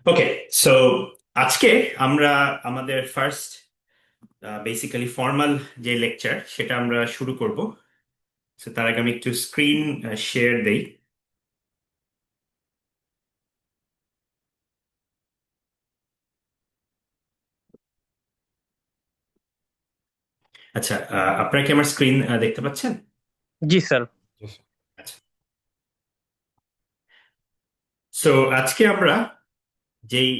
ওকে, so আজকে আমরা আমাদের ফার্স্ট বেসিক্যালি ফর্মাল যে লেকচার সেটা আমরা শুরু করব। তো তার আগে আমি একটু স্ক্রিন শেয়ার দেই। আচ্ছা, আপনারা কি আমার স্ক্রিন দেখতে পাচ্ছেন? জি স্যার। আচ্ছা, সো আজকে আমরা যেই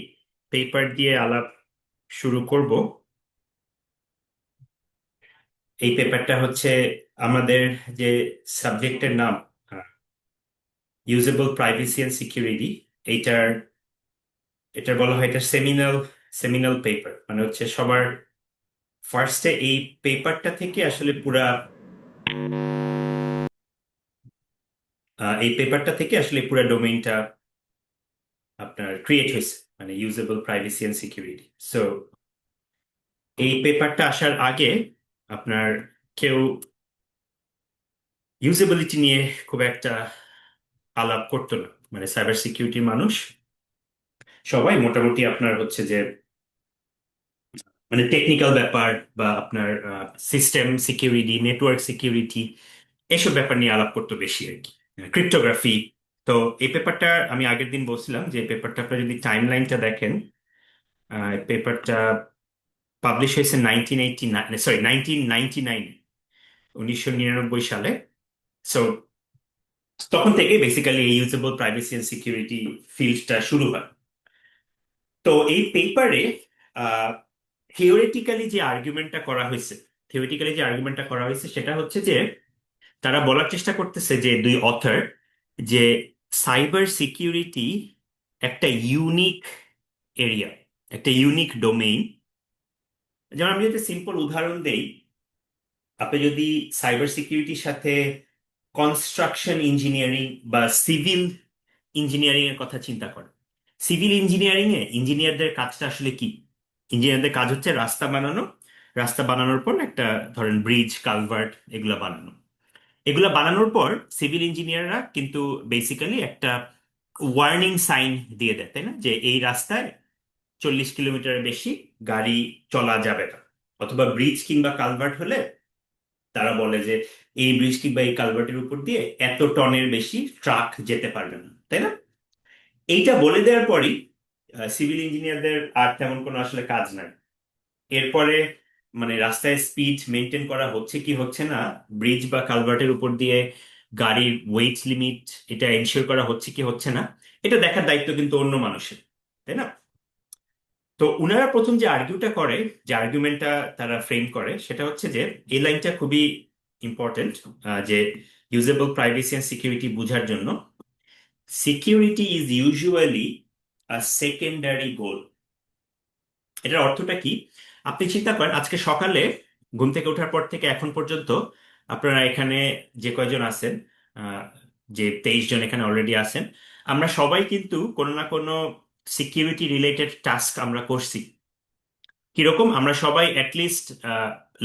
পেপার দিয়ে আলাপ শুরু করব, এই পেপারটা হচ্ছে আমাদের যে সাবজেক্টের নাম ইউজেবল প্রাইভেসি অ্যান্ড সিকিউরিটি। এইটার এটার বলা হয় এটা সেমিনাল সেমিনাল পেপার, মানে হচ্ছে সবার ফার্স্টে এই পেপারটা থেকে আসলে পুরা ডোমেইনটা আপনার ক্রিয়েট হয়েছে, মানে usable privacy and security. So এই পেপারটা আসার আগে আপনার কেউ ইউজেবিলিটি নিয়ে খুব একটা আলাপ করতো না, মানে সাইবার সিকিউরিটির মানুষ সবাই মোটামুটি আপনার হচ্ছে যে মানে টেকনিক্যাল ব্যাপার বা আপনার সিস্টেম সিকিউরিটি, নেটওয়ার্ক সিকিউরিটি, এসব ব্যাপার নিয়ে আলাপ করতো বেশি আর কি, ক্রিপ্টোগ্রাফি। তো এই পেপারটা আমি আগের দিন বলছিলাম যে পেপারটা আপনারা যদি টাইম লাইনটা দেখেন, পেপারটা পাবলিশ হয়েছে 1989, সরি 1999, 1999 সালে। সো তখন থেকে বেসিক্যালি এই ইউজেবল প্রাইভেসি এন্ড সিকিউরিটি ফিল্ডটা শুরু হয়। তো এই পেপারে থিওরিটিক্যালি যে আর্গুমেন্টটা করা হয়েছে থিওরিটিক্যালি যে আর্গুমেন্টটা করা হয়েছে সেটা হচ্ছে যে তারা বলার চেষ্টা করতেছে যে দুই অথর, যে সাইবার সিকিউরিটি একটা ইউনিক এরিয়া, একটা ইউনিক ডোমেইন। যেমন আমি যদি সিম্পল উদাহরণ দেই, আপনি যদি সাইবার সিকিউরিটির সাথে কনস্ট্রাকশন ইঞ্জিনিয়ারিং বা সিভিল ইঞ্জিনিয়ারিং এর কথা চিন্তা করেন, সিভিল ইঞ্জিনিয়ারিং এ ইঞ্জিনিয়ারদের কাজটা আসলে কি? ইঞ্জিনিয়ারদের কাজ হচ্ছে রাস্তা বানানো, রাস্তা বানানোর পর একটা ধরেন ব্রিজ, কালভার্ট, এগুলো বানানো। এগুলা বানানোর পর সিভিল ইঞ্জিনিয়াররা কিন্তু বেসিক্যালি একটা ওয়ার্নিং সাইন দিয়ে দেয়, তাই না, যে এই রাস্তায় 40 কিলোমিটারের বেশি গাড়ি চলা যাবে না। অথবা ব্রিজ কিংবা কালভার্ট হলে তারা বলে যে এই ব্রিজ কিংবা এই কালভার্টের উপর দিয়ে এত টনের বেশি ট্রাক যেতে পারবে না, তাই না? এইটা বলে দেওয়ার পরই সিভিল ইঞ্জিনিয়ারদের আর তেমন কোনো আসলে কাজ নাই। এরপরে মানে রাস্তায় স্পিড মেনটেন করা হচ্ছে কি হচ্ছে না, ব্রিজ বা কালভার্টের উপর দিয়ে গাড়ির ওয়েট লিমিট এটা এনশিওর করা হচ্ছে কি হচ্ছে না, এটা দেখার দায়িত্ব কিন্তু অন্য মানুষের, তাই না? তো উনারা প্রথম যে আর্গুটা করে, যে আর্গুমেন্টটা তারা ফ্রেম করে সেটা হচ্ছে যে এই লাইনটা খুবই ইম্পর্টেন্ট, যে ইউজেবল প্রাইভেসি এন্ড সিকিউরিটি বোঝার জন্য, security is usually a secondary goal. এটার অর্থটা কি? আপনি চিন্তা করেন আজকে সকালে ঘুম থেকে ওঠার পর থেকে এখন পর্যন্ত আপনারা এখানে যে কয়জন আছেন, আহ, যে 23 জন এখানে অলরেডি আছেন, আমরা সবাই কিন্তু কোনো না কোনো সিকিউরিটি রিলেটেড টাস্ক আমরা করছি। কিরকম? আমরা সবাই অ্যাটলিস্ট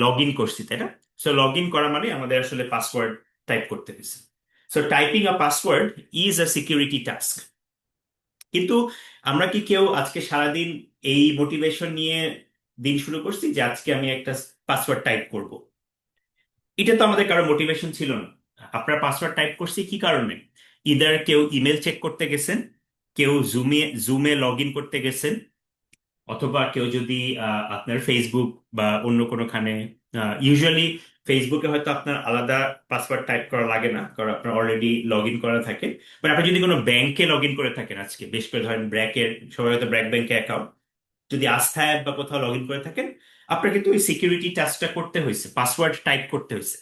লগ ইন করছি, তাই না? সো লগ ইন করা মানে আমাদের আসলে পাসওয়ার্ড টাইপ করতে হয়েছে। So typing a password is a security task. কিন্তু আমরা কি কেউ আজকে সারাদিন এই মোটিভেশন নিয়ে দিন শুরু করছি যে আজকে আমি একটা পাসওয়ার্ড টাইপ করব? এটা তো আমাদের কারো মোটিভেশন ছিল না। আপনার পাসওয়ার্ড টাইপ করছি কি কারণে? ইদার কেউ ইমেল চেক করতে গেছেন, কেউ জুমে জুমে লগ ইন করতে গেছেন, অথবা কেউ যদি আপনার ফেসবুক বা অন্য কোনোখানে, ইউজুয়ালি ফেসবুকে হয়তো আপনার আলাদা পাসওয়ার্ড টাইপ করা লাগে না, কারণ আপনার অলরেডি লগ ইন করা থাকে। বাট আপনি যদি কোনো ব্যাংকে লগ ইন করে থাকেন, আজকে বেশ করে ধরেন ব্র্যাকের, সবাই হয়তো ব্র্যাক ব্যাংকে অ্যাকাউন্ট, যদি আস্থা অ্যাপ বা কোথাও লগ ইন করে থাকেন, আপনার কিন্তু ওই সিকিউরিটি টাস্কটা করতে হয়েছে, পাসওয়ার্ড টাইপ করতে হয়েছে।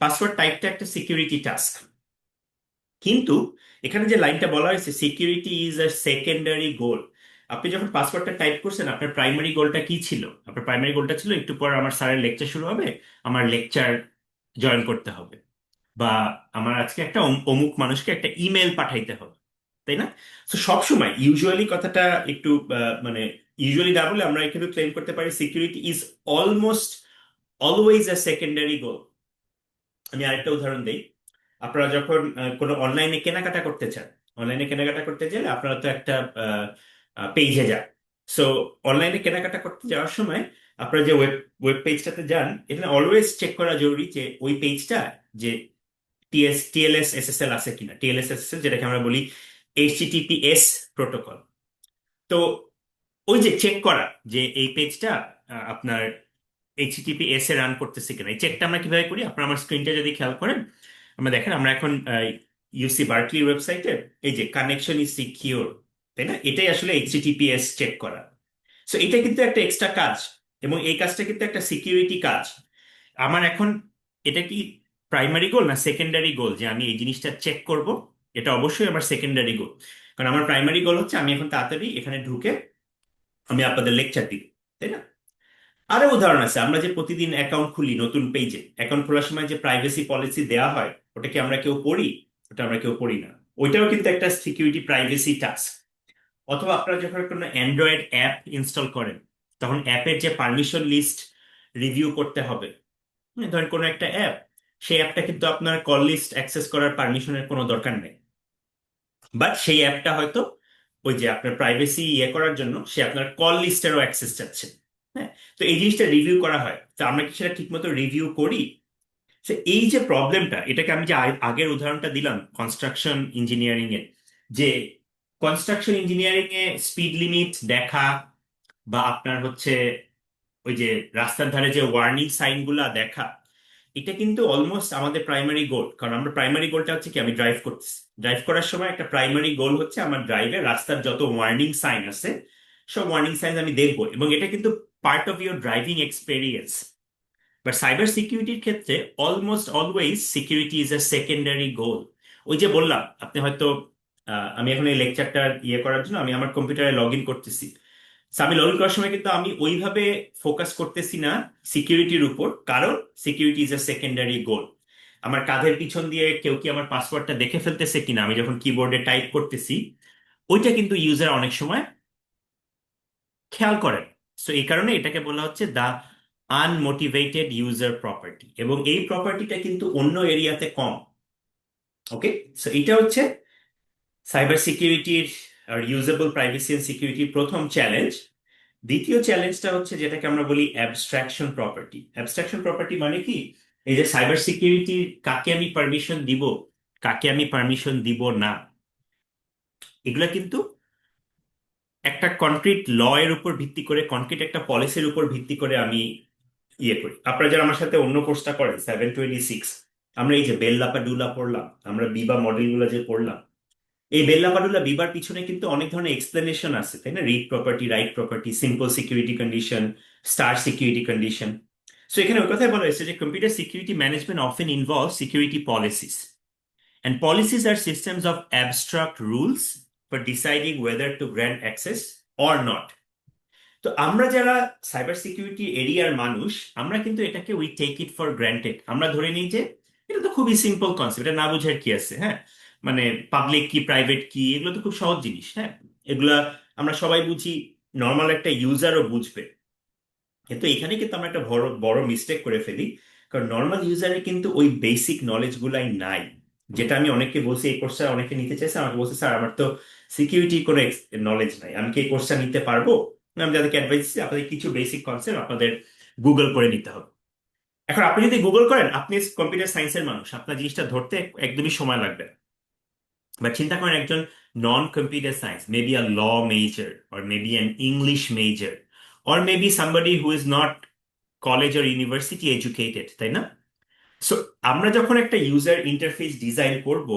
পাসওয়ার্ড টাইপটা একটা সিকিউরিটি টাস্ক। কিন্তু এখানে যে লাইনটা বলা হয়েছে security is a secondary goal, আপনি যখন পাসওয়ার্ডটা টাইপ করছেন আপনার প্রাইমারি গোলটা কি ছিল? আপনার প্রাইমারি গোলটা ছিল একটু পর আমার স্যারের লেকচার শুরু হবে, আমার লেকচার জয়েন করতে হবে, বা আমার আজকে একটা অমুক মানুষকে একটা ইমেল পাঠাইতে হবে, তাই না? তো সবসময় ইউজুয়ালি কথাটা একটু মানে ইউজুয়ালি না বলে আমরা এখানে ক্লেম করতে পারি security is almost always a secondary goal. আমি আরেকটা উদাহরণ দিই। আপনারা যখন কোনো অনলাইনে কেনাকাটা করতে চান, অনলাইনে কেনাকাটা করতে গেলে আপনারা তো একটা পেজে যান। সো অনলাইনে কেনাকাটা করতে যাওয়ার সময় আপনারা যে ওয়েব ওয়েব পেজটাতে যান, এখানে অলওয়েজ চেক করা জরুরি যে ওই পেজটা যে টিএলএস এসএসএল আছে কিনা। টিএলএস এসএসএল যেটাকে আমরা বলি এইচটিটিপিএস প্রোটোকল। তো ওই যে চেক করা যে এই পেজটা আপনার এইচটিটিপিএস এ রান করতেছে কিনা, এই চেকটা আমরা কিভাবে করি আপনার আমার স্ক্রিনটা যদি খেয়াল করেন, আমরা দেখেন আমরা এখন ইউসি বার্কলি ওয়েবসাইটে এই যে কানেকশন ইজ সিকিউর, তাই না, এটাই আসলে এইচটিটিপিএস চেক করা। সো এটা কিন্তু একটা এক্সট্রা কাজ, এবং এই কাজটা কিন্তু একটা সিকিউরিটি কাজ। আমার এখন এটা কি প্রাইমারি গোল না সেকেন্ডারি গোল যে আমি এই জিনিসটা চেক করব? এটা অবশ্যই আমার সেকেন্ডারি গোল। কারণ আমার প্রাইমারি গোল হচ্ছে আমি এখন তাড়াতাড়ি এখানে ঢুকে আমি আপনাদের লেকচার দিব, তাই না? আরো উদাহরণ আছে, আমরা যে প্রতিদিন অ্যাকাউন্ট খুলি নতুন পেজে, অ্যাকাউন্ট খোলার সময় যে প্রাইভেসি পলিসি দেওয়া হয়, ওটা কি আমরা কেউ পড়ি? ওটা আমরা কেউ পড়ি না। ওইটাও কিন্তু একটা সিকিউরিটি প্রাইভেসি টাস্ক। অথবা আপনারা যখন কোনো অ্যান্ড্রয়েড অ্যাপ ইনস্টল করেন, তখন অ্যাপের যে পারমিশন লিস্ট রিভিউ করতে হবে। ধরেন কোনো একটা অ্যাপ, সেই অ্যাপটা কিন্তু আপনার কল লিস্ট অ্যাক্সেস করার পারমিশনের কোনো দরকার নেই, বাট সেই অ্যাপটা হয়তো ওই যে আপনার প্রাইভেসি ইয়ে করার জন্য সে আপনার কল লিস্টেরও অ্যাক্সেস চাচ্ছে। হ্যাঁ, তো এই জিনিসটা রিভিউ করা হয়, তো আমরা কি সেটা ঠিকমতো রিভিউ করি? তো এই যে প্রবলেমটা, এটাকে আমি যে আগের উদাহরণটা দিলাম কনস্ট্রাকশন ইঞ্জিনিয়ারিং এ, যে কনস্ট্রাকশন ইঞ্জিনিয়ারিং এ স্পিড লিমিট দেখা বা আপনার হচ্ছে ওই যে রাস্তার ধারে যে ওয়ার্নিং সাইন গুলা দেখা, এটা কিন্তু অলমোস্ট আমাদের প্রাইমারি গোল। কারণ আমরা প্রাইমারি গোলটা হচ্ছে কি, আমি ড্রাইভ করতেছি, ড্রাইভ করার সময় একটা প্রাইমারি গোল হচ্ছে আমার ড্রাইভে রাস্তার যত ওয়ার্নিং সাইন আছে সব ওয়ার্নিং সাইন আমি দেখবো, এবং এটা কিন্তু part of your driving experience. But cyber সিকিউরিটির ক্ষেত্রে almost always security is a secondary goal. ওই যে বললাম আপনি হয়তো আমি এখন এই লেকচারটা ইয়ে করার জন্য আমি আমার কম্পিউটারে লগ ইন করতেছি। So, আমি লগ ইন করার সময় কিন্তু আমি ওইভাবে ফোকাস করতেছি না সিকিউরিটির উপর, কারণ সিকিউরিটি ইজ এ সেকেন্ডারি গোল। আমার কাঁধের পিছন দিয়ে কেউ কি আমার পাসওয়ার্ডটা দেখে ফেলতেছে কিনা আমি যখন কিবোর্ডে টাইপ করতেছি, ওইটা কিন্তু ইউজার অনেক সময় খেয়াল করেন। সো এই কারণে এটাকে বলা হচ্ছে দ্য আনমোটিভেটেড ইউজার প্রপার্টি, এবং এই প্রপার্টিটা কিন্তু অন্য এরিয়াতে কম। ওকে, সো এটা হচ্ছে সাইবার সিকিউরিটির আর ইউজেবল প্রাইভেসি এন্ড সিকিউরিটির প্রথম চ্যালেঞ্জ। দ্বিতীয় চ্যালেঞ্জটা হচ্ছে যেটাকে আমরা বলি অ্যাবস্ট্রাকশন প্রপার্টি। অ্যাবস্ট্রাকশন প্রপার্টি মানে কি, এই যে সাইবার সিকিউরিটির কাকে আমি পারমিশন দিব, কাকে আমি পারমিশন দিব না, এগুলা কিন্তু একটা কনক্রিট ল এর উপর ভিত্তি করে, কনক্রিট একটা পলিসির উপর ভিত্তি করে আমি ইয়ে করি। আপনারা যারা আমার সাথে অন্য কোর্সটা করেন 726, আমরা এই যে বেল লাপাডুলা পড়লাম, আমরা বিবা মডেলগুলো যে পড়লাম, এই বেল লাপাডুলা বিবার পিছনে কিন্তু অনেক ধরনের এক্সপ্লেনেশন আছে, তাই না? Read property, right property, simple security condition, star security condition. So এখানে ওই কথাই বলা হয়েছে যে computer security management often involve security policies, and policies are systems of abstract rules for deciding whether to grant access or not. তো আমরা যারা cyber security এরিয়ার মানুষ, আমরা কিন্তু এটাকে we take it for granted. আমরা ধরে নিই যে এটা তো খুবই সিম্পল কনসেপ্ট, এটা না বোঝার কি আছে। হ্যাঁ, মানে পাবলিক কি প্রাইভেট কি এগুলো তো খুব সহজ জিনিস। হ্যাঁ, এগুলা আমরা সবাই বুঝি, নর্মাল একটা ইউজারও বুঝবে। কিন্তু এখানে কিন্তু আমরা একটা বড় বড় মিস্টেক করে ফেলি, কারণ নর্মাল ইউজারের কিন্তু ওই বেসিক নলেজ গুলাই নাই। যেটা আমি অনেককে বলছি, এই কোর্সটা অনেকে নিতে চাইছে, আমাকে বলছে স্যার আমার তো সিকিউরিটি কোনো নলেজ নাই, আমি কি এই কোর্সটা নিতে পারবো? আমি যাদেরকে অ্যাডভাইস দিচ্ছি আপনাদের কিছু বেসিক কনসেপ্ট আপনাদের গুগল করে নিতে হবে। এখন আপনি যদি গুগল করেন, আপনি কম্পিউটার সায়েন্সের মানুষ, আপনার জিনিসটা ধরতে একদমই সময় লাগবে। বা চিন্তা করেন একজন non computer science, maybe a law major or maybe an English major or maybe somebody who is not college or university educated, তাই না? সো আমরা যখন একটা ইউজার ইন্টারফেস ডিজাইন করব,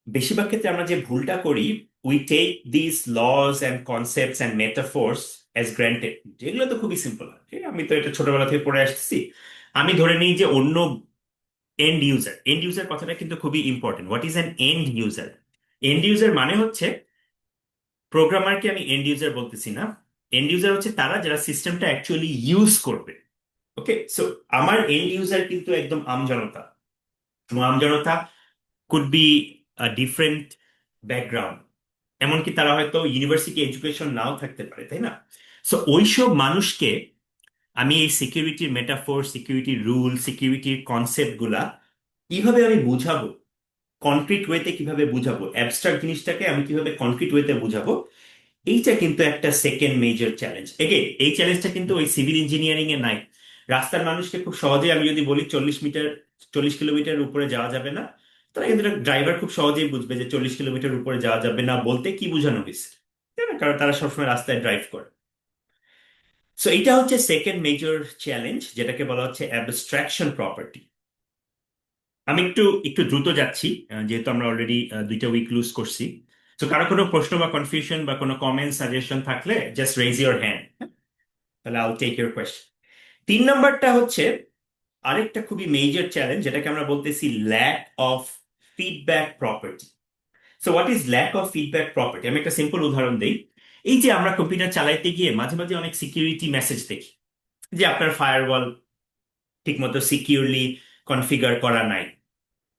বেশিরভাগ ক্ষেত্রে আমরা যে ভুলটা করি, we take this laws and concepts and metaphors as granted, যেগুলো তো খুবই সিম্পল। আমি তো এটা ছোটবেলা থেকে পড়ে আসতেছি। আমি ধরে নিই যে অন্য এন্ড ইউজার, এন্ড ইউজার কথাটা কিন্তু খুবই important. What is an end user? And user মানে হচ্ছে, প্রোগ্রামারকে আমি এন্ড ইউজার বলতেছি না। এন্ড ইউজার হচ্ছে তারা যারা সিস্টেমটা অ্যাকচুয়ালি ইউজ করবে। ওকে, সো আমার এন্ড ইউজার কিন্তু একদম আমজনতা, এবং আমজনতা কুড বি ডিফারেন্ট ব্যাকগ্রাউন্ড, এমনকি তারা হয়তো ইউনিভার্সিটি এডুকেশন নাও থাকতে পারে, তাই না? সো ওইসব মানুষকে আমি এই সিকিউরিটির মেটাফোর, সিকিউরিটি রুল, সিকিউরিটির কনসেপ্ট গুলা কিভাবে আমি বুঝাবো, কনক্রিট ওয়েতে কিভাবে বুঝাবো, অ্যাবস্ট্রাক্ট জিনিসটাকে আমি কিভাবে কনক্রিট ওয়েতে বুঝাবো, এইটা কিন্তু একটা সেকেন্ড মেজর চ্যালেঞ্জ। এগে এই চ্যালেঞ্জটা কিন্তু ওই সিভিল ইঞ্জিনিয়ারিং এ নাই। রাস্তার মানুষকে খুব সহজে আমি যদি বলি 40 মিটার, 40 কিলোমিটার উপরে যাওয়া যাবে না, তারা কিন্তু ড্রাইভার খুব সহজেই বুঝবে যে 40 কিলোমিটার উপরে যাওয়া যাবে না বলতে কি বোঝানো হয়েছে, তাই না? কারণ তারা সবসময় রাস্তায় ড্রাইভ করে। সো এটা হচ্ছে সেকেন্ড মেজর চ্যালেঞ্জ, যেটাকে বলা হচ্ছে অ্যাবস্ট্রাকশন প্রপার্টি। আমি একটু একটু দ্রুত যাচ্ছি, যেহেতু আমরা অলরেডি 2টা উইক লুজ করছি। তো কারো কোনো প্রশ্ন বা কনফিউশন বা কোনো কমেন্ট সাজেশন থাকলে জাস্ট রেজ ইওর হ্যান্ড, তাহলে আইল টেক ইউর কোয়েশ্চেন। 3 নম্বরটা হচ্ছে আরেকটা খুবই মেজর চ্যালেঞ্জ, যেটাকে আমরা বলতেছি lack of feedback property. So what is lack of feedback property? আমি একটা সিম্পল উদাহরণ দিই। এই যে আমরা কম্পিউটার চালাইতে গিয়ে মাঝে মাঝে অনেক সিকিউরিটি মেসেজ দেখি যে আপনার ফায়ারওয়াল ঠিকমতো সিকিউরলি কনফিগার করা নাই,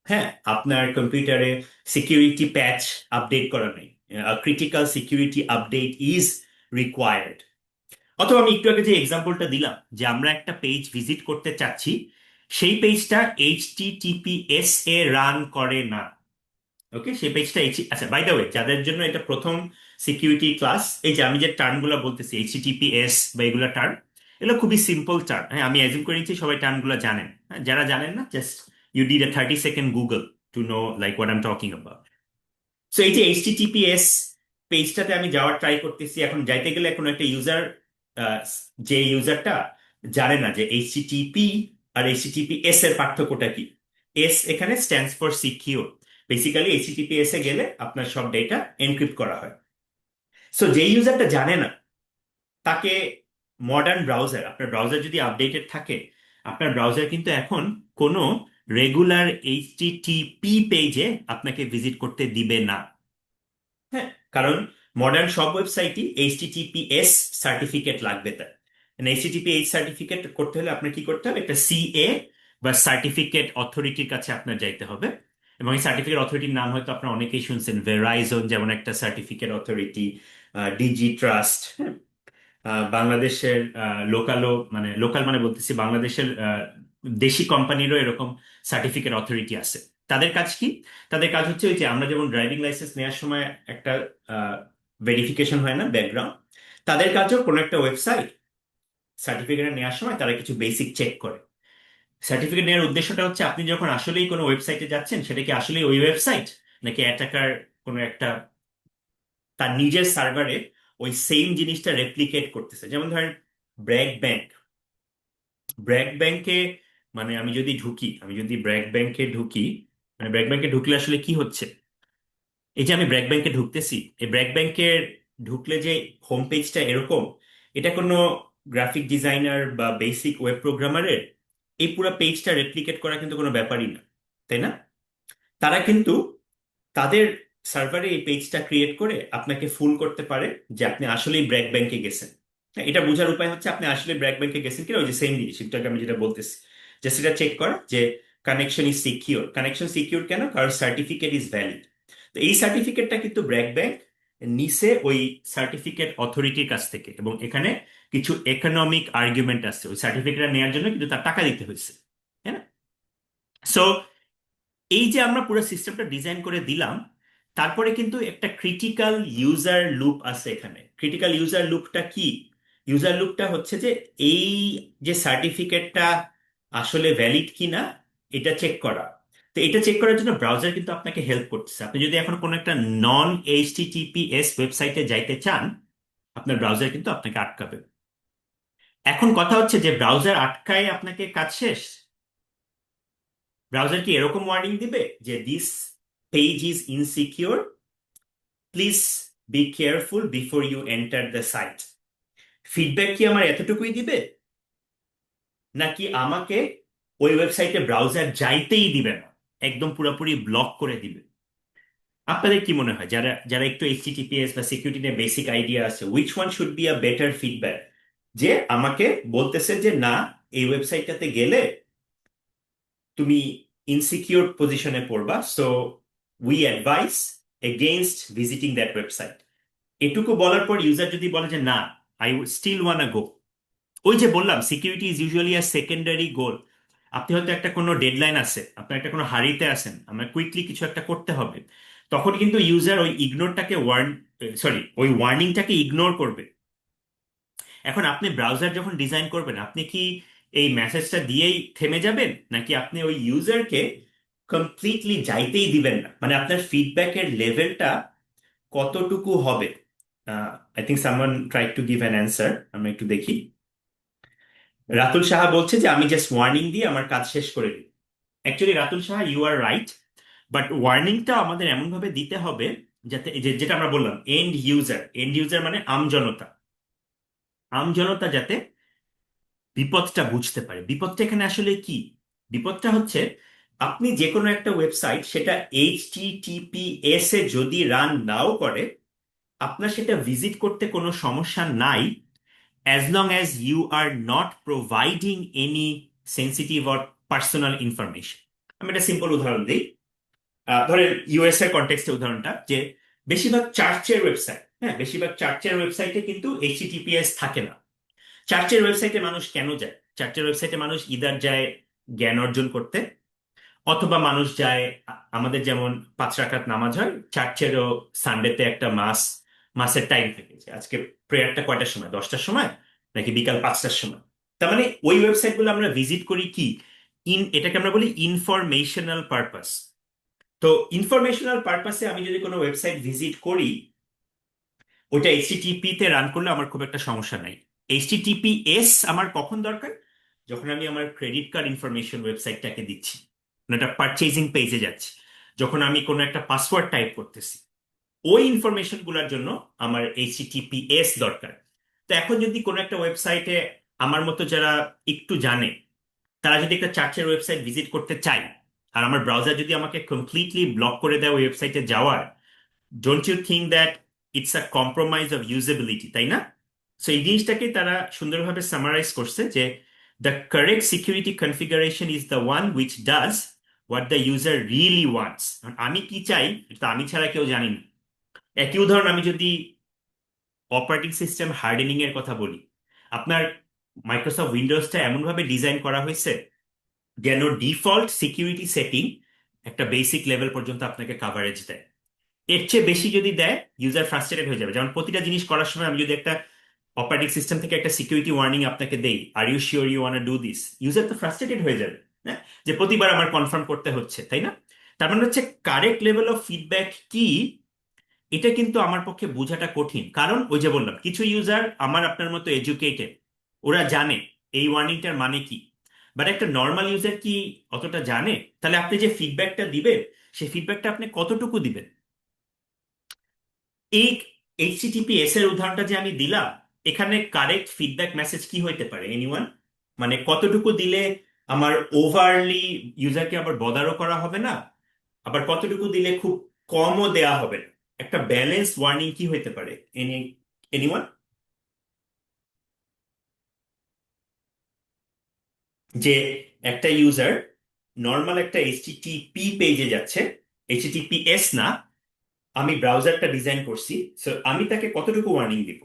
হ্যাঁ, আপনার কম্পিউটারে সিকিউরিটি প্যাচ আপডেট করা নেই, critical security update is required. অথবা আমি একটু আগে যে এক্সাম্পলটা দিলাম যে আমরা একটা পেজ ভিজিট করতে চাচ্ছি, সেই পেজটা এইচটিটিপিএস এ রান করে না। ওকে, সেই পেজটা আচ্ছা, বাই দ্য ওয়ে, যাদের জন্য এটা প্রথম সিকিউরিটি ক্লাস, এই যে আমি যে টার্মগুলো বলতেছি এইচটিটিপিএস বা এগুলো টার্ম, এগুলো খুবই সিম্পল টার্ম। হ্যাঁ, আমি অ্যাজিউম করে নিচ্ছি সবাই টার্মগুলো জানেন। হ্যাঁ, যারা জানেন না, just you did a 30 second Google to know like what I am talking about. So এই যে এইচটিটিপিএস পেজটাতে আমি যাওয়ার ট্রাই করতেছি, এখন যাইতে গেলে কোনো একটা ইউজার, যে ইউজারটা জানে না যে এইচটিটিপি আর এইচটিটিপিএস এর পার্থক্যটা কি। এস এখানে stands for secure. Basically HTTPS এ গেলে আপনার সব ডেটা এনক্রিপ্ট করা হয়। সো যে ইউজারটা জানে না, তাকে মডার্ন ব্রাউজার, আপনার ব্রাউজার যদি আপডেটেড থাকে, আপনার ব্রাউজার কিন্তু এখন কোনো রেগুলার এইচটিটিপি পেজে আপনাকে ভিজিট করতে দিবে না। হ্যাঁ, কারণ মডার্ন সব ওয়েবসাইটই এইচটিটিপিএস সার্টিফিকেট লাগবে তার। এইচটিটিপিএস সার্টিফিকেট করতে হলে আপনার কি করতে হবে? একটা সিএ বা সার্টিফিকেট অথরিটির কাছে আপনার যাইতে হবে। এবং এই সার্টিফিকেট অথরিটির নাম হয়তো আপনারা অনেকেই শুনছেন, ভেরাইজন যেমন একটা সার্টিফিকেট অথরিটি, ডিজি ট্রাস্ট, বাংলাদেশের লোকালও, মানে লোকাল মানে বলতেছি বাংলাদেশের দেশি কোম্পানিরও এরকম সার্টিফিকেট অথরিটি আছে। তাদের কাজ কি? তাদের কাজ হচ্ছে ওই যে আমরা যেমন ড্রাইভিং লাইসেন্স নেওয়ার সময় একটা ভেরিফিকেশন হয় না, ব্যাকগ্রাউন্ড, তাদের কাজও কোনো একটা ওয়েবসাইট সার্টিফিকেট নেওয়ার সময় তারা কিছু বেসিক চেক করে। সার্টিফিকেট নেওয়ার উদ্দেশ্যটা হচ্ছে আপনি যখন আসলেই কোনো ওয়েবসাইটে যাচ্ছেন, সেটা কি আসলেই ওই ওয়েবসাইট, নাকি অ্যাটাকার কোনো একটা তার নিজের সার্ভারে ওই সেম জিনিসটা রেপ্লিকেট করতেছে। যেমন ধরেন ব্র্যাক ব্যাংক, ব্র্যাক ব্যাংকে, মানে আমি যদি ব্র্যাক ব্যাংকে ঢুকি, মানে ব্র্যাক ব্যাংকে ঢুকলে আসলে কি হচ্ছে? এই যে আমি ব্র্যাক ব্যাংকে ঢুকতেছি, এই ব্র্যাক ব্যাংকের ঢুকলে যে হোম পেজটা এরকম, এটা কোনো গ্রাফিক ডিজাইনার বা বেসিক ওয়েব প্রোগ্রামারের এই পুরো পেজটা রেপ্লিকেট করা কিন্তু কোনো ব্যাপারই না, তাই না? তারা কিন্তু তাদের সার্ভারে এই পেজটা ক্রিয়েট করে আপনাকে ফুল করতে পারে যে আপনি আসলেই ব্র্যাক ব্যাংকে গেছেন। হ্যাঁ, এটা বোঝার উপায় হচ্ছে আপনি আসলে ব্র্যাক ব্যাংকে গেছেন কিনা, ওই যে সেম জিনিস একটু আগে আমি যেটা বলতেছি, যে সেটা চেক করা যে connection is secure. Connection secure কেন? কারণ সার্টিফিকেট ইজ ভ্যালিড। তো এই সার্টিফিকেটটা কিন্তু ব্র্যাক ব্যাংক নিছে ওই সার্টিফিকেট অথরিটির কাছ থেকে, এবং এখানে কিছু ইকোনমিক আর্গুমেন্ট আছে, ওই সার্টিফিকেটটা নেওয়ার জন্য কিন্তু তার টাকা দিতে হয়েছে, তাই না? সো এই যে আমরা পুরো সিস্টেমটা ডিজাইন করে দিলাম, তারপরে কিন্তু একটা ক্রিটিক্যাল ইউজার লুপ আছে এখানে। ক্রিটিক্যাল ইউজার লুপটা কি? ইউজার লুপটা হচ্ছে যে এই যে সার্টিফিকেটটা আসলে ভ্যালিড কিনা এটা চেক করা। তো এটা চেক করার জন্য ব্রাউজার কিন্তু আপনাকে হেল্প করতেছে। আপনি যদি এখন কোনো একটা নন এইচটিটিপিএস ওয়েবসাইটে যাইতে চান, আপনার ব্রাউজার কিন্তু আপনাকে আটকাবে। এখন কথা হচ্ছে যে ব্রাউজার আটকায় আপনাকে কাজ শেষ? ব্রাউজার কি এরকম ওয়ার্নিং দিবে যে this page is insecure, please be careful before you enter the site? Feedback কি আমার এতটুকুই দিবে, নাকি আমাকে ওই ওয়েবসাইটে ব্রাউজার যাইতেই দিবে না, একদম পুরোপুরি ব্লক করে দিবে? আপনাদের কি মনে হয়, যারা যারা একটু এইচটিটিপিএস বা সিকিউরিটি নিয়ে বেসিক আইডিয়া আছে, which one should be a better feedback? যে আমাকে বলতেছে যে না, এই ওয়েবসাইটটাতে গেলে তুমি ইনসিকিউর পজিশনে পড়বা, so we advice against visiting that website. এটুকু বলার পর ইউজার যদি বলে যে না, আই স্টিল ওয়ানা গো, ওই যে বললাম security is usually a secondary goal, আপনি হয়তো একটা কোনো ডেডলাইন আছে, আপনার একটা কোনো হারিতে আছেন, আমার কুইকলি কিছু একটা করতে হবে, তখন কিন্তু ইউজার ওই ইগনোরটাকে ওই ওয়ার্নিংটাকে ইগনোর করবে। এখন আপনি ব্রাউজার যখন ডিজাইন করবেন, আপনি কি এই মেসেজটা দিয়েই থেমে যাবেন, নাকি আপনি ওই ইউজারকে কমপ্লিটলি যাইতেই দিবেন না? মানে আপনার ফিডব্যাকের লেভেলটা কতটুকু হবে? I think someone try to give an answer, আমরা একটু দেখি। রাতুল সাহা বলছে যে আমি জাস্ট ওয়ার্নিং দিয়ে আমার কাজ শেষ করে দিই। Actually Ratul Saha, you are right, but ওয়ার্নিংটা আমাদের এমন ভাবে দিতে হবে যাতে যেটা আমরা বললাম, এন্ড ইউজার মানে আমজনতা, আমজনতা যাতে বিপদটা বুঝতে পারে। বিপদটা এখানে আসলে কি? বিপদটা হচ্ছে, আপনি যে কোনো একটা ওয়েবসাইট, সেটা এইচটিটিপিএস এ যদি রান নাও করে, আপনার সেটা ভিজিট করতে কোনো সমস্যা নাই, as long as you are not providing any sensitive or personal information. আমি একটা সিম্পল উদাহরণ দিই। ধরেন ইউএস এর কন্টেক্সটে উদাহরণটা, যে বেশিরভাগ চার্চের ওয়েবসাইট, হ্যাঁ, বেশিরভাগ চার্চের ওয়েবসাইটে কিন্তু এইচটিটিপিএস থাকে না। চার্চের ওয়েবসাইটে মানুষ কেন যায়? চার্চের ওয়েবসাইটে মানুষ ইদার যায় জ্ঞান অর্জন করতে, অথবা মানুষ যায় আমাদের যেমন 5 রাকাত নামাজ হয়, চার্চেরও সানডেতে একটা মাসের টাইম থাকে, যে আজকে প্রেয়ারটা কয়টার সময়, 10টার সময় নাকি বিকাল 5টার সময়। তার মানে ওই ওয়েবসাইটগুলো আমরা ভিজিট করি কি, এটাকে আমরা বলি ইনফরমেশনাল পারপাস। তো ইনফরমেশনাল পারপাসে আমি যদি কোনো ওয়েবসাইট ভিজিট করি, ওইটা এইচটিটিপি তে রান করলে আমার খুব একটা সমস্যা নাই। এইচটিটিপিএস আমার কখন দরকার? যখন আমি আমার ক্রেডিট কার্ড ইনফরমেশন ওয়েবসাইটটাকে দিচ্ছি, মানে একটা পারচেজিং পেজে যাচ্ছি, যখন আমি কোনো একটা পাসওয়ার্ড টাইপ করতেছি, ওই ইনফরমেশন গুলোর জন্য আমার এইচটিটিপিএস দরকার। তো এখন যদি কোনো একটা ওয়েবসাইটে আমার মতো যারা একটু জানে, তারা যদি একটা চার্চের ওয়েবসাইট ভিজিট করতে চায়, আর আমার ব্রাউজার যদি আমাকে কমপ্লিটলি ব্লক করে দেয় ওই ওয়েবসাইটে যাওয়ার, don't you think that it's a compromise of usability, তাই না? সো এই জিনিসটাকে তারা সুন্দরভাবে সামারাইজ করছে যে the correct security configuration is the one which does what the user really wants. আমি কি চাই এটা আমি ছাড়া কেউ জানি না। একই উদাহরণ আমি যদি অপারেটিং সিস্টেম হার্ডেনিং এর কথা বলি, আপনার মাইক্রোসফট উইন্ডোজটা এমনভাবে ডিজাইন করা হয়েছে যেন ডিফল্ট সিকিউরিটি সেটিং একটা বেসিক লেভেল পর্যন্ত আপনাকে কাভারেজ দেয়। এর চেয়ে বেশি যদি দেয়, ইউজার ফ্রাস্ট্রেটেড হয়ে যাবে। যেমন প্রতিটা জিনিস করার সময় আমি যদি একটা অপারেটিং সিস্টেম থেকে একটা সিকিউরিটি ওয়ার্নিং আপনাকে দেই, are you sure you want do this, user তো ফ্রাস্ট্রেটেড হয়ে যাবে। হ্যাঁ, যে প্রতিবার আমার কনফার্ম করতে হচ্ছে, তাই না? তার মানে হচ্ছে কারেক্ট লেভেল অফ ফিডব্যাক কি, এটা কিন্তু আমার পক্ষে বোঝাটা কঠিন। কারণ ওই যে বললাম, কিছু ইউজার আমার আপনার মতো এডুকেটেড, ওরা জানে এই ওয়ার্নিংটার মানে কি, বাট একটা নর্মাল ইউজার কি অতটা জানে? তাহলে আপনি যে ফিডব্যাকটা দিবেন, সেই ফিডব্যাকটা আপনি কতটুকু দিবেন? এই এইচটিটিপিএস এর উদাহরণটা যে আমি দিলাম, এখানে কারেক্ট ফিডব্যাক মেসেজ কি হইতে পারে এনিওয়ান? মানে কতটুকু দিলে আমার ওভারলি ইউজারকে আবার বদারও করা হবে না, আবার কতটুকু দিলে খুব কমও দেয়া হবে না? একটা ব্যালেন্স ওয়ার্নিং কি হইতে পারে? এনিওয়ান? যে একটা ইউজার নর্মাল একটা এইচটিটিপি পেজে যাচ্ছে, এইচটিটিপিএস না, আমি ব্রাউজারটা ডিজাইন করছি, সো আমি তাকে কতটুকু ওয়ার্নিং দিব?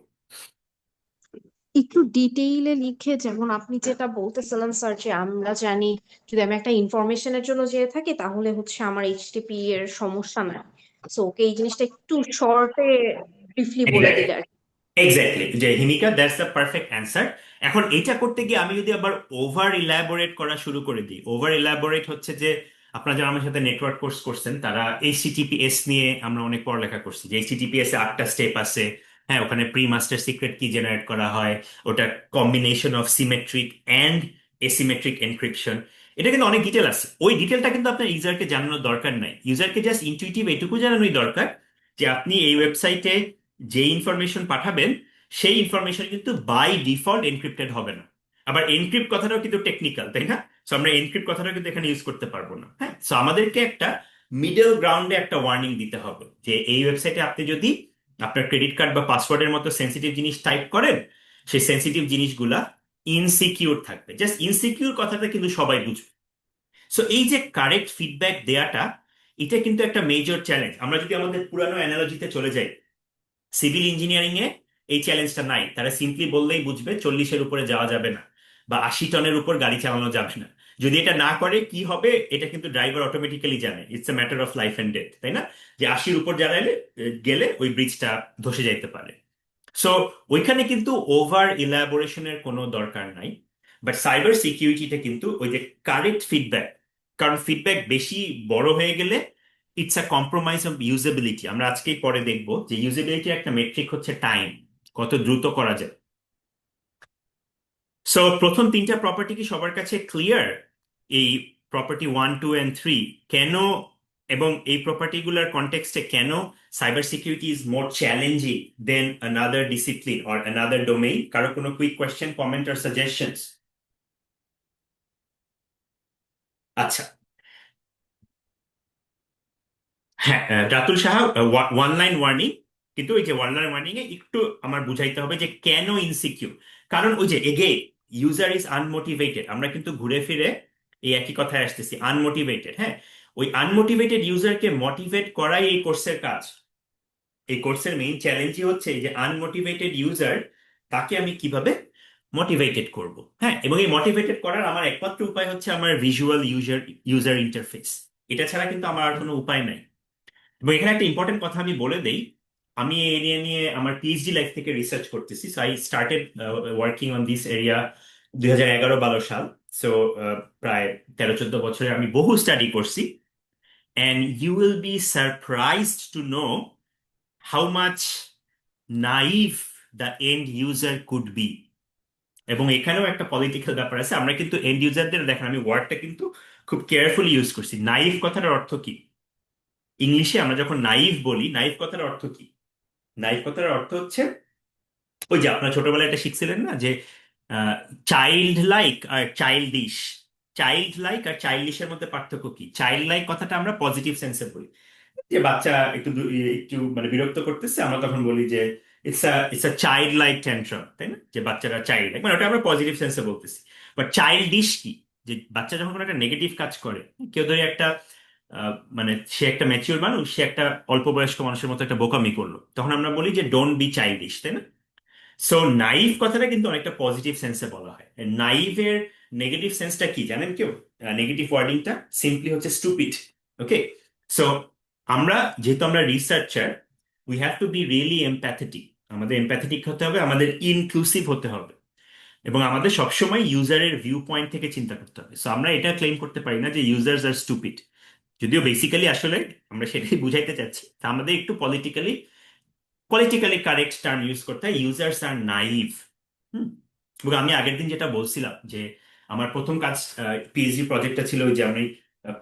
একটু ডিটেইলে লিখে, যেমন আপনি যেটা বলতেছিলেন স্যার, যে আমরা জানি যদি আমি একটা ইনফরমেশনের জন্য যেয়ে থাকি তাহলে হচ্ছে আমার এইচটিপি এর সমস্যা নাই। সো ওকে এই জিনিসটা একটু শর্টে ব্রিফলি বলে দিলে আর কি। এক্স্যাক্টলি, যে Himika, that's the perfect answer. এখন এটা করতে গিয়ে আমি যদি আবার ওভার ইলাবোরেট করা শুরু করে দিই, ওভার ইলাবোরেট হচ্ছে যে, আপনারা যারা আমার সাথে নেটওয়ার্ক কোর্স করছেন তারা এইচটিটিপিএস নিয়ে আমরা অনেক পড়ালেখা করছি, যে এইচটিটিপিএস এ 8টা স্টেপ আছে। হ্যাঁ, ওখানে pre master secret key generate করা হয়, ওটা combination of symmetric and asymmetric encryption. এটা কিন্তু অনেক ডিটেল আছে, ওই ডিটেলটা কিন্তু আপনার ইউজারকে জানানোর দরকার নাই। ইউজারকে জাস্ট ইনটুইটিভ এটুকু জানানোই দরকার, যে আপনি এই ওয়েবসাইটে যে ইনফরমেশন পাঠাবেন, সেই ইনফরমেশন কিন্তু বাই ডিফল্ট এনক্রিপ্টেড হবে না। আবার এনক্রিপ্ট কথাটাও কিন্তু টেকনিক্যাল, তাই না? সো আমরা এনক্রিপ্ট কথাটা কিন্তু এখানে ইউজ করতে পারবো না। হ্যাঁ, সো আমাদেরকে একটা মিডল গ্রাউন্ডে একটা ওয়ার্নিং দিতে হবে, যে এই ওয়েবসাইটে আপনি যদি আপনার ক্রেডিট কার্ড বা পাসওয়ার্ডের মতো সেন্সিটিভ জিনিস টাইপ করেন, সেই সেন্সিটিভ জিনিসগুলা ইনসিকিউর থাকবে। জাস্ট ইনসিকিউর কথাটা কিন্তু সবাই বুঝবে। সো এই যে কারেক্ট ফিডব্যাক দেয়াটা, এটা কিন্তু একটা মেজর চ্যালেঞ্জ। আমরা যদি আমাদের পুরানো অ্যানালজিতে চলে যাই, সিভিল ইঞ্জিনিয়ারিং এ এই চ্যালেঞ্জটা নাই, তারা সিম্পলি বললেই বুঝবে 40-এর উপরে যাওয়া যাবে না, বা 80 টনের উপর গাড়ি চালানো যাবে না। যদি এটা না করে কি হবে, এটা কিন্তু ড্রাইভার অটোমেটিক্যালি জানে, it's a matter of life and death, তাই না? যে 80-র উপর জ্বালাইলে গেলে ওই ব্রিজটা ধসে যাইতে পারে। সো ওইখানে কিন্তু ওভার ইলাবোরেশনের কোনো দরকার নাই। বাট সাইবার সিকিউরিটিটা কিন্তু ওই যে কারেক্ট ফিডব্যাক, কারণ ফিডব্যাক বেশি বড় হয়ে গেলে it's a compromise of usability. আমরা আজকেই পরে দেখব যে ইউজেবিলিটির একটা মেট্রিক হচ্ছে টাইম, কত দ্রুত করা যায়। সো প্রথম তিনটা প্রপার্টি কি সবার কাছে ক্লিয়ার? এই প্রপার্টি 1, 2 and 3 কেন, এবং এই প্রপার্টিগুলোর কনটেক্সটে কেন cyber security is more challenging than another discipline or another domain? কারো কোনো কুইক কোয়েশ্চেন, কমেন্ট আর সাজেশনস? আচ্ছা, হ্যাঁ, Ratul Saha, one line warning. কিন্তু ওই যে ওয়ান লাইন ওয়ার্নিং এ একটু আমার বুঝাইতে হবে যে কেন ইনসিকিউর। কারণ ওই যে এগে ইউজার ইজ আনমোটিভেটেড, আমরা কিন্তু ঘুরে ফিরে এই একই কথায় আসতেছি, আনমোটিভেটেড। হ্যাঁ, ওই আনমোটিভেটেড ইউজারকে মোটিভেট করাই এই কোর্সের কাজ। এই কোর্সের মেইন চ্যালেঞ্জই হচ্ছে এই যে আনমোটিভেটেড ইউজার, তাকে আমি কিভাবে মোটিভেটেড করব। হ্যাঁ, এবং এই মোটিভেটেড করার আমার একমাত্র উপায় হচ্ছে আমার ভিজুয়াল ইউজার ইউজার ইন্টারফেস। এটা ছাড়া কিন্তু আমার আর কোনো উপায় নাই। এবং এখানে একটা ইম্পর্টেন্ট কথা আমি বলে দেই, আমি এই এরিয়া নিয়ে আমার পিএইচডি লাইফ থেকে রিসার্চ করতেছি। So I started working on this area 2011-12 সাল। সো প্রায় 13-14 বছরে আমি বহু স্টাডি করছি। And you will be surprised to know how much naive the end user could be. এবং এখানেও একটা পলিটিক্যাল ব্যাপার আছে। আমরা কিন্তু এন্ড ইউজারদের, দেখেন আমি ওয়ার্ডটা কিন্তু খুব কেয়ারফুলি ইউজ করছি। নাইভ কথাটার অর্থ কি? ইংলিশে আমরা যখন নাইভ বলি, নাইভ কথার অর্থ কি? নাইভ কথার অর্থ হচ্ছে ওই যে আপনার ছোটবেলায় এটা শিখছিলেন না যে চাইল্ড লাইক আর চাইল্ডিশ। চাইল্ড লাইক আর চাইল্ডিশের মধ্যে পার্থক্য কি? চাইল্ড লাইক কথাটা আমরা পজিটিভ সেন্সে বলি, যে বাচ্চা একটু একটু মানে বিরক্ত করতেছে, আমরা তখন বলি যে it's a child like tantrum, তাই না? যে বাচ্চারা চাইল্ড লাইক, মানে ওটা আমরা পজিটিভ সেন্সে বলতেছি। বাট চাইল্ডিশ কি? যে বাচ্চা যখন কোনো একটা নেগেটিভ কাজ করে, কেউ ধরে একটা মানে সে একটা ম্যাচিওর মানুষ, সে একটা অল্প বয়স্ক মানুষের মতো একটা বোকামি করলো, তখন আমরা বলি যে ডোন্ট বি চাইল্ডিশ, তাই না? সো নাইভ কথাটা কিন্তু অনেকটা পজিটিভ সেন্সে বলা হয়। নাইভের নেগেটিভ সেন্সটা কি জানেন কেউ? নেগেটিভ ওয়ার্ডিংটা সিম্পলি হচ্ছে স্টুপিড। ওকে, সো আমরা যেহেতু আমরা researcher, we have to be really empathetic. আমাদের এমপ্যাথেটিক হতে হবে, আমাদের ইনক্লুসিভ হতে হবে, এবং আমাদের সবসময় ইউজারের ভিউ পয়েন্ট থেকে চিন্তা করতে হবে। সো আমরা এটা ক্লেম করতে পারি না যে ইউজার্স আর স্টুপিড, যদিও বেসিক্যালি আসলে আমরা সেটাই বুঝাইতে চাচ্ছি। তা আমাদের একটু পলিটিক্যালি কারেক্ট টার্ম ইউজ করতে হয়, ইউজার্স আর নাইভ। হুম। এবং আমি আগের দিন যেটা বলছিলাম যে আমার প্রথম কাজ, পিএইচডি প্রজেক্টটা ছিল ওই যে আমি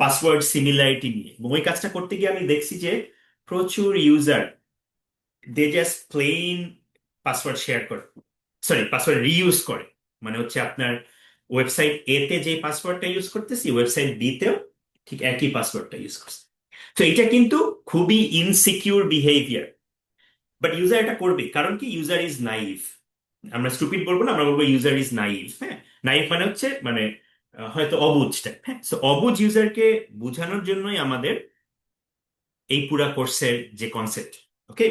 পাসওয়ার্ড সিমিলারিটি নিয়ে, এবং ওই কাজটা করতে গিয়ে আমি দেখছি যে প্রচুর user they just plain password share করে, সরি পাসওয়ার্ড রিইউজ করে। মানে হচ্ছে আপনার ওয়েবসাইট এ তে যে পাসওয়ার্ডটা ইউজ করতেছি, ওয়েবসাইট বি তেও ঠিক একই পাসওয়ার্ডটা ইউজ করছে। তো এটা কিন্তু খুবই ইনসিকিউর বিহেভিয়ার। বাট ইউজার এটা করবে, কারণ কি? User is naive. আমরা স্টুপিড বলবো না, আমরা বলবো ইউজার ইজ নাইভ। হ্যাঁ, নাইভ মানে হচ্ছে মানে হয়তো অবুঝ টাইপ। হ্যাঁ, সো অবুঝ ইউজারকে বোঝানোর জন্যই আমাদের এই পুরা কোর্সের যে কনসেপ্ট। ওকে,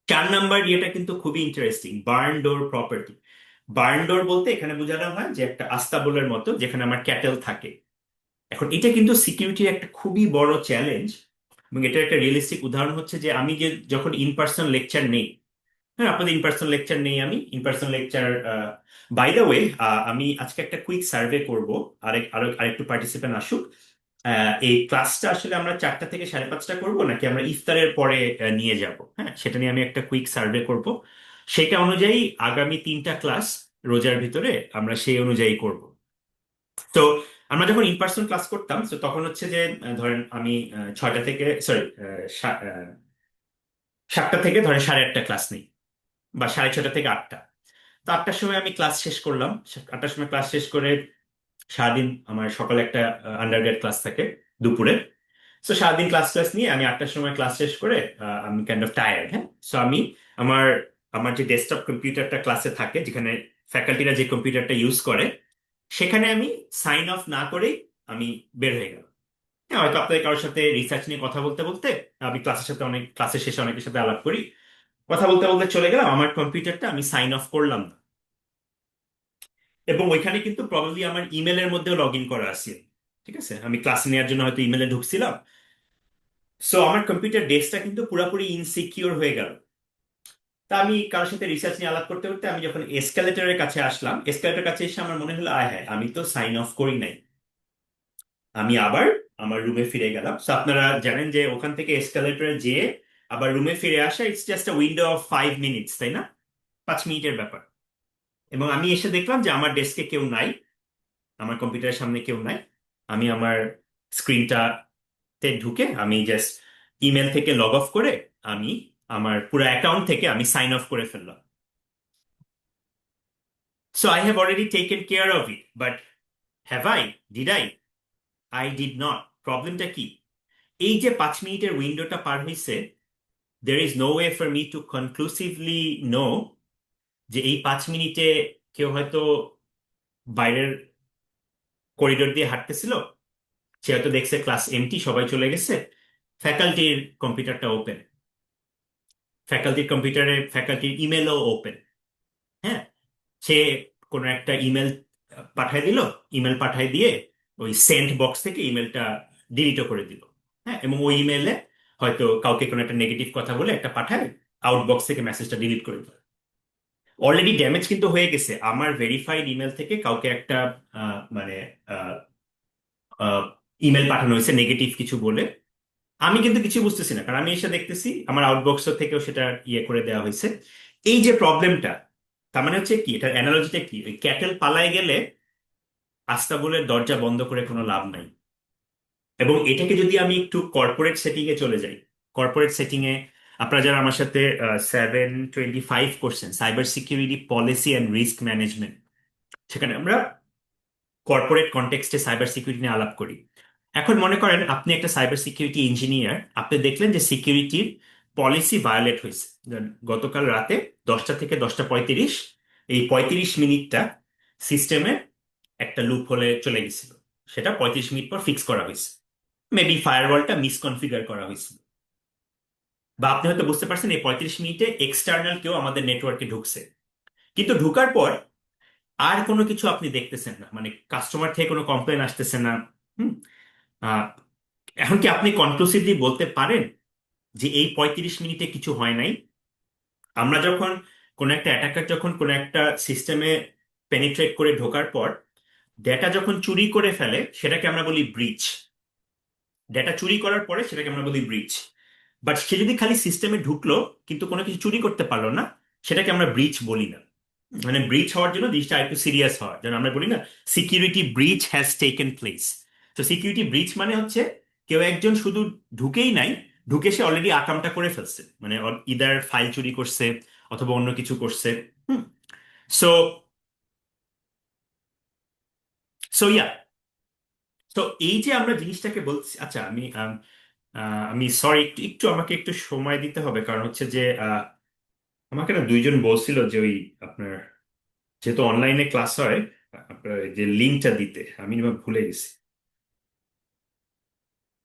4 নাম্বার ইয়েটা কিন্তু খুবই ইন্টারেস্টিং, বার্ন ডোর প্রপার্টি। বার্ন ডোর বলতে এখানে বোঝানো হয় যে একটা আস্তাবলের মতো যেখানে আমার ক্যাটেল থাকে। এখন এটা কিন্তু সিকিউরিটির একটা খুবই বড় চ্যালেঞ্জ। এবং এটার একটা রিয়েলিস্টিক উদাহরণ হচ্ছে যে আমি যে যখন ইন পার্সন লেকচার নেই, হ্যাঁ আপনাদের ইন পার্সন লেকচার নেই, আমি in person lecture, by the way, আমি আজকে একটা কুইক সার্ভে করব, আরেকটু পার্টিসিপেন্ট আসুক। এই ক্লাসটা আসলে আমরা 4টা থেকে 5:30 করব, নাকি আমরা ইফতারের পরে নিয়ে যাব? হ্যাঁ, সেটা নিয়ে আমি একটা কুইক সার্ভে করব। সেটা অনুযায়ী আগামী 3টা ক্লাস রোজার ভিতরে আমরা সেই অনুযায়ী করব। তো আমরা যখন ইন পার্সন ক্লাস করতাম, তো তখন হচ্ছে যে ধরেন আমি 6টা থেকে, সরি 7টা থেকে ধরেন 8:30 ক্লাস নেই, বা 6:30 থেকে 8টা। তো 8টার সময় আমি ক্লাস শেষ করলাম। 8টার সময় ক্লাস শেষ করে সারাদিন আমার সকালে একটা আন্ডারগ্রেড ক্লাস থাকে দুপুরে। তো সারাদিন ক্লাস ক্লাস নিয়ে আমি 8টার সময় ক্লাস শেষ করে আমি কাইন্ড অফ টায়ার্ড। হ্যাঁ, সো আমি আমার আমার যে ডেস্কটপ কম্পিউটারটা ক্লাসে থাকে, যেখানে ফ্যাকাল্টিরা যে কম্পিউটারটা ইউজ করে, সেখানে আমি সাইন অফ না করেই আমি বের হয়ে গেলাম। হ্যাঁ, হয়তো আপনাদের কারোর সাথে রিসার্চ নিয়ে কথা বলতে বলতে, আমি ক্লাসের শেষে অনেকের সাথে আলাপ করি, কথা বলতে বলতে চলে গেলাম, আমার কম্পিউটারটা আমি সাইন অফ করলাম না। এবং ওইখানে কিন্তু প্রবাবলি আমার ইমেলের মধ্যেও লগ ইন করা আছে। ঠিক আছে, আমি ক্লাস নেওয়ার জন্য হয়তো ইমেলে ঢুকছিলাম। সো আমার কম্পিউটার ডেস্কটা কিন্তু পুরোপুরি ইনসিকিউর হয়ে গেল। তা আমি কারোর সাথে রিসার্চ নিয়ে আলাপ করতে করতে আমি যখন এসকালেটরের কাছে আসলাম, এসকালেটরের কাছে এসে আমার মনে হলো আয় হ্যাঁ, আমি তো সাইন অফ করি নাই। আমি আবার আমার রুমে ফিরে গেলাম। তো আপনারা জানেন যে ওখান থেকে এসকালেটরে যেয়ে আবার রুমে ফিরে আসা, it's just a window of 5 minutes, তাই না? 5 মিনিটের ব্যাপার। এবং আমি এসে দেখলাম যে আমার ডেস্কে কেউ নাই, আমার কম্পিউটারের সামনে কেউ নাই। আমি আমার স্ক্রিনটাতে ঢুকে আমি জাস্ট ইমেল থেকে লগ অফ করে আমি আমার পুরো অ্যাকাউন্ট থেকে আমি সাইন অফ করে ফেললাম। So I have already taken care of it, but have I, did I? I did not. প্রবলেমটা কি? এই যে 5 মিনিটের উইন্ডোটা পার হয়েছে, there is no way for me to conclusively know যে এই 5 মিনিটে কেউ হয়তো বাইরের করিডোর দিয়ে হাঁটতেছিল, সে হয়তো দেখছে ক্লাস এমটি, সবাই চলে গেছে, ফ্যাকাল্টির কম্পিউটারটা ওপেন, ফ্যাকাল্টির কম্পিউটারে ফ্যাকাল্টির ইমেলও ওপেন। হ্যাঁ, সে কোনো একটা ইমেল পাঠায় দিল, ইমেল পাঠায় দিয়ে ওই সেন্ড বক্স থেকে ইমেলটা ডিলিটও করে দিল। হ্যাঁ, এবং ওই ইমেলে হয়তো কাউকে কোনো একটা নেগেটিভ কথা বলে একটা পাঠায়, আউটবক্স থেকে মেসেজটা ডিলিট করে দিল। অলরেডি ড্যামেজ কিন্তু হয়ে গেছে, আমার ভেরিফাইড ইমেল থেকে কাউকে একটা মানে ইমেল পাঠানো হয়েছে নেগেটিভ কিছু বলে। আমি কিন্তু কিছু বুঝতেছি না, কারণ আমি এসে দেখতেছি আমার আউটবক্স থেকেও সেটা ইয়ে করে দেওয়া হয়েছে। এই যে প্রবলেমটা, তার মানে হচ্ছে কি, এটার অ্যানালজিটা কি, ওই ক্যাটেল পালায় গেলে আস্তাবলের দরজা বন্ধ করে কোনো লাভ নাই। এবং এটাকে যদি আমি একটু কর্পোরেট সেটিং এ চলে যাই, কর্পোরেট সেটিং এ আপনারা যারা আমার সাথে 725 করছেন, cyber security policy and risk management, সেখানে আমরা কর্পোরেট কনটেক্সটে সাইবার সিকিউরিটি নিয়ে আলাপ করি। এখন মনে করেন আপনি একটা সাইবার সিকিউরিটি ইঞ্জিনিয়ার, আপনি দেখলেন যে সিকিউরিটির পলিসি ভায়োলেট হয়েছে। গতকাল রাতে 10টা থেকে 10টা 35, এই 35 মিনিটটা সিস্টেমে একটা লুপ হলে চলে গেছিল, সেটা 35 মিনিট পর ফিক্স করা হয়েছে। মেবি ফায়ারওয়ালটা মিসকনফিগার করা হয়েছিল, বা আপনি হয়তো বুঝতে পারছেন এই 35 মিনিটে এক্সটার্নাল কেউ আমাদের নেটওয়ার্কে ঢুকছে। কিন্তু ঢুকার পর আর কোনো কিছু আপনি দেখতেছেন না, মানে কাস্টমার থেকে কোনো কমপ্লেন আসতেছে না। হুম। আহ, এখন কি আপনি কনক্লুসিভলি বলতে পারেন যে এই 35 মিনিটে কিছু হয় নাই? আমরা যখন কোন একটা অ্যাটাকার যখন কোন একটা সিস্টেমে পেনিট্রেট করে ঢোকার পর ডেটা যখন চুরি করে ফেলে, সেটাকে আমরা বলি ব্রিচ। ডেটা চুরি করার পরে সেটাকে আমরা বলি ব্রিচ। বাট সে যদি খালি সিস্টেমে ঢুকলো কিন্তু কোনো কিছু চুরি করতে পারলো না, সেটাকে আমরা ব্রিচ বলি না। মানে ব্রিচ হওয়ার জন্য জিনিসটা একটু সিরিয়াস হওয়ার যেন আমরা বলি না, security breach has taken place. তো সিকিউরিটি ব্রিচ মানে হচ্ছে কেউ একজন শুধু ঢুকেই নাই, ঢুকে সে অলরেডি আকামটা করে ফেলছে, মানে ইদার ফাইল চুরি করছে অথবা অন্য কিছু করছে। হুম। সো সো ইয়া, তো এই যে আমরা জিনিসটাকে বলছি, আচ্ছা আমি আমি সরি, একটু একটু আমাকে একটু সময় দিতে হবে, কারণ হচ্ছে যে আমাকে না দুইজন বলছিল যে ওই আপনার, যেহেতু অনলাইনে ক্লাস হয়, আপনার এই যে লিঙ্কটা দিতে আমি এবার ভুলে গেছি।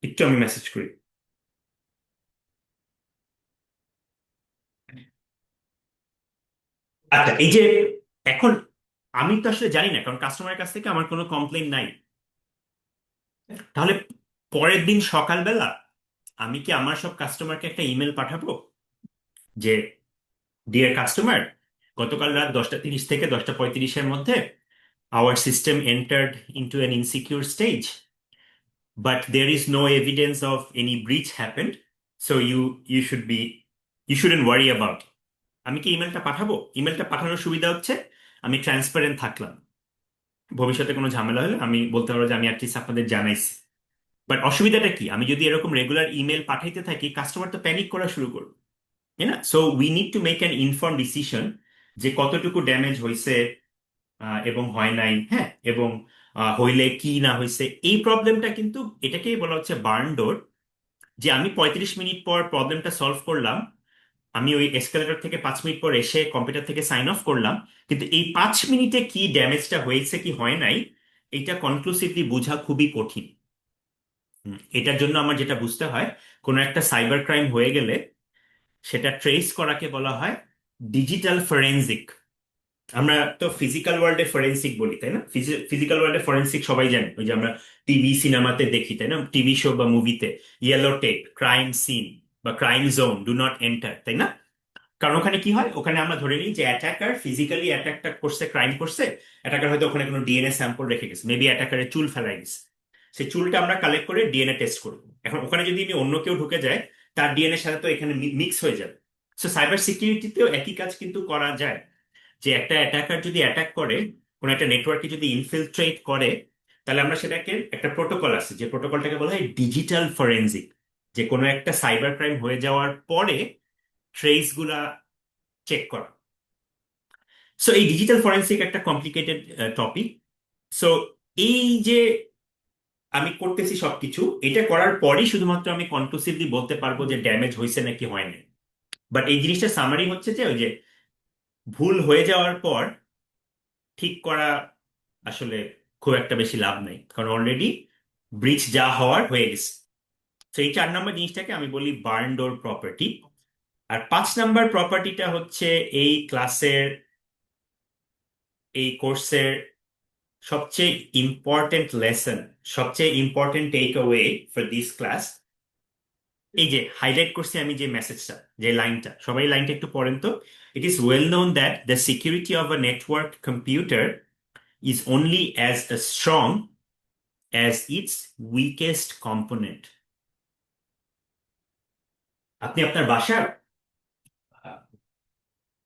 একটু আমি মেসেজ করি। আচ্ছা, এই যে এখন আমি তো আসলে জানি না, কারণ কাস্টমারের কাছ থেকে আমার কোনো কমপ্লেইন নাই। তাহলে পরের দিন সকালবেলা আমি কি আমার সব কাস্টমারকে একটা ইমেল পাঠাবো যে, ডিয়ার কাস্টমার, গতকাল রাত 10টা 30 থেকে 10টা 35-এর মধ্যে our system entered into an insecure stage, but there is no evidence of any breach happened, so you should be, you shouldn't worry about it. আমি কি ইমেলটা পাঠাবো? ইমেলটা পাঠানোর সুবিধা হচ্ছে আমি ট্রান্সপারেন্ট থাকলাম, ভবিষ্যতে কোনো ঝামেলা হলে আমি বলতে পারবো যে আমি অ্যাটলিস্ট আপনাদের জানাইছি। বাট অসুবিধাটা কি, আমি যদি এরকম রেগুলার ইমেল পাঠাইতে থাকি কাস্টমার তো প্যানিক করা শুরু করবে, তাই না? So we need to make an inform decision যে কতটুকু ড্যামেজ হয়েছে এবং হয় নাই, হ্যাঁ, এবং হইলে কি না হয়েছে। এই প্রবলেমটা কিন্তু এটাকেই বলা হচ্ছে বার্ন ডোর। যে আমি 35 মিনিট পর প্রবলেমটা সলভ করলাম, আমি ওই এসকালেটর থেকে 5 মিনিট পর এসে কম্পিউটার থেকে সাইন অফ করলাম, কিন্তু এই 5 মিনিটে কি ড্যামেজটা হয়েছে কি হয় নাই, এটা কনক্লুসিভলি বোঝা খুবই কঠিন। এটার জন্য আমার যেটা বুঝতে হয়, কোনো একটা সাইবার ক্রাইম হয়ে গেলে সেটা ট্রেস করাকে বলা হয় ডিজিটাল ফরেনজিক। আমরা তো ফিজিক্যাল ওয়ার্ল্ডে ফরেনসিক বলি, তাই না? ফিজিক্যাল ওয়ার্ল্ডে ফরেনসিক সবাই জানে, ওই যে আমরা টিভি সিনেমাতে দেখি, তাই না? টিভি শো বা মুভিতে ইয়েলো টেপ, ক্রাইম সিন বা crime zone, do not enter, তাই না? কারণ ওখানে কি হয়, ওখানে আমরা ধরে নিই যে অ্যাটাকার ফিজিক্যালি অ্যাটাকটা করছে, ক্রাইম করছে। অ্যাটাকার হয়তো ওখানে কোনো ডিএনএ স্যাম্পল রেখে গেছে, মেবি অ্যাটাকারের চুল ফেলাই গেছে। সেই চুলটা আমরা কালেক্ট করে ডিএনএ টেস্ট করব। এখন ওখানে যদি আমি অন্য কেউ ঢুকে যায়, তার ডিএনএ সাথে তো এখানে মিক্স হয়ে যাবে। সো সাইবার সিকিউরিটিতেও একই কাজ কিন্তু করা যায়। যে একটা অ্যাটাকার যদি অ্যাটাক করে, কোনো একটা নেটওয়ার্কে যদি ইনফিলট্রেট করে, তাহলে আমরা সেটাকে একটা প্রোটোকল আছে, যে প্রোটোকলটাকে বলা হয় ডিজিটাল ফরেনজিক। যে কোনো একটা সাইবার ক্রাইম হয়ে যাওয়ার পরে ট্রেস গুলা চেক করা। সো এই ডিজিটাল ফরেনসিক একটা কমপ্লিকেটেড টপিক। সো এই যে আমি করতেছি সবকিছু, এটা করার পরই শুধুমাত্র আমি কনক্লুসিভলি বলতে পারবো যে ড্যামেজ হয়েছে নাকি হয়নি। বাট এই জিনিসটা সামারি হচ্ছে যে, ওই যে ভুল হয়ে যাওয়ার পর ঠিক করা আসলে খুব একটা বেশি লাভ নাই, কারণ অলরেডি ব্রিচ যা হওয়ার হয়ে গেছে। তো এই 4 নম্বর জিনিসটাকে আমি বলি বার্ন ডোর প্রপার্টি। আর 5 নম্বর প্রপার্টিটা হচ্ছে এই ক্লাসের, এই কোর্সের সবচেয়ে ইম্পর্টেন্ট লেসন, সবচেয়ে important takeaway for this class. এই যে হাইলাইট করছি আমি যে মেসেজটা, যে লাইনটা, সবাই লাইনটা একটু পড়েন তো। It is well known that the security of a network computer is only as strong as its weakest component. আপনি আপনার বাসার,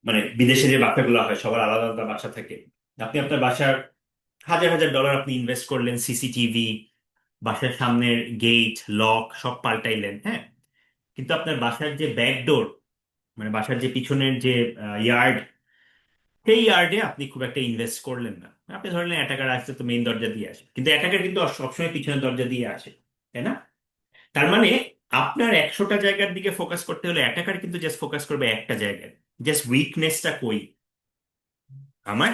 মানে বিদেশে যে বাসাগুলো হয় সবার আলাদা আলাদা বাসা থাকে, আপনি আপনার বাসার হাজার হাজার ডলার আপনি ইনভেস্ট করলেন, সিসিটিভি, বাসার সামনের গেট লক সব পাল্টাইলেন, হ্যাঁ। কিন্তু আপনার বাসার যে ব্যাক ডোর, মানে বাসার যে পিছনের যে ইয়ার্ড, সেই ইয়ার্ডে আপনি খুব একটা ইনভেস্ট করলেন না। আপনি ধরলেন অ্যাটাকার আসছে তো মেইন দরজা দিয়ে আসে, কিন্তু অ্যাটাকার কিন্তু সবসময় পিছনের দরজা দিয়ে আসে, তাই না? তার মানে আপনার 100টা জায়গার দিকে ফোকাস করতে হলে অ্যাটাকার কিন্তু জাস্ট ফোকাস করবে একটা জায়গায়। জাস্ট উইকনেসটা কই, আমার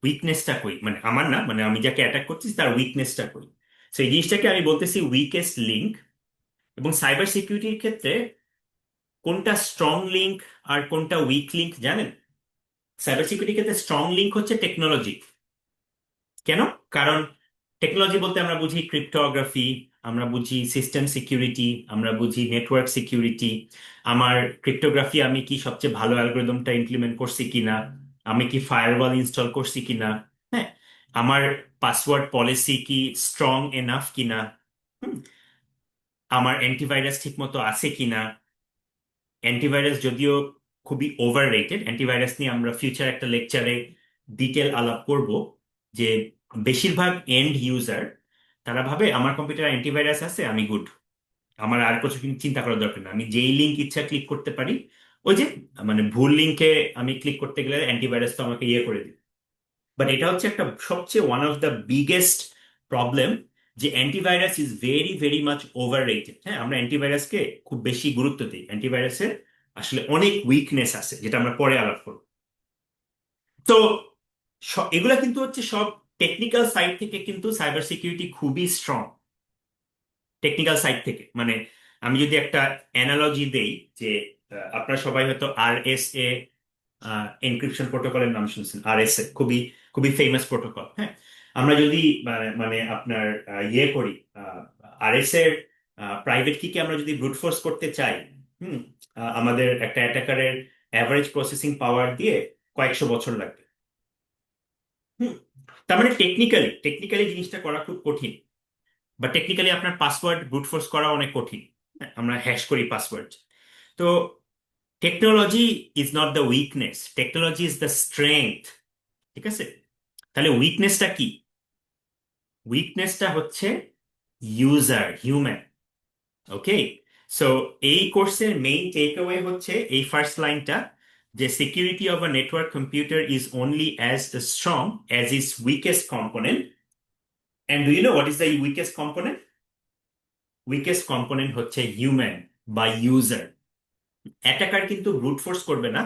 উইকনেসটা কই, মানে আমার না, মানে আমি যাকে অ্যাটাক করছি তার উইকনেসটা কই। সেই জিনিসটাকে আমি বলতেছি উইকেস্ট লিঙ্ক। এবং সাইবার সিকিউরিটির ক্ষেত্রে কোনটা স্ট্রং লিঙ্ক আর কোনটা উইক লিঙ্ক জানেন? সাইবার সিকিউরিটির ক্ষেত্রে স্ট্রং লিঙ্ক হচ্ছে টেকনোলজি। কেন? কারণ টেকনোলজি বলতে আমরা বুঝি ক্রিপ্টোগ্রাফি, আমরা বুঝি সিস্টেম সিকিউরিটি, আমরা বুঝি নেটওয়ার্ক সিকিউরিটি। আমার ক্রিপ্টোগ্রাফি, আমি কি সবচেয়ে ভালো অ্যালগোরিদমটা ইমপ্লিমেন্ট করছি কিনা, আমি কি ফায়ারওয়াল ইনস্টল করছি কিনা, হ্যাঁ, আমার পাসওয়ার্ড পলিসি কি স্ট্রং এনাফ কিনা, হুম, আমার অ্যান্টিভাইরাস ঠিক মতো আছে কিনা। অ্যান্টিভাইরাস যদিও খুবই ওভার রেটেড, অ্যান্টিভাইরাস নিয়ে আমরা ফিউচার একটা লেকচারে ডিটেল আলাপ করব। যে বেশিরভাগ এন্ড ইউজার, তারা ভাবে আমার কম্পিউটার অ্যান্টিভাইরাস আছে, আমি গুড, আমার আর কিছু চিন্তা করার দরকার না, আমি যেই লিঙ্ক ইচ্ছা ক্লিক করতে পারি। ওই যে মানে ভুল লিঙ্কে আমি ক্লিক করতে গেলে অ্যান্টিভাইরাস তো আমাকে ইয়ে করে দিবে। বাট এটা হচ্ছে একটা সবচেয়ে one of the biggest problem, যে antivirus is very very much overrated. হ্যাঁ, আমরা অ্যান্টিভাইরাসকে খুব বেশি গুরুত্ব দিই। অ্যান্টিভাইরাসের আসলে অনেক উইকনেস আছে, যেটা আমরা পরে আলাপ করব। তো এগুলা কিন্তু হচ্ছে সব টেকনিক্যাল সাইড থেকে, কিন্তু সাইবার সিকিউরিটি খুবই স্ট্রং টেকনিক্যাল সাইড থেকে। মানে আমি যদি একটা অ্যানালজি দেই, যে আপনারা সবাই হয়তো RSA এনক্রিপশন প্রোটোকলের নাম শুনছেন। RSA খুবই খুবই ফেমাস প্রোটোকল, হ্যাঁ। আমরা যদি মানে আপনার ইয়ে করি, RSA এর প্রাইভেট কিকে আমরা যদি ব্রুট ফোর্স করতে চাই, হুম, আমাদের একটা অ্যাটাকারের অ্যাভারেজ প্রসেসিং পাওয়ার দিয়ে কয়েকশো বছর লাগবে। হুম, তার মানে টেকনিক্যালি টেকনিক্যালি জিনিসটা করা খুব কঠিন। বা টেকনিক্যালি আপনার পাসওয়ার্ড ব্রুট ফোর্স করা অনেক কঠিন। হ্যাঁ, আমরা হ্যাশ করি পাসওয়ার্ড। তো technology is not the weakness, technology is the strength. ঠিক আছে? তাহলে উইকনেসটা কি? উইকনেসটা হচ্ছে ইউজার, হিউম্যান। ওকে। সো এই কোর্সের মেইন টেক অ্যাওয়ে হচ্ছে এই ফার্স্ট লাইনটা, যে security of a network computer is only as strong as its weakest component. And do you know what is the weakest component? Weakest component হচ্ছে human বা user. Attacker কিন্তু brute force করবে না,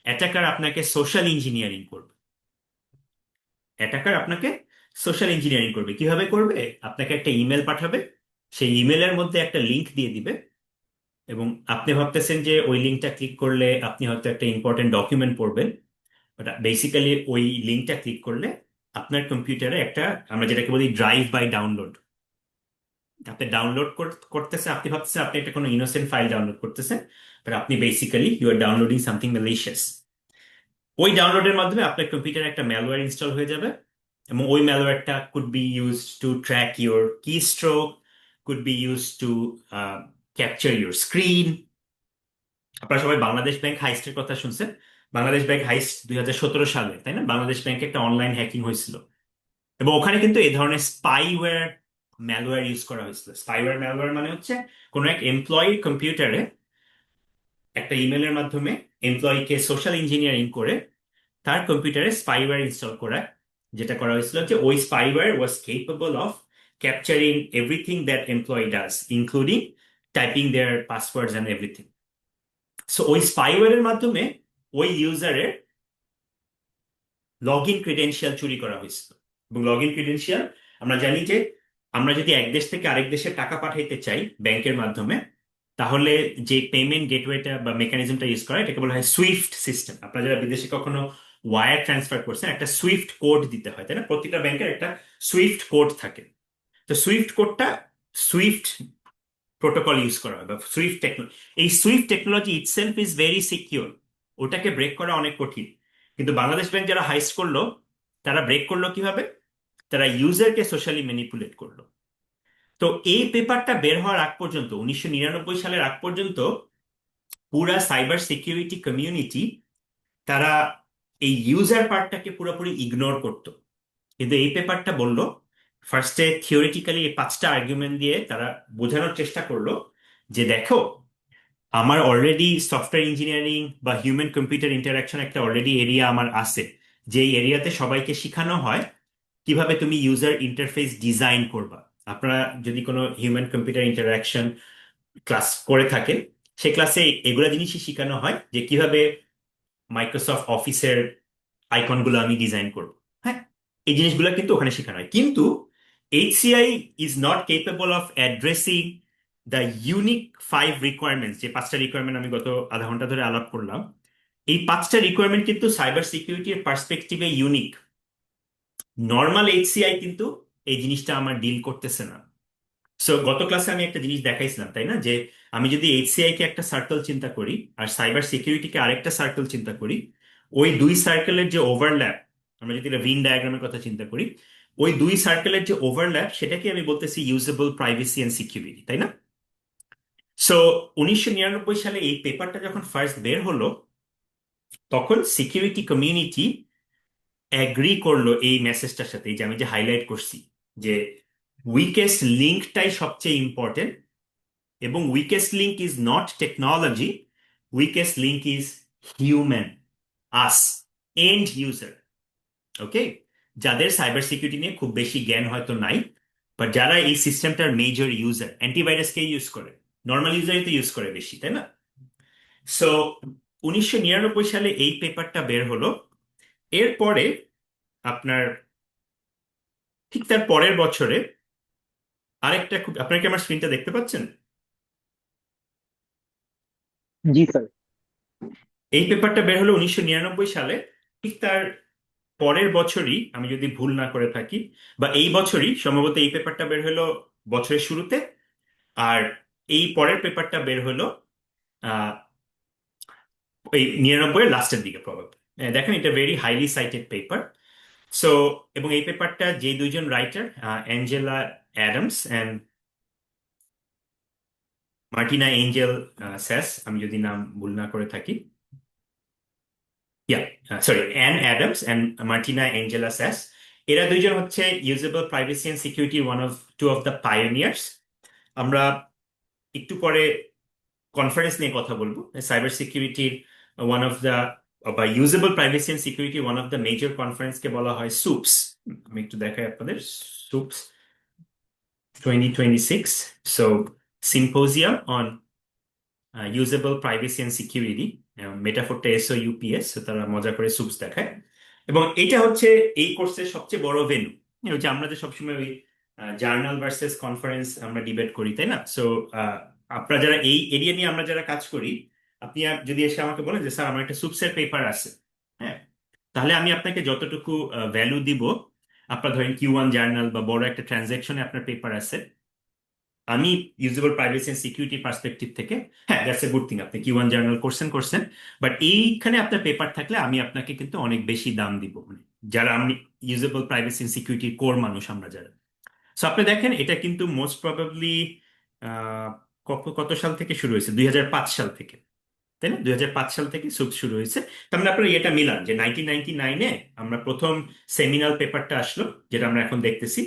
attacker আপনাকে social engineering করবে। Attacker আপনাকে social engineering করবে। কিভাবে করবে? আপনাকে একটা ইমেল পাঠাবে, সেই ইমেলের মধ্যে একটা লিংক দিয়ে দিবে, এবং আপনি ভাবতেছেন যে ওই লিঙ্কটা ক্লিক করলে আপনি হয়তো একটা ইম্পর্টেন্ট ডকুমেন্ট পড়বেন। বেসিক্যালি ওই লিঙ্কটা ক্লিক করলে আপনার কম্পিউটারে একটা, আমরা যেটাকে বলি ড্রাইভ বাই ডাউনলোড, আপনি ডাউনলোড করতেছেন, আপনি ভাবতেছেন আপনি একটা কোনো ইনোসেন্ট ফাইল ডাউনলোড করতেছেন, বাট আপনি basically you are downloading something malicious. ওই ডাউনলোডের মাধ্যমে আপনার কম্পিউটারে একটা ম্যালওয়্যার ইনস্টল হয়ে যাবে, এবং ওই ম্যালওয়্যারটা could be use to track your keystroke, could be use to capture your screen. আপনারা সবাই বাংলাদেশ ব্যাংক হাইস্টের কথা শুনছেন। বাংলাদেশ ব্যাংক হাইস্ট 2017 সালে, তাই না? বাংলাদেশ ব্যাংকে একটা অনলাইন হ্যাকিং হয়েছিল, এবং ওখানে কিন্তু এই ধরনের স্পাইওয়্যার ম্যালওয়্যার ইউজ করা হয়েছিল। স্পাইওয়্যার ম্যালওয়্যার মানে হচ্ছে কোনো এক এমপ্লয়ির কম্পিউটারে একটা ইমেলের মাধ্যমে এমপ্লয়িকে সোশ্যাল ইঞ্জিনিয়ারিং করে তার কম্পিউটারে স্পাইওয়্যার ইনস্টল করা। যেটা করা হয়েছিল যে ওই spyware was capable of capturing everything that employee does, including typing their passwords and everything. So ওই স্পাইওয়্যারের মাধ্যমে ওই ইউজারের লগ ইন ক্রিডেন্সিয়াল চুরি করা হয়েছিল। এবং লগ ইন ক্রিডেন্সিয়াল, আমরা জানি যে আমরা যদি এক দেশ থেকে আরেক দেশে টাকা পাঠাইতে চাই ব্যাংকের মাধ্যমে, তাহলে যে পেমেন্ট গেটওয়েটা বা মেকানিজমটা ইউজ করা, এটাকে বলা হয় সুইফট সিস্টেম। আপনারা যারা বিদেশে কখনো ওয়ার ট্রান্সফার করছেন, একটা সুইফট কোড দিতে হয়, তাই না? প্রত্যেকটা ব্যাংকের একটা সুইফট কোড থাকে। তো সুইফট কোডটা সুইফট প্রোটোকল ইউজ করা হয় বা সুইফট টেকনোলজি। এই Swift technology itself is very secure, ওটাকে ব্রেক করা অনেক কঠিন। কিন্তু বাংলাদেশ ব্যাংক যারা হাইস্ট করলো, তারা ব্রেক করলো কিভাবে? তারা ইউজারকে সোশ্যালি ম্যানিপুলেট করলো। তো এই পেপারটা বের হওয়ার আগ পর্যন্ত, 1999 সালের আগ পর্যন্ত, পুরা সাইবার সিকিউরিটি কমিউনিটি তারা এই ইউজার পার্টটাকে পুরোপুরি ইগনোর করতো। কিন্তু এই পেপারটা বলল, ফার্স্টে থিওরিটিক্যালি এই 5টা আর্গুমেন্ট দিয়ে তারা বোঝানোর চেষ্টা করলো যে দেখো, আমার অলরেডি সফটওয়্যার ইঞ্জিনিয়ারিং বা হিউম্যান কম্পিউটার ইন্টারাকশন একটা অলরেডি এরিয়া আমার আছে, যেই এরিয়াতে সবাইকে শেখানো হয় কিভাবে তুমি ইউজার ইন্টারফেস ডিজাইন করবা। আপনারা যদি কোনো হিউম্যান কম্পিউটার ইন্টারাকশন ক্লাস করে থাকেন, সে ক্লাসে এগুলা জিনিসই শেখানো হয়, যে কিভাবে মাইক্রোসফট অফিসের আইকনগুলো আমি ডিজাইন করব। হ্যাঁ, এই জিনিসগুলো কিন্তু ওখানে শেখানো হয়। কিন্তু HCI is not capable of addressing the unique 5 requirements. যে 5টা রিকোয়ারমেন্ট আমি গত আধা ঘন্টা ধরে আলাপ করলাম, এই 5টা রিকোয়ারমেন্ট কিন্তু সাইবার সিকিউরিটির পার্সপেক্টিভে ইউনিক। নর্মাল এইচসিআই কিন্তু এই জিনিসটা আমার ডিল করতেছে না। সো গত ক্লাসে আমি একটা জিনিস দেখাইছিলাম, তাই না, যে আমি যদি এইচসিআই কে একটা সার্কেল চিন্তা করি আর সাইবার সিকিউরিটিকে আরেকটা সার্কেল চিন্তা করি, ওই দুই সার্কেলের যে ওভারল্যাপ, আমরা যদি এটা ভিন ডায়াগ্রামের কথা চিন্তা করি, ওই দুই সার্কেলের যে ওভারল্যাপ, সেটাকে আমি বলতেছি ইউজেবল প্রাইভেসি এন্ড সিকিউরিটি, তাই না? সো 1999 সালে এই পেপারটা যখন ফার্স্ট বের হলো, তখন সিকিউরিটি কমিউনিটি অ্যাগ্রি করলো এই মেসেজটার সাথে, এই যে আমি যে হাইলাইট করছি, যে উইকেস্ট লিঙ্কটাই সবচেয়ে ইম্পর্টেন্ট, এবং weakest link is not technology, weakest link is human, us, end user. Okay, যাদের সাইবার সিকিউরিটি নিয়ে খুব বেশি জ্ঞান হয়তো নাই, বাট যারা এই সিস্টেমটার মেজর ইউজার, অ্যান্টিভাইরাসকে ইউজ করে, নর্মাল ইউজারই তো ইউজ করে বেশি, তাই না? সো 1999 সালে এই পেপারটা বের হলো। এরপরে আপনার ঠিক তার পরের বছরে আরেকটা খুব, আপনারা কি আমার স্ক্রিনটা দেখতে পাচ্ছেন? জি স্যার। এই পেপারটা বের হলো 1999 সালে। ঠিক তার পরের বছরই, আমি যদি ভুল না করে থাকি, বা এই বছরই সম্ভবত এই পেপারটা বের হলো বছরের শুরুতে, আর এই পরের পেপারটা বের হলো আহ এই 99 এর লাস্টের দিকে প্রবাবলি। দেখেন, এটা very highly cited paper. So, এবং এই পেপারটা যে দুইজন writer, Angela Adams and Martina Angel Sasse, আমি যদি নাম ভুল না করে থাকি, yeah, sorry, Anne Adams and Martina Angela Sasse, এরা দুইজন হচ্ছে usable privacy and security two of the pioneers. আমরা একটু পরে কনফারেন্স নিয়ে কথা বলবো, সাইবার সিকিউরিটির ওয়ান অফ দ্য, বা usable privacy and security one of the major কনফারেন্সকে বলা হয় সুপস। আমি একটু দেখাই আপনাদের, SOUPS 2026, so symposium on usable privacy and security, মেটাফোরটা SOUPS, তারা মজা করে সুপস দেখায়। এবং এটা হচ্ছে এই কোর্সের সবচেয়ে বড় ভেন্যু। ওই যে আমরা যে সবসময় ওই জার্নাল ভার্সেস কনফারেন্স আমরা ডিবেট করি, তাই না? সো আপনারা যারা এই এরিয়া নিয়ে আমরা যারা কাজ করি, আপনি যদি এসে আমাকে বলেন যে স্যার আমার একটা সুপসের পেপার আছে, হ্যাঁ, তাহলে আমি আপনাকে যতটুকু ভ্যালু দিব, আপনার ধরেন Q1 জার্নাল বা বড় একটা ট্রানজ্যাকশনে আপনার পেপার আছে, আমি usable privacy and security perspective থেকে, হ্যাঁ দ্যাটস এ গুড থিং, আপনি Q1 জার্নাল করছেন করছেন, বাট এইখানে আপনার পেপার থাকলে আমি আপনাকে কিন্তু অনেক বেশি দাম দিব, মানে যারা আমি ইউজেবল প্রাইভেসি এন্ড সিকিউরিটির কোর মানুষ আমরা যারা। সো আপনি দেখেন এটা কিন্তু মোস্ট প্রবাবলি কত কত সাল থেকে শুরু হয়েছে, 2005 সাল থেকে, তাই না? 2005 সাল থেকে সুপ শুরু হয়েছে। তার মানে আপনার এটা মিলান যে 1999-এ আমরা প্রথম সেমিনাল পেপারটা আসলো, যেটা আমরা এখন দেখতেছি।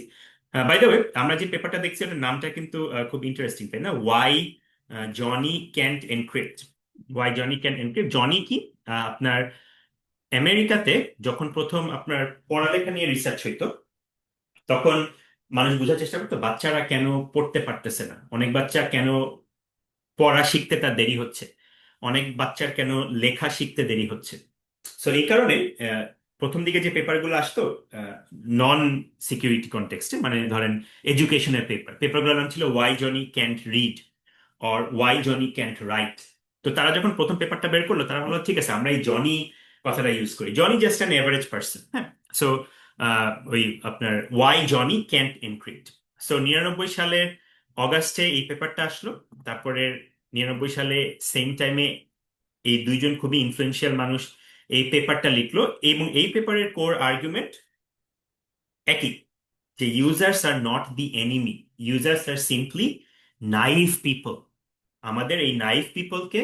বাই দ্য ওয়ে, আমরা যে পেপারটা দেখছি ওটার নামটা কিন্তু খুব ইন্টারেস্টিং, তাই না? Why Johnny can't encrypt. Why Johnny can't encrypt, Johnny কি? আপনার আমেরিকাতে যখন প্রথম আপনার পড়ালেখা নিয়ে রিসার্চ হইতো, তখন মানুষ বোঝার চেষ্টা করতো বাচ্চারা কেন পড়তে পারতেছে না, অনেক বাচ্চা কেন পড়া শিখতে তার দেরি হচ্ছে, অনেক বাচ্চার কেন লেখা শিখতে দেরি হচ্ছে। সো এই কারণে আহ, প্রথম দিকে যে পেপারগুলো আসতো নন সিকিউরিটি কনটেক্সটে, মানে ধরেন এডুকেশনের পেপারগুলোর নাম ছিল why Johnny can't read or why Johnny can't write. তো তারা যখন প্রথম পেপারটা বের করলো, তারা বললো ঠিক আছে আমরা এই জনি কথাটা ইউজ করি, Johnny just an average person, হ্যাঁ। সো ওই আপনার why Johnny can't encrypt. So 99 সালের অগাস্টে এই পেপারটা আসলো। তারপরে 99 সালে সেম টাইমে এই দুইজন খুবই ইনফ্লুয়েন্সিয়াল মানুষ এই পেপারটা লিখলো, এবং এই পেপারের কোর আর্গুমেন্ট একই, যে users are not the enemy, users are simply naive people. আমাদের এই নাইভ পিপলকে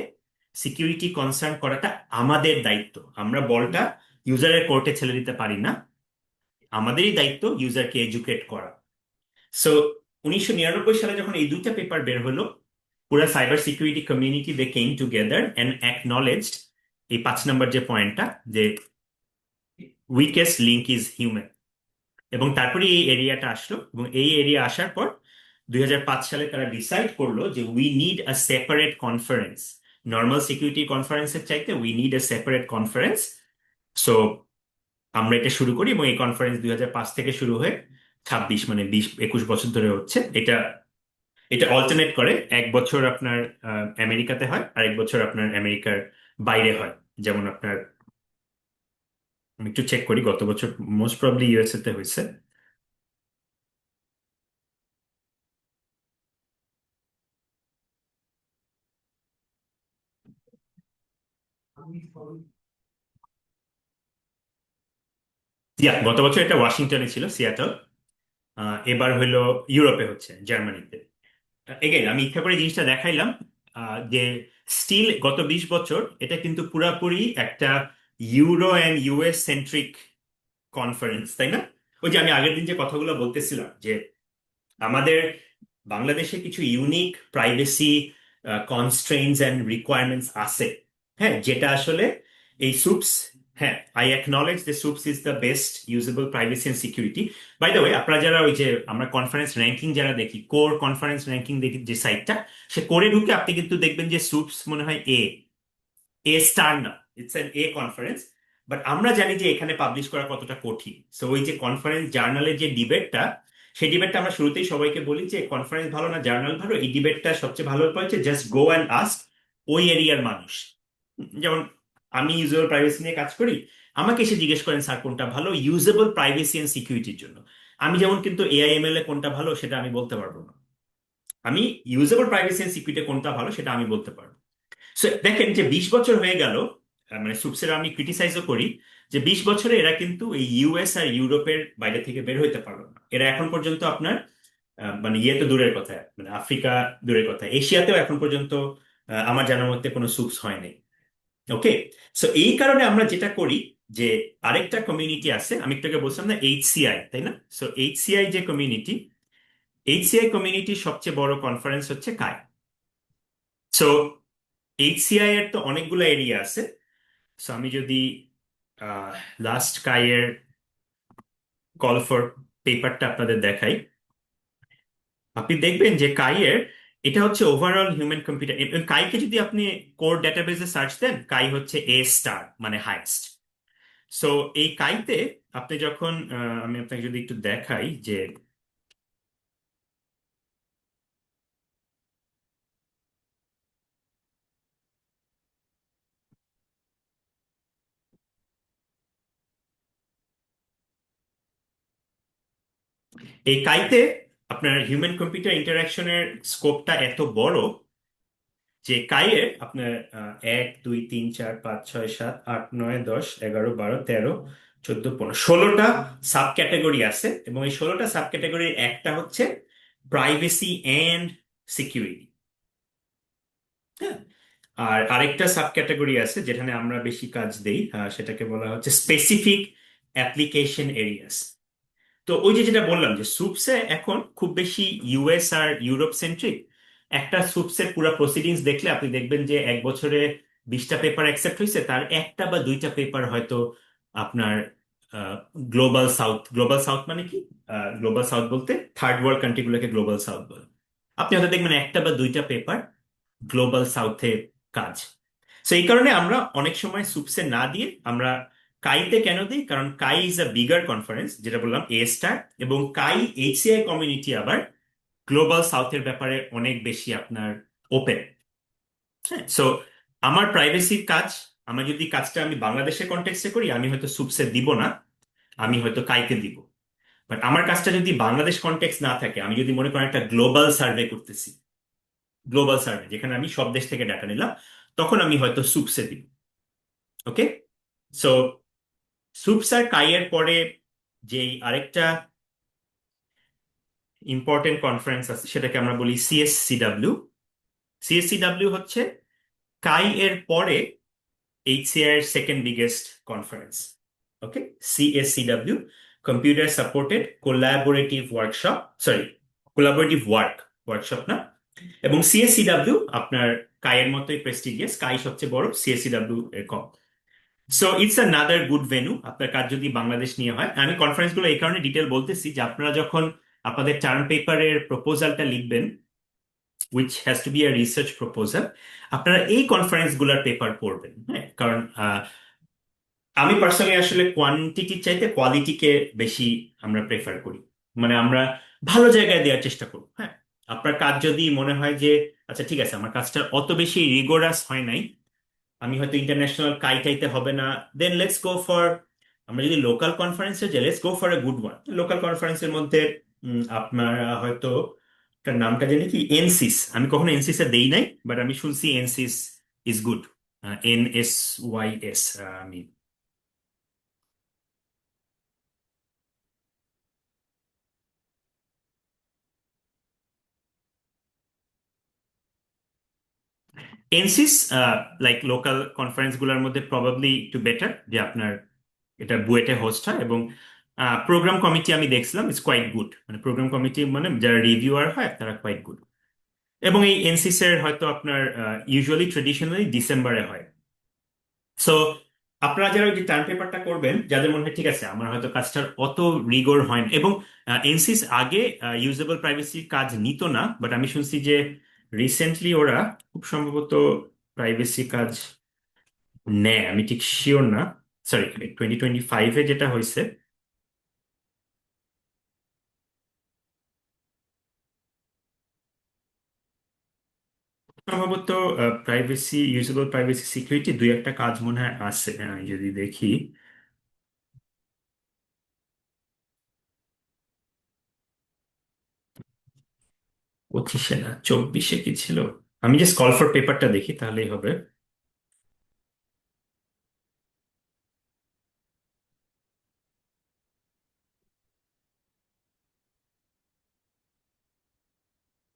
সিকিউরিটি কনসার্ন করাটা আমাদের দায়িত্ব, আমরা বলটা ইউজারের কোর্টে ছেড়ে দিতে পারি না, আমাদেরই দায়িত্ব ইউজারকে এডুকেট করা। সো 1999 সালে যখন এই দুইটা পেপার বের হলো, পুরো cyber security community they came together and acknowledged এই 5 নম্বর যে পয়েন্টটা, যে উইকেস্ট লিঙ্ক ইজ হিউম্যান। এবং তারপরে এই এরিয়াটা আসলো, এবং এই এরিয়া আসার পর 2005 সালে তারা ডিসাইড করলো যে we need a separate conference, normal security কনফারেন্সের চাইতে we need a separate conference. So আমরা এটা শুরু করি, এবং এই কনফারেন্স 2005 থেকে শুরু হয়ে 26 মানে 20-21 বছর ধরে হচ্ছে। এটা এটা অল্টারনেট করে, 1 বছর আপনার আমেরিকাতে হয়, আর 1 বছর আপনার আমেরিকার বাইরে হয়। যেমন আপনার, আমি একটু চেক করি, গত বছর মোস্ট প্রবলি ইউএসএ তে হয়েছে। গত বছর এটা ওয়াশিংটনে ছিল, সিয়াটল। এবার হলো ইউরোপে হচ্ছে, জার্মানিতে। এগেন আমি ইচ্ছা করে জিনিসটা দেখাইলাম, যে স্টিল গত 20 বছর এটা কিন্তু পুরাপুরি একটা euro and US centric conference, তাই না? ওই যে আমি আগের দিন যে কথাগুলো বলতেছিলাম, যে আমাদের বাংলাদেশে কিছু unique privacy constraints and requirements আছে, হ্যাঁ, যেটা আসলে এই সুপস, হ্যাঁ I acknowledge the SOUPS is the best usable privacy and security. By the way, আপনারা যারা ওই যে আমরা কনফারেন্স র্যাঙ্কিং যারা দেখি, কোর কনফারেন্স র্যাঙ্কিং দেখি যে সাইটটা, সে কোরে ঢুকে আপনি কিন্তু দেখবেন যে সুপস মনে হয় এ স্টার না, it's N A conference. But আমরা জানি যে এখানে পাবলিশ করা কতটা কঠিন। সো ওই যে কনফারেন্স জার্নালের যে ডিবেটটা, সেই ডিবেটটা আমরা শুরুতেই সবাইকে বলি যে কনফারেন্স ভালো না জার্নাল ভালো, এই ডিবেটটা সবচেয়ে ভালো হচ্ছে জাস্ট গো অ্যান্ড আস্ক ওই এরিয়ার মানুষ। যেমন আমি ইউজেবল প্রাইভেসি নিয়ে কাজ করি, আমাকে এসে জিজ্ঞেস করেন স্যার কোনটা ভালো ইউজেবল প্রাইভেসি এন্ড সিকিউরিটির জন্য। আমি যেমন কিন্তু এআইএমএল এ কোনটা ভালো সেটা আমি বলতে পারবো না, আমি ইউজেবল প্রাইভেসি এন্ড সিকিউরিটি কোনটা ভালো সেটা আমি বলতে পারবো। So, দেখেন যে 20 বছর হয়ে গেল, মানে সুপসের আমি ক্রিটিসাইজও করি যে 20 বছরে এরা কিন্তু এই ইউএস আর ইউরোপের বাইরে থেকে বের হইতে পারলো না। এরা এখন পর্যন্ত আপনার মানে ইয়ে তো দূরের কথা, মানে আফ্রিকা দূরের কথা, এশিয়াতেও এখন পর্যন্ত আমার জানার মধ্যে কোনো সুপস হয়নি। ওকে, সো এই কারণে আমরা যেটা করি, যে আরেকটা কমিউনিটি আছে, আমি একটু আগে বলছিলাম না এইচসিআই, তাই না? সো এইচসিআই যে কমিউনিটি, এইচসিআই কমিউনিটির সবচেয়ে বড় কনফারেন্স হচ্ছে কাই। সো এইচসিআই এর তো অনেকগুলো এরিয়া আছে। সো আমি যদি লাস্ট কাইয়ের কল ফর পেপারটা আপনাদের দেখাই, আপনি দেখবেন যে কাইয়ের এটা হচ্ছে ওভারঅল হিউম্যান কম্পিউটার। কাইকে যদি আপনি কোর ডেটাবেসে সার্চ দেন, কাই হচ্ছে এ স্টার মানে হাইয়েস্ট। সো এই কাইতে আপনি যখন আমি আপনাকে যদি একটু দেখাই যে এই কাইতে আপনার হিউম্যান কম্পিউটার ইন্টারাকশনের স্কোপটা এত বড় যে কাইয়ের আপনার 1 2 3 4 5 6 7 8 9 10 11 12 13 14 15 সাব ক্যাটাগরি আছে, এবং এই 16টা সাব ক্যাটাগরির একটা হচ্ছে প্রাইভেসি এন্ড সিকিউরিটি। হ্যাঁ, আর আরেকটা সাব ক্যাটাগরি আছে যেখানে আমরা বেশি কাজ দেই, সেটাকে বলা হচ্ছে স্পেসিফিক অ্যাপ্লিকেশন এরিয়াস। তো ওই যে যেটা বললাম যে সুপসে এখন খুব বেশি ইউএস আর ইউরোপ সেন্ট্রিক। একটা সুপসের পুরো প্রসিডিংস দেখলে আপনি দেখবেন যে 1 বছরে 20টা পেপার অ্যাকসেপ্ট হয়েছে, তার একটা বা দুইটা পেপার হয়তো আপনার গ্লোবাল সাউথ। গ্লোবাল সাউথ মানে কি? গ্লোবাল সাউথ বলতে থার্ড ওয়ার্ল্ড কান্ট্রিগুলোকে গ্লোবাল সাউথ বলে। আপনি হয়তো দেখবেন একটা বা দুইটা পেপার গ্লোবাল সাউথে কাজ। তো এই কারণে আমরা অনেক সময় সুপসে না দিয়ে আমরা কাইতে কেন দিই, কারণ কাই ইজ আ বিগার কনফারেন্স, যেটা বললাম এ স্টার, এবং কাই এইচসিআই কমিউনিটি আবার গ্লোবাল সাউথের ব্যাপারে অনেক বেশি আপনার ওপেন। হ্যাঁ, সো আমার প্রাইভেসির কাজ, আমার যদি কাজটা আমি বাংলাদেশের কন্টেক্সটে করি, আমি হয়তো সুপসে দিব না, আমি হয়তো কাইতে দিব। বাট আমার কাজটা যদি বাংলাদেশ কন্টেক্সট না থাকে, আমি যদি মনে করেন একটা গ্লোবাল সার্ভে করতেছি, গ্লোবাল সার্ভে যেখানে আমি সব দেশ থেকে ডাটা নিলাম, তখন আমি হয়তো সুপসে দিব। ওকে, সো সুপস আর কাইয়ের পরে যেই আরেকটা ইম্পর্টেন্ট কনফারেন্স আছে সেটাকে আমরা বলি সিএসসিডাব্লিউ। সিএসসিডাব্লিউ হচ্ছে কাই এর পরে এইচসিআই এর second biggest conference. Okay, CSCW, computer supported collaborative workshop, sorry, collaborative workshop না। এবং সিএসসিডাব্লিউ আপনার কাইয়ের মতোই প্রেস্টিজিয়াস, কাই সবচেয়ে বড়, সিএসসিডাব্লিউ এর কম। So it's another good venue আপনার কাজ যদি বাংলাদেশ নিয়ে হয়। আমি কনফারেন্সগুলো এই কারণে ডিটেল বলতেছি যে আপনারা যখন আপনাদের টার্ম পেপারের প্রপোজালটা লিখবেন, which has to be a research proposal, আপনারা এই কনফারেন্সগুলোর পেপার পড়বেন। হ্যাঁ, কারণ আমি পার্সোনালি আসলে কোয়ান্টিটির চাইতে কোয়ালিটিকে বেশি আমরা প্রেফার করি। মানে আমরা ভালো জায়গায় দেওয়ার চেষ্টা করব। হ্যাঁ, আপনার কাজ যদি মনে হয় যে আচ্ছা ঠিক আছে, আমার কাজটা অত বেশি রিগোরাস হয় নাই, আমি হয়তো ইন্টারন্যাশনাল কাইটাইতে হবে না, দেন লেটস গো ফর, আমরা যদি লোকাল কনফারেন্সে যাই, let's go for a good one. Local কনফারেন্সের মধ্যে আপনারা হয়তো তার নামটা জানি কি, এনসিস। আমি কখনো এনসিস এ দেই নাই, বাট আমি শুনছি এনসিস ইজ গুড। NSYS। আমি এনসিস লাইক লোকাল কনফারেন্স গুলোর মধ্যে প্রবাবলি একটু বেটার, যে আপনার এটা বুয়েটে হোস্ট হয়, এবং প্রোগ্রাম কমিটি আমি দেখছিলাম ইটস কোয়াইট গুড। মানে প্রোগ্রাম কমিটি মানে যারা রিভিউয়ার হয় তারা কোয়াইট গুড। এবং এই এনসিস এর হয়তো আপনার ইউজুয়ালি ট্রেডিশনালি ডিসেম্বরে হয়। সো আপনারা যারা ওই যে টার্ম পেপারটা করবেন, যাদের মনে হয় ঠিক আছে আমার হয়তো কাজটার অত রিগোর হয় না, এবং এনসিস আগে ইউজেবল প্রাইভেসির কাজ নিত না, বাট আমি শুনছি যে রিসেন্টলি ওরা খুব সম্ভবত প্রাইভেসি কাজ নেয়, আমি ঠিক শিওর না। সরি, 2025-এ যেটা হয়েছে সম্ভবত প্রাইভেসি, ইউজেবল প্রাইভেসি সিকিউরিটি দুই একটা কাজ মনে হয় আছে, আমি যদি দেখি। 25-এ না, 24-এ কি ছিল? আমি জাস্ট কল ফর পেপারটা দেখি তাহলেই হবে।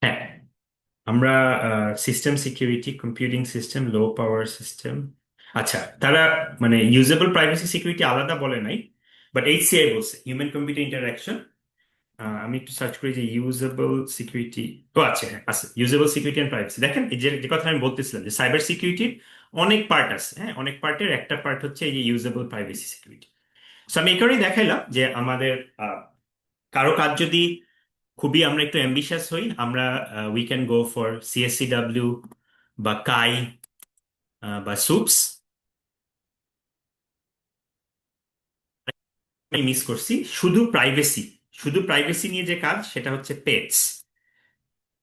হ্যাঁ, আমরা সিস্টেম সিকিউরিটি, কম্পিউটিং সিস্টেম, লো পাওয়ার সিস্টেম। আচ্ছা, তারা মানে ইউজেবল প্রাইভেসি সিকিউরিটি আলাদা বলে নাই, বাট এইচসিআই বলছে হিউম্যান কম্পিউটার ইন্টারাকশন। আমি একটু সার্চ করি যে ইউজেবল সিকিউরিটি। ও আচ্ছা, হ্যাঁ আছে, ইউজেবল সিকিউরিটি এন্ড প্রাইভেসি। দেখেন এই যে যে কথা আমি বলতেছিলাম যে সাইবার সিকিউরিটির অনেক পার্ট আছে। হ্যাঁ, অনেক পার্টের একটা পার্ট হচ্ছে এই যে ইউজেবল প্রাইভেসি সিকিউরিটি। সো আমি এই কারণেই দেখাইলাম যে আমাদের কারো কাজ যদি খুবই আমরা একটু অ্যাম্বিশাস হই, আমরা উই ক্যান গো ফর সিএসসিডাব্লিউ বা কাই বা সুপস। আমি মিস করছি শুধু প্রাইভেসি নিয়ে যে কাজ সেটা হচ্ছে পেটস।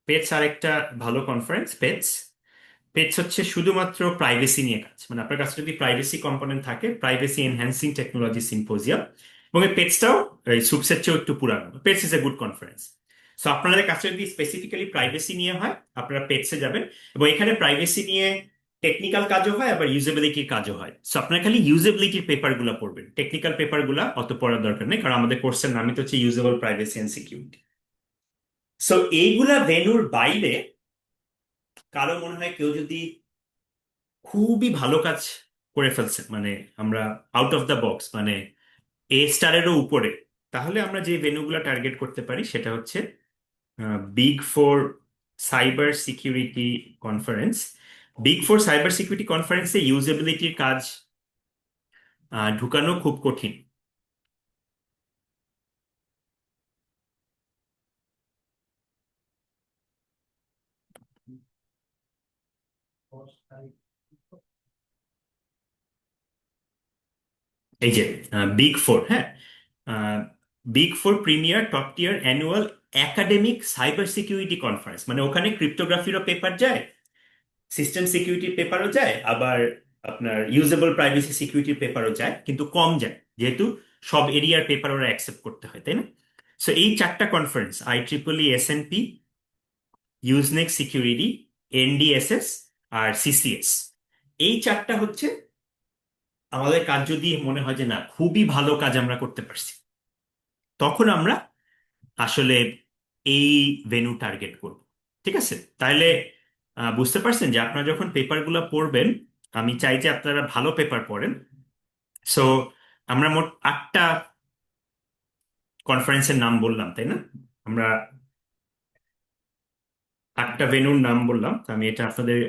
পেটস আর একটা ভালো কনফারেন্স, পেটস। পেটস হচ্ছে শুধুমাত্র প্রাইভেসি নিয়ে কাজ। মানে আপনার কাছে যদি প্রাইভেসি কম্পোনেন্ট থাকে, প্রাইভেসি এনহ্যান্সিং টেকনোলজি সিম্পোজিয়াম, এবং এই পেটসটাও এই সুপসের চেয়েও একটু পুরানো। Pets is a good conference. So আপনাদের কাছে যদি স্পেসিফিক্যালি প্রাইভেসি নিয়ে হয়, আপনারা পেটসে যাবেন। এবং এখানে প্রাইভেসি নিয়ে টেকনিক্যাল কাজও হয়, আবার ইউজেবিলিটির কাজও হয়। সো আপনারা খালি ইউজেবিলিটির পেপারগুলো পড়বেন, টেকনিক্যাল পেপারগুলো অত পড়ার দরকার নেই, কারণ আমাদের কোর্সের নামই তো হচ্ছে usable privacy and security. So এইগুলা ভেন্যুর বাইরে কারো মনে হয় কেউ যদি খুবই ভালো কাজ করে ফেলছে, মানে আমরা আউট অফ দ্য বক্স, মানে A স্টারেরও উপরে, তাহলে আমরা যে ভেন্যুগুলো টার্গেট করতে পারি সেটা হচ্ছে big 4 cyber security conference. Big 4 cyber security কনফারেন্সে ইউজেবিলিটির কাজ ঢুকানো খুব কঠিন। এই যে বিগ 4, হ্যাঁ, বিগ 4 প্রিমিয়ার টপ টিয়ার annual academic cyber security conference, মানে ওখানে ক্রিপ্টোগ্রাফিরও পেপার যায়, সিস্টেম সিকিউরিটির পেপারও যায়, আবার আপনার ইউজেবল প্রাইভেসি সিকিউরিটির পেপারও যায়, কিন্তু কম যায়, যেহেতু সব এরিয়ার পেপার ওরা অ্যাকসেপ্ট করতে হয়, তাই না? সো এই 4টা conference, IEEE SNP, Usenix security, NDSS আর CCS, এই 4টা হচ্ছে আমাদের কাজ যদি মনে হয় যে না খুবই ভালো কাজ আমরা করতে পারছি, তখন আমরা আসলে এই ভেন্যু টার্গেট করব। ঠিক আছে? তাহলে বুঝতে পারছেন যে আপনারা যখন পেপারগুলো পড়বেন, আমি চাই যে আপনারা ভালো পেপার পড়েন। সো আমরা মোট 8টা কনফারেন্সের নাম বললাম, তাই না? আমরা 8টা ভেন্যুর নাম বললাম, তো আমি এটা আপনাদের,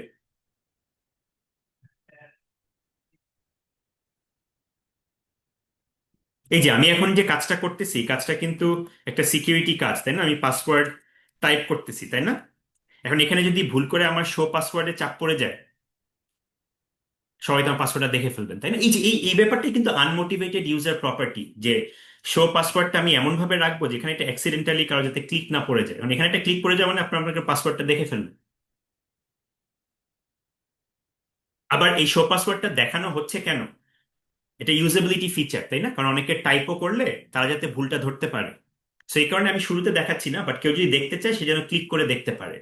এই যে আমি এখন যে কাজটা করতেছি, এই কাজটা কিন্তু একটা সিকিউরিটি কাজ, তাই না? আমি পাসওয়ার্ড টাইপ করতেছি, তাই না? এখন এখানে যদি ভুল করে আমার শো পাসওয়ার্ডে চাপ পড়ে যায়, সবাই তোমার পাসওয়ার্ডটা দেখে ফেলবেন, তাই না? এই যে এই ব্যাপারটাই কিন্তু আনমোটিভেটেড ইউজার প্রপার্টি, যে শো পাসওয়ার্ডটা আমি এমন ভাবে রাখবো যেখানে এটা অ্যাক্সিডেন্টালি কারো যাতে ক্লিক না পড়ে যায়, কারণ এখানে একটা ক্লিক পড়ে যাওয়া মানে আপনার আপনাকে পাসওয়ার্ডটা দেখে ফেলবেন। আবার এই শো পাসওয়ার্ডটা দেখানো হচ্ছে কেন? এটা ইউজেবিলিটি ফিচার, তাই না? কারণ অনেকে টাইপও করলে তারা যাতে ভুলটা ধরতে পারে। সো এই কারণে আমি শুরুতে দেখাচ্ছি না, বাট কেউ যদি দেখতে চায় সে যেন ক্লিক করে দেখতে পারে।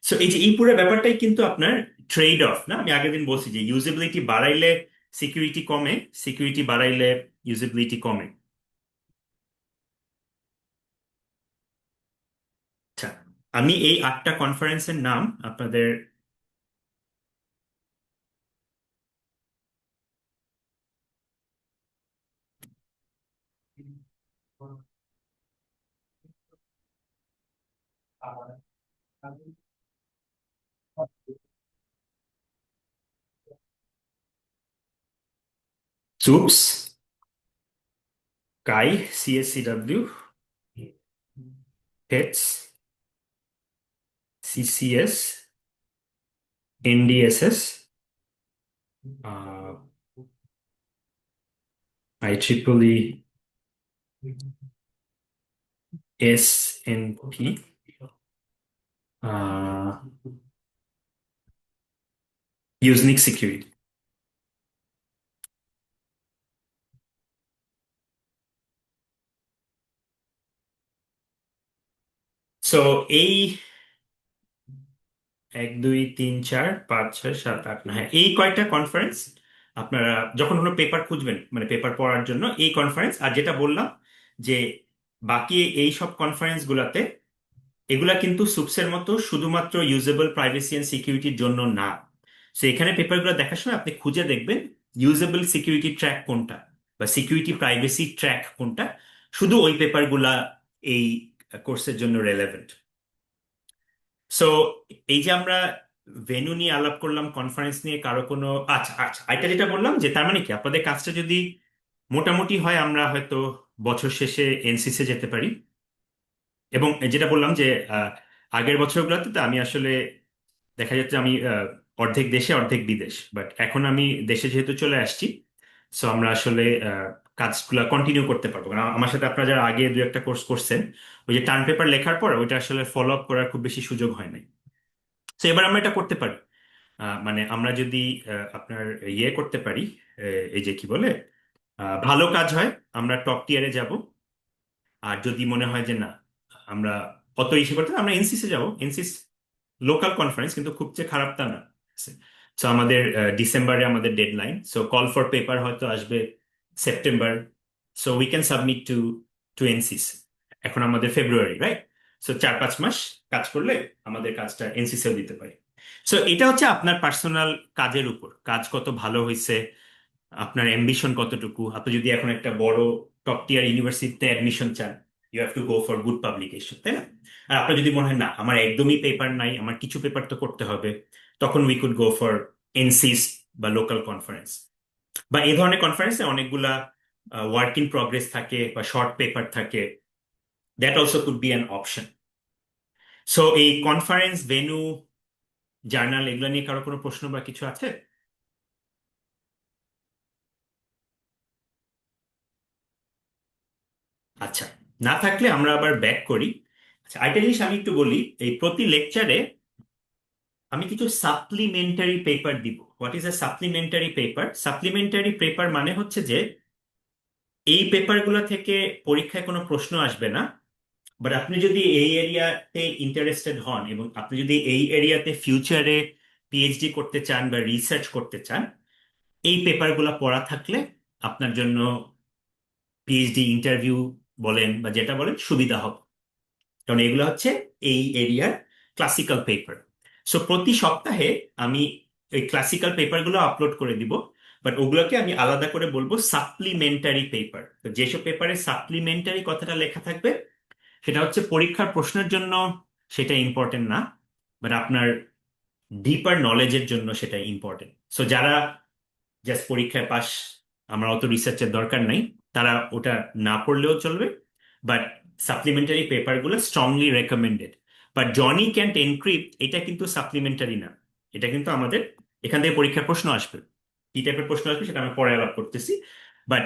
সো এই যে এই পুরো ব্যাপারটাই কিন্তু আপনার ট্রেড অফ, না? আমি আগের দিন বলছি যে ইউজেবিলিটি বাড়াইলে সিকিউরিটি কমে, সিকিউরিটি বাড়াইলে ইউজেবিলিটি কমে। আচ্ছা, আমি এই 8টা কনফারেন্সের নাম আপনাদের, সুপস, কাই, CSCW, হেটস, CCS, NDSS, IEEE SNP, Usenix security. So এই 1 2 3 4 5 6 7 8 9, হ্যাঁ, এই কয়টা কনফারেন্স আপনারা যখন কোনো পেপার খুঁজবেন, মানে পেপার পড়ার জন্য এই কনফারেন্স, আর যেটা বললাম যে বাকি এই সব কনফারেন্স গুলাতে, এগুলা কিন্তু সুপসের মতো শুধুমাত্র ইউজেবল প্রাইভেসি এন্ড সিকিউরিটির জন্য না। তো এখানে পেপারগুলো দেখার সময় আপনি খুঁজে দেখবেন ইউজেবল সিকিউরিটি ট্র্যাক কোনটা বা সিকিউরিটি প্রাইভেসি ট্র্যাক কোনটা, শুধু ওই পেপারগুলা এই কোর্সের জন্য রেলেভেন্ট। সো এই যে আমরা ভেন্যু নিয়ে আলাপ করলাম, কনফারেন্স নিয়ে কারো কোনো, আচ্ছা আচ্ছা, এটা যেটা বললাম যে তার মানে কি আপনাদের কাজটা যদি মোটামুটি হয়, আমরা হয়তো বছর শেষে NCC যেতে পারি। এবং যেটা বললাম যে আহ, আগের বছরগুলোতে তো আমি আসলে দেখা যাচ্ছে আমি অর্ধেক দেশে অর্ধেক বিদেশ, বাট এখন আমি দেশে যেহেতু চলে আসছি, সো আমরা আসলে কাজগুলো কন্টিনিউ করতে পারবো, কারণ আমার সাথে আপনারা যারা আগে 2 একটা কোর্স করছেন, ওই যে টার্ম পেপার লেখার পর ওইটা আসলে ফলো আপ করার খুব বেশি সুযোগ হয় নাই। তো এবার আমরা এটা করতে পারি, মানে আমরা যদি আপনার ইয়ে করতে পারি, এই যে কি বলে ভালো কাজ হয় আমরা টপ টিয়ারে যাব। আর যদি মনে হয় যে না, আমরা অত ইসে করতে, আমরা এনসিসে যাব। এনসিস লোকাল কনফারেন্স, কিন্তু খুব যে খারাপ তা না। সো আমাদের ডিসেম্বরে আমাদের deadline, so call for paper হয়তো আসবে September. So we can submit to to এনসিস। এখন আমাদের ফেব্রুয়ারি, রাইট? সো 4-5 মাস কাজ করলে আমাদের কাজটা এনসিসিও দিতে পারি। সো এটা হচ্ছে আপনার পার্সোনাল কাজের উপর, কাজ কত ভালো হয়েছে, আপনার অ্যাম্বিশন কতটুকু। আপনি যদি এখন একটা বড় টপ টিয়ার ইউনিভার্সিটিতে অ্যাডমিশন চান, you have to go for good publication, তাই না? আর আপনার যদি মনে হয় না আমার একদমই পেপার নাই, আমার কিছু পেপার তো করতে হবে, তখন উই কুড গো ফর এনসিস বা লোকাল কনফারেন্স। বা এই ধরনের কনফারেন্সে অনেকগুলা ওয়ার্ক ইন প্রগ্রেস থাকে বা শর্ট পেপার থাকে, that also could be an option. So এই কনফারেন্স ভেন্যু, জার্নাল, এগুলো নিয়ে কারো কোনো প্রশ্ন বা কিছু আছে? আচ্ছা, না থাকলে আমরা আবার ব্যাক করি। আচ্ছা, আরেকটা জিনিস আমি একটু বলি, এই প্রতি লেকচারে আমি কিছু সাপ্লিমেন্টারি পেপার দিব। What is a supplementary paper? Supplementary paper মানে হচ্ছে যে এই পেপারগুলো থেকে পরীক্ষায় কোনো প্রশ্ন আসবে না, বাট আপনি যদি এই এরিয়াতে ইন্টারেস্টেড হন এবং আপনি যদি এই এরিয়াতে ফিউচারে পিএইচডি করতে চান বা রিসার্চ করতে চান, এই পেপারগুলো পড়া থাকলে আপনার জন্য পিএইচডি ইন্টারভিউ বলেন বা যেটা বলেন সুবিধা হবে। কারণ এগুলো হচ্ছে এই এরিয়ার ক্লাসিক্যাল পেপার। সো প্রতি সপ্তাহে আমি এই ক্লাসিক্যাল পেপারগুলো আপলোড করে দিব, বাট ওগুলোকে আমি আলাদা করে বলবো সাপ্লিমেন্টারি পেপার। তো যেসব পেপারে সাপ্লিমেন্টারি কথাটা লেখা থাকবে সেটা হচ্ছে পরীক্ষার প্রশ্নের জন্য সেটা ইম্পর্টেন্ট না, বাট আপনার ডিপার নলেজের জন্য সেটা ইম্পর্টেন্ট। সো যারা জাস্ট পরীক্ষায় পাস, আমার অত রিসার্চের দরকার নাই, তারা ওটা না পড়লেও চলবে। বাট সাপ্লিমেন্টারি পেপারগুলো strongly recommended. But Johnny can't encrypt এটা কিন্তু সাপ্লিমেন্টারি না, এটা কিন্তু আমাদের এখান থেকে পরীক্ষার প্রশ্ন আসবে। কি টাইপের প্রশ্ন আসবে সেটা আমি পরে আলাপ করতেছি। বাট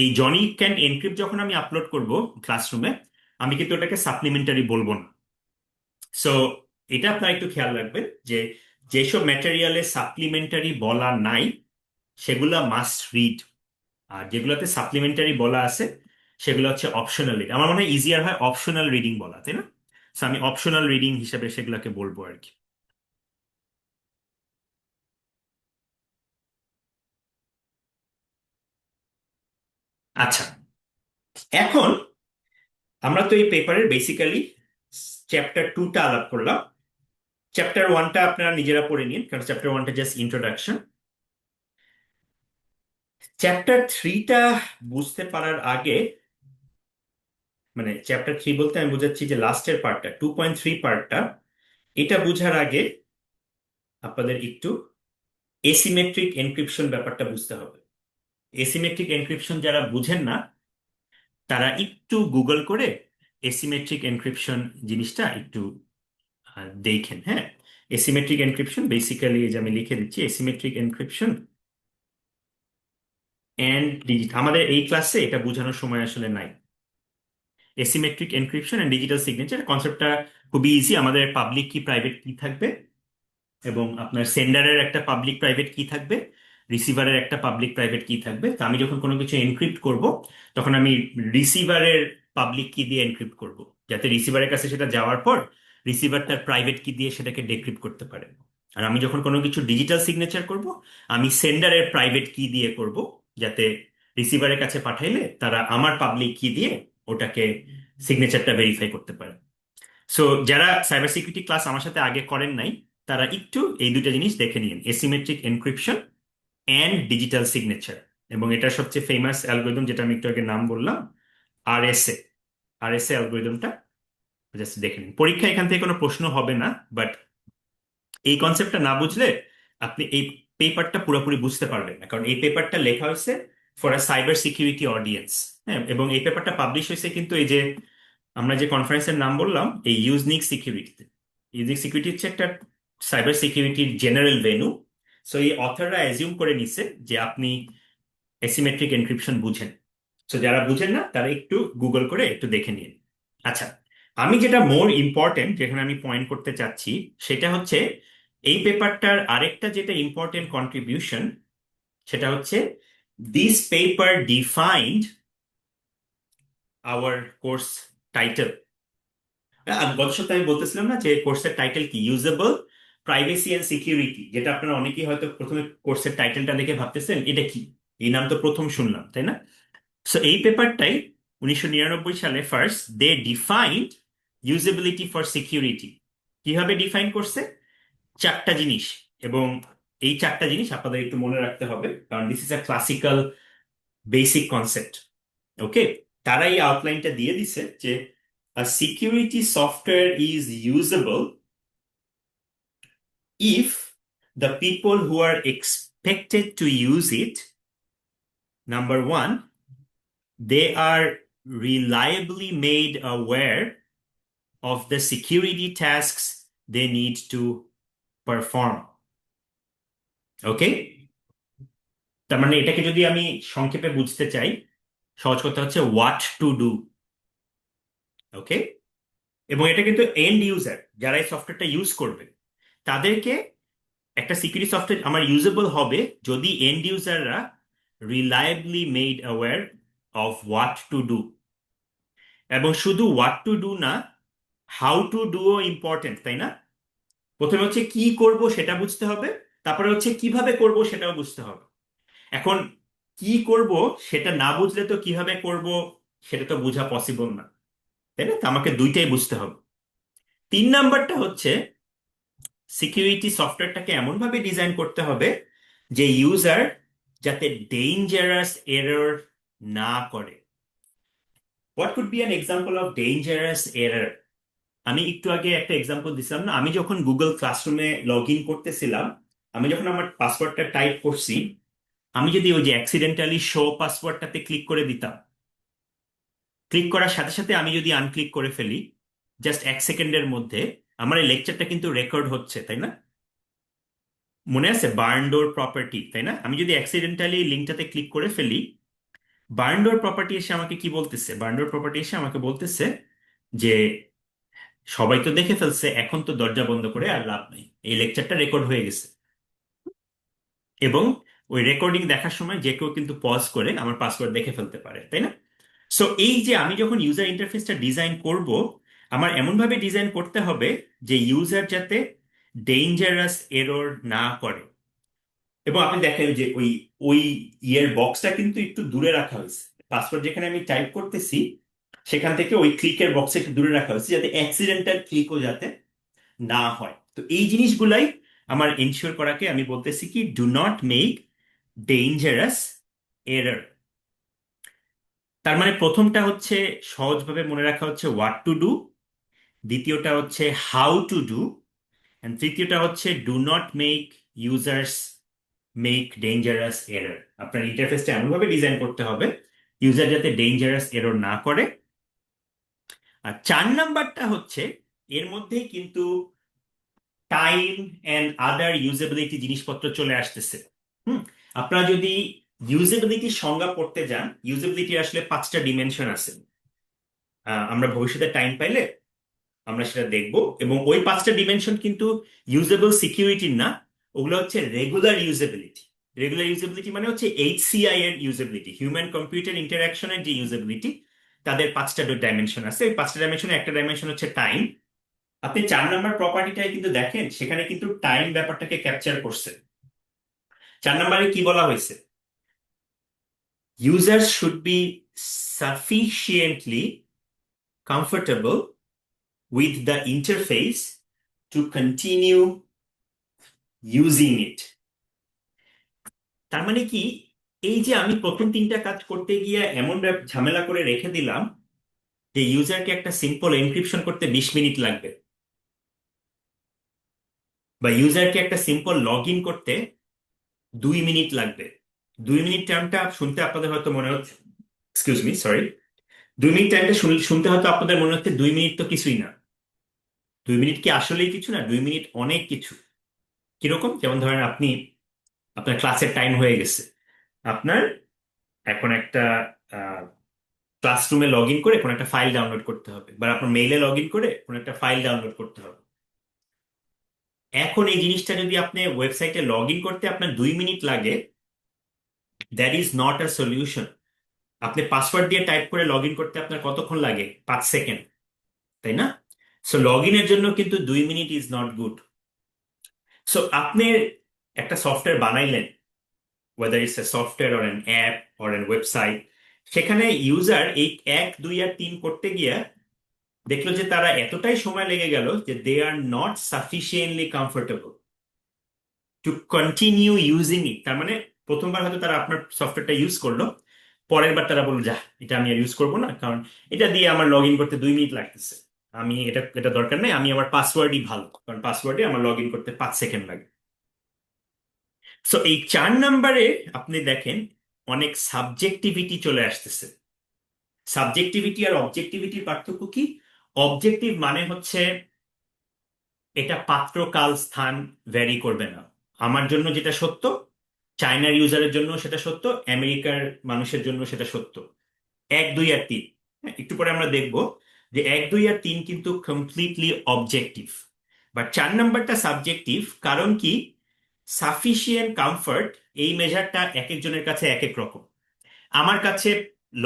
এই জনি ক্যান্ট এনক্রিপ্ট যখন আমি আপলোড করব ক্লাসরুমে, আমি কিন্তু ওটাকে সাপ্লিমেন্টারি বলবো না। সো এটা আপনারা একটু খেয়াল রাখবেন যে যেসব ম্যাটেরিয়ালে সাপ্লিমেন্টারি বলা নাই সেগুলা মাস্ট রিড, আর যেগুলোতে সাপ্লিমেন্টারি বলা আছে সেগুলো হচ্ছে অপশনাল রিড। আমার মনে হয় ইজিয়ার হয় অপশনাল রিডিং বলা, তাই না? So আমি অপশনাল রিডিং হিসেবে সেগুলোকে বলবো আর কি। আচ্ছা, এখন আমরা তো এই পেপারের বেসিক্যালি চ্যাপ্টার 2টা আলাপ করলাম। চ্যাপ্টার 1টা আপনারা নিজেরা পড়ে নিন, কারণ চ্যাপ্টার 1টা জাস্ট ইন্ট্রোডাকশন। চ্যাপ্টার 3টা বুঝতে পারার আগে, মানে চ্যাপ্টার 3 বলতে আমি বোঝাচ্ছি যে লাস্টের পার্টটা 2.3 পার্টটা, এটা বোঝার আগে আপনাদের একটু এসিমেট্রিক এনক্রিপশন ব্যাপারটা বুঝতে হবে। এসিমেট্রিক এনক্রিপশন যারা বুঝেন না তারা একটু গুগল করে এসিমেট্রিক এনক্রিপশন জিনিসটা একটু দেখেন, হ্যাঁ। এসিমেট্রিক এনক্রিপশন বেসিক্যালি, যে আমি লিখে দিচ্ছি, এসিমেট্রিক এনক্রিপশন অ্যান্ড ডিজিট। আমাদের এই ক্লাসে এটা বোঝানোর সময় আসলে নাই। এসিমেট্রিক এনক্রিপশন অ্যান্ড ডিজিটাল সিগনেচার কনসেপ্টটা খুবই ইজি। আমাদের পাবলিক কি প্রাইভেট কি থাকবে, এবং আপনার সেন্ডারের একটা পাবলিক প্রাইভেট কি থাকবে, রিসিভারের একটা পাবলিক প্রাইভেট কি থাকবে। তো আমি যখন কোনো কিছু এনক্রিপ্ট করব, তখন আমি রিসিভারের পাবলিক কি দিয়ে এনক্রিপ্ট করব, যাতে রিসিভারের কাছে সেটা যাওয়ার পর রিসিভার তার প্রাইভেট কি দিয়ে সেটাকে ডেক্রিপ্ট করতে পারে। আর আমি যখন কোনো কিছু ডিজিটাল সিগনেচার করব, আমি সেন্ডারের প্রাইভেট কি দিয়ে করব, যাতে রিসিভারের কাছে পাঠাইলে তারা আমার পাবলিক কি দিয়ে ওটাকে সিগনেচারটা ভেরিফাই করতে পারে। সো যারা সাইবার সিকিউরিটি ক্লাস আমার সাথে আগে করেন নাই, তারা একটু এই দুইটা জিনিস দেখে নিন, এসিমেট্রিক এনক্রিপশন অ্যান্ড ডিজিটাল সিগনেচার। এবং এটার সবচেয়ে ফেমাস অ্যালগোরিদম যেটা আমি একটু আগে নাম বললাম, আরএসএ। আরএসএ অ্যালগোরিদমটা জাস্ট দেখে নিন। পরীক্ষা এখান থেকে কোনো প্রশ্ন হবে না, বাট এই কনসেপ্টটা না বুঝলে আপনি এই পেপারটা পুরোপুরি বুঝতে পারবেন না, কারণ এই পেপারটা লেখা হয়েছে for a cyber security audience. হ্যাঁ, এবং এই পেপারটা পাবলিশ হয়েছে কিন্তু এই যে আমরা যে কনফারেন্সের নাম বললাম এই ইউজনিক সিকিউরিটিতে। ইউজনিক সিকিউরিটি হচ্ছে একটা সাইবার সিকিউরিটির জেনারেল ভেন্যু। সো এই অথররা অ্যাজিউম করে নিছে যে আপনি অ্যাসিমেট্রিক এনক্রিপশন বুঝেন। সো যারা বুঝেন না তারা একটু গুগল করে একটু দেখে নিন। আচ্ছা, আমি যেটা মোর ইম্পর্টেন্ট যেখানে আমি পয়েন্ট করতে চাচ্ছি সেটা হচ্ছে এই পেপারটার আরেকটা যেটা ইম্পর্টেন্ট কন্ট্রিবিউশন, সেটা হচ্ছে This paper defined our course title. গত সপ্তাহে আমি বলতেছিলাম না যে কোর্সের টাইটেল কি, ইউজেবল প্রাইভেসি এন্ড সিকিউরিটি, যেটা আপনারা অনেকেই হয়তো প্রথমে কোর্সের টাইটেলটা দেখে ভাবতেছেন এটা কি, এই নাম তো প্রথম শুনলাম, তাই না? সো এই পেপারটাই 1999 সালে first they defined usability for security. কিভাবে ডিফাইন করছে? চারটা জিনিস। এবং এই চারটা জিনিস আপনাদের একটু মনে রাখতে হবে, কারণ this is a classical basic concept. Okay, তারা এই আউটলাইনটা দিয়ে দিছে যে a security software is usable if the people who are expected to use it, number one, they are reliably made aware of the security tasks they need to perform. ওকে, তার মানে এটাকে যদি আমি সংক্ষেপে বুঝতে চাই, সহজ কথা হচ্ছে হোয়াট টু ডু। ওকে, এবং এটা কিন্তু এন্ড ইউজার যারা এই সফটওয়্যারটা ইউজ করবে তাদেরকে, একটা সিকিউরিটি সফটওয়্যার আমার ইউজেবল হবে যদি এন্ড ইউজাররা reliably made aware of what to do. এবং শুধু হোয়াট টু ডু না, হাউ টু ডুও ইম্পর্টেন্ট, তাই না? প্রথমে হচ্ছে কি করব সেটা বুঝতে হবে, তারপরে হচ্ছে কিভাবে করব সেটাও বুঝতে হবে। এখন কি করব সেটা না বুঝলে তো কিভাবে করব সেটা তো বোঝা পসিবল না, তাই না? তো আমাকে দুইটাই বুঝতে হবে। 3 নাম্বারটা হচ্ছে সিকিউরিটি সফটওয়্যারটাকে এমনভাবে ডিজাইন করতে হবে যে ইউজার যাতে ডেঞ্জারাস এরর না করে। What could be an example of dangerous error? আমি একটু আগে একটা এক্সাম্পল দিছিলাম না, আমি যখন গুগল ক্লাসরুমে লগ ইন করতেছিলাম, আমি যখন আমার পাসওয়ার্ডটা টাইপ করছি, আমি যদি ওই যে অ্যাক্সিডেন্টালি শো পাসওয়ার্ডটাতে ক্লিক করে দিতাম, ক্লিক করার সাথে সাথে আমি যদি আনক্লিক করে ফেলি, জাস্ট 1 সেকেন্ডের মধ্যে আমার এই লেকচারটা কিন্তু রেকর্ড হচ্ছে, তাই না? মনে আছে বার্ন ডোর প্রপার্টি, তাই না? আমি যদি অ্যাক্সিডেন্টালি লিঙ্কটাতে ক্লিক করে ফেলি, বার্ন ডোর প্রপার্টি এসে আমাকে কি বলতেছে? বার্ন ডোর প্রপার্টি এসে আমাকে বলতেছে যে সবাই তো দেখে ফেলছে, এখন তো দরজা বন্ধ করে আর লাভ নেই, এই লেকচারটা রেকর্ড হয়ে গেছে। এবং ওই রেকর্ডিং দেখার সময় যে কেউ কিন্তু পজ করে আমার পাসওয়ার্ড দেখে ফেলতে পারে, তাই না? সো এই যে আমি যখন ইউজার ইন্টারফেসটা ডিজাইন করব, আমার এমনভাবে ডিজাইন করতে হবে যে ইউজার যাতে ডেঞ্জারাস এরর না করে। এবং আপনি দেখেন যে ওই ওই ইয়ের বক্সটা কিন্তু একটু দূরে রাখা হয়েছে, পাসওয়ার্ড যেখানে আমি টাইপ করতেছি সেখান থেকে ওই ক্লিকের বক্সে একটু দূরে রাখা হয়েছে যাতে অ্যাক্সিডেন্টাল ক্লিকও যাতে না হয়। তো এই জিনিসগুলাই আমার এনশিওর করাকে আমি বলতেছি কি do not make dangerous error. তার মানে প্রথমটা হচ্ছে সহজভাবে মনে রাখা হচ্ছে হোয়াট টু ডু, দ্বিতীয়টা হচ্ছে হাউ টু ডু, এন্ড তৃতীয়টা হচ্ছে do not make users make dangerous error. আপনার ইন্টারফেসটা এমনভাবে ডিজাইন করতে হবে ইউজার যাতে ডেঞ্জারাস এরর না করে। আর 4 নাম্বারটা হচ্ছে এর মধ্যেই কিন্তু টাইম এন্ড আদার ইউজেবিলিটি জিনিসপত্র চলে আসতেছে। হুম, আপনারা যদি ইউজেবিলিটির সংজ্ঞা পড়তে যান, ইউজেবিলিটি আসলে 5টা ডিমেনশন আছে। আমরা ভবিষ্যতে টাইম পাইলে আমরা সেটা দেখব। এবং ওই 5টা ডিমেনশন কিন্তু ইউজেবল সিকিউরিটির না, ওগুলো হচ্ছে রেগুলার ইউজেবিলিটি। রেগুলার ইউজেবিলিটি মানে হচ্ছে এইচসিআই এর ইউজেবিলিটি, হিউম্যান কম্পিউটার ইন্টারাকশনের যে ইউজেবিলিটি, তাদের 5টা ডাইমেনশন আছে। ওই 5টা ডাইমেনশনে একটা ডাইমেনশন হচ্ছে টাইম। আপনি 4 নাম্বার প্রপার্টিটাই কিন্তু দেখেন, সেখানে কিন্তু টাইম ব্যাপারটাকে ক্যাপচার করছে। 4 নাম্বারে কি বলা হয়েছে? User should be sufficiently comfortable with the interface two continue using it. তার মানে কি, এই যে আমি প্রথম 3টা কাজ করতে গিয়ে এমন ঝামেলা করে রেখে দিলাম যে ইউজারকে একটা সিম্পল এনক্রিপশন করতে 20 মিনিট লাগবে, বা ইউজারকে একটা সিম্পল লগ ইন করতে 2 মিনিট লাগবে। 2 মিনিট টাইমটা শুনতে আপনাদের হয়তো মনে হচ্ছে, এক্সকিউজ মি, সরি, 2 মিনিট টাইমটা শুনতে হয়তো আপনাদের মনে হচ্ছে 2 মিনিট তো কিছুই না। 2 মিনিট কি আসলেই কিছু না? 2 মিনিট অনেক কিছু। কিরকম? যেমন ধরেন আপনি, আপনার ক্লাসের টাইম হয়ে গেছে, আপনার এখন একটা ক্লাসরুমে লগ ইন করে কোনো একটা ফাইল ডাউনলোড করতে হবে, বা আপনার মেইলে লগ ইন করে কোনো একটা ফাইল ডাউনলোড করতে হবে। এখন এই জিনিসটা যদি আপনি ওয়েবসাইটে লগ ইন করতে আপনার 2 মিনিট লাগে, that is not a solution. আপনি পাসওয়ার্ড দিয়ে টাইপ করে লগ ইন করতে আপনার কতক্ষণ লাগে? 5 সেকেন্ড, তাই না? সো লগ ইনের জন্য কিন্তু 2 minute is not good. So আপনি একটা সফটওয়্যার বানাইলেন, whether it's a software or an app or a website, সেখানে ইউজার এই 1 2 আর 3 করতে গিয়ে দেখলো যে তারা এতটাই সময় লেগে গেল যে they are not sufficiently comfortable to continue using it. তার মানে প্রথমবার হয়তো তারা আপনার সফটওয়্যারটা ইউজ করলো, পরের বার তারা বললো যা, এটা আমি আর ইউজ করবো না, কারণ এটা দিয়ে আমার লগ ইন করতে 2 মিনিট লাগতেছে, আমি এটা এটা দরকার নেই, আমি আমার পাসওয়ার্ডই ভালো, কারণ পাসওয়ার্ডে আমার লগ ইন করতে 5 সেকেন্ড লাগে। সো এই 4 নম্বরে আপনি দেখেন অনেক সাবজেক্টিভিটি চলে আসতেছে। সাবজেক্টিভিটি আর অবজেক্টিভিটির পার্থক্য কি? অবজেক্টিভ মানে হচ্ছে এটা পাত্র কাল স্থান ভ্যারি করবে না। আমার জন্য যেটা সত্য, চায়নার ইউজারের জন্য সেটা সত্য, আমেরিকার মানুষের জন্য সেটা সত্য। 1 2 আর 3, হ্যাঁ, একটু পরে আমরা দেখব যে 1 2 আর 3 কিন্তু কমপ্লিটলি অবজেক্টিভ। বাট 4 নম্বরটা সাবজেক্টিভ। কারণ কি? সাফিসিয়েন্ট কমফর্ট, এই মেজারটা এক একজনের কাছে এক এক রকম। আমার কাছে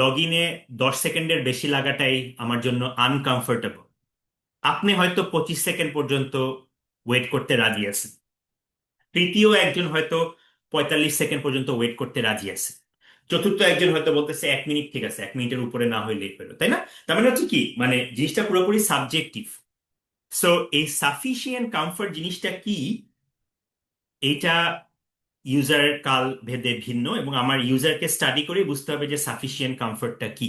লগ ইনে 10 সেকেন্ডের বেশি লাগাটাই আমার জন্য আনকমফোর্টেবল। আপনি হয়তো 25 সেকেন্ড পর্যন্ত ওয়েট করতে রাজি আছেন, তৃতীয় একজন হয়তো 45 সেকেন্ড পর্যন্ত ওয়েট করতে রাজি আছে, চতুর্থ একজন হয়তো বলতেছে 1 মিনিট ঠিক আছে, 1 মিনিটের উপরে না হইলেই হলো, তাই না? তার মানে হচ্ছে কি, মানে জিনিসটা পুরোপুরি সাবজেক্টিভ। সো এই সাফিসিয়েন্ট কমফর্ট জিনিসটা কি, এইটা ইউজার কাল ভেদে ভিন্ন, এবং আমার ইউজারকে স্টাডি করে বুঝতে হবে যে সাফিসিয়েন্ট কমফর্টটা কি।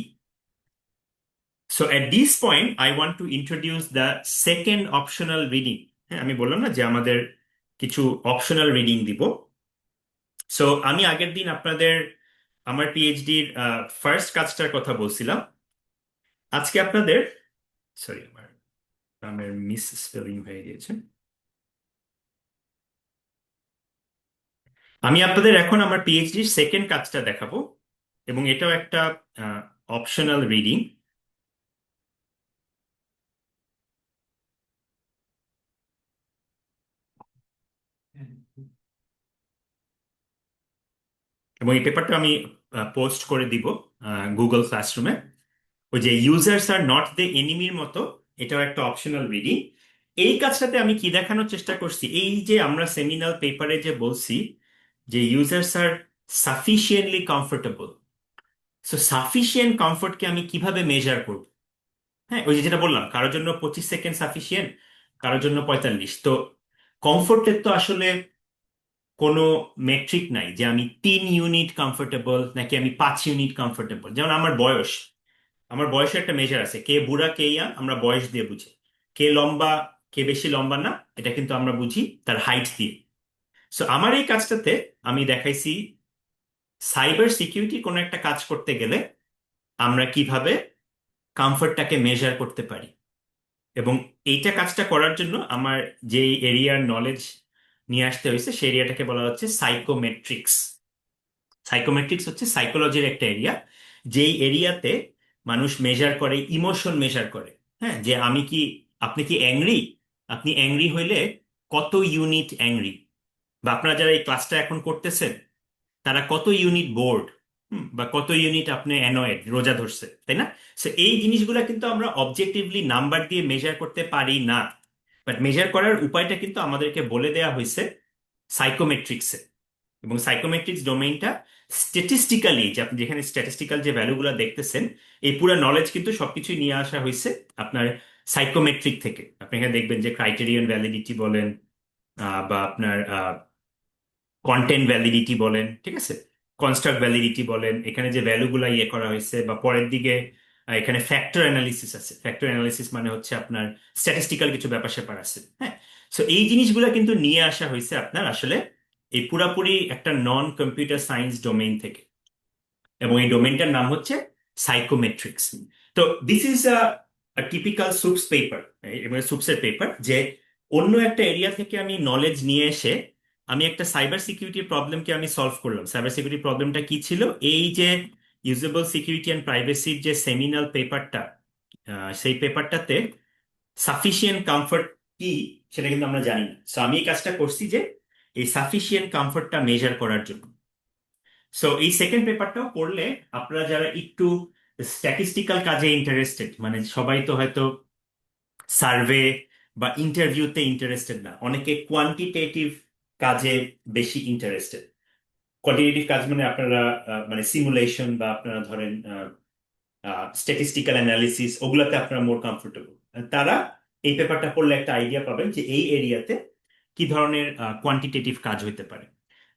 So at this point I want to introduce the second optional reading. হ্যাঁ, আমি বললাম না যে আমাদের কিছু অপশনাল রিডিং দিব। সো আমি আগের দিন আপনাদের আমার পিএইচডির ফার্স্ট কাজটার কথা বলছিলাম। আজকে আপনাদের, সরি আমার নামের মিস স্পেলিং হয়ে গিয়েছে, আমি আপনাদের এখন আমার পিএইচডির সেকেন্ড কাজটা দেখাবো, এবং এটাও একটা অপশনাল রিডিং। এবং এই পেপারটা আমি পোস্ট করে দিব গুগল ক্লাসরুমে। ওই যে ইউজার্স আর নট দ্য এনিমির মতো, এটাও একটা অপশনাল রিডিং। এই কাজটাতে আমি কি দেখানোর চেষ্টা করছি, এই যে আমরা সেমিনাল পেপারে যে বলছি যে ইউজার্স আর সাফিসিয়েন্টলি কমফোর্টেবল, সো সাফিসিয়েন্ট কমফোর্টকে আমি কিভাবে মেজার করব? হ্যাঁ, ওই যে যেটা বললাম, কারোর জন্য 25 সেকেন্ড সাফিসিয়েন্ট, কারোর জন্য 45। তো কমফোর্টের তো আসলে কোনো মেট্রিক নাই যে আমি 3 ইউনিট কমফোর্টেবল নাকি আমি 5 ইউনিট কমফোর্টেবল। যেমন আমার বয়স, আমার বয়সের একটা মেজার আছে, কে বুড়া কে ইয়াং আমরা বয়স দিয়ে বুঝি, কে লম্বা কে বেশি লম্বা না এটা কিন্তু আমরা বুঝি তার হাইট দিয়ে। সো আমার এই কাজটাতে আমি দেখাইছি সাইবার সিকিউরিটি কোনো একটা কাজ করতে গেলে আমরা কিভাবে কমফর্টটাকে মেজার করতে পারি। এবং এইটা কাজটা করার জন্য আমার যে এরিয়ার নলেজ নিয়ে আসতে হয়েছে সেই এরিয়াটাকে বলা হচ্ছে সাইকোমেট্রিক্স। সাইকোমেট্রিক্স হচ্ছে সাইকোলজির একটা এরিয়া, যেই এরিয়াতে মানুষ মেজার করে, ইমোশন মেজার করে। হ্যাঁ, যে আমি কি, আপনি কি অ্যাংরি, আপনি অ্যাংরি হইলে কত ইউনিট অ্যাংরি, বা আপনারা যারা এই ক্লাসটা এখন করতেছেন তারা কত ইউনিট বোর্ড, বা কত ইউনিট আপনি অ্যানয়েড, রোজা ধরছে, তাই না? সো এই জিনিসগুলো কিন্তু আমরা অবজেক্টিভলি নাম্বার দিয়ে মেজার করতে পারি না, বাট মেজার করার উপায়টা কিন্তু আমাদেরকে বলে দেওয়া হয়েছে সাইকোমেট্রিক্সে। এবং সাইকোমেট্রিক্স ডোমেইনটা স্ট্যাটিস্টিক্যালি, যে আপনি যেখানে স্ট্যাটিস্টিক্যাল যে ভ্যালুগুলো দেখতেছেন, এই পুরো নলেজ কিন্তু সবকিছুই নিয়ে আসা হয়েছে আপনার সাইকোমেট্রিক থেকে। আপনি এখানে দেখবেন যে ক্রাইটেরিয়ন ভ্যালিডিটি বলেন, বা আপনার কন্টেন্ট ভ্যালিডিটি বলেন, ঠিক আছে, কনস্ট্রাক্ট ভ্যালিডিটি বলেন, এখানে যে ভ্যালুগুলো ইয়ে করা হয়েছে, বা পরের দিকে এখানে ফ্যাক্টর অ্যানালিসিস আছে। ফ্যাক্টর অ্যানালিসিস মানে হচ্ছে আপনার স্ট্যাটিস্টিক্যাল কিছু ব্যাপার স্যাপার আছে। হ্যাঁ, সো এই জিনিসগুলো কিন্তু নিয়ে আসা হয়েছে আপনার আসলে এই পুরাপুরি একটা নন কম্পিউটার সায়েন্স ডোমেইন থেকে, এবং এই ডোমেইনটার নাম হচ্ছে সাইকোমেট্রিক্স। তো this is typical soups paper, এবং সুপসের পেপার, যে অন্য একটা এরিয়া থেকে আমি নলেজ নিয়ে এসে আমি একটা সাইবার সিকিউরিটি প্রবলেমকে আমি সলভ করলাম। সাইবার সিকিউরিটি প্রবলেমটা কি ছিল? এই যে ইউজেবল সিকিউরিটি অ্যান্ড প্রাইভেসির যে সেমিনাল পেপারটা, সেই পেপারটাতে সাফিসিয়েন্ট কমফর্ট কি সেটা কিন্তু আমরা জানি না। সো আমি এই কাজটা করছি যে এই সাফিসিয়েন্ট কমফর্টটা মেজার করার জন্য। সো এই সেকেন্ড পেপারটাও পড়লে আপনারা যারা একটু স্ট্যাটিস্টিক্যাল কাজে ইন্টারেস্টেড, মানে সবাই তো হয়তো সার্ভে বা ইন্টারভিউতে ইন্টারেস্টেড না, অনেকে কোয়ান্টিটেটিভ কাজে বেশি ইন্টারেস্টেড। কোয়ান্টিটেটিভ কাজ মানে আপনারা মানে সিমুলেশন বা আপনারা ধরেন স্ট্যাটিস্টিক্যাল অ্যানালিসিস, ওগুলাতে আপনারা মোর কমফোর্টেবল। তারা এই পেপারটা পড়লে একটা আইডিয়া পাবেন যে এই এরিয়াতে কি ধরনের কোয়ান্টিটেটিভ কাজ হইতে পারে।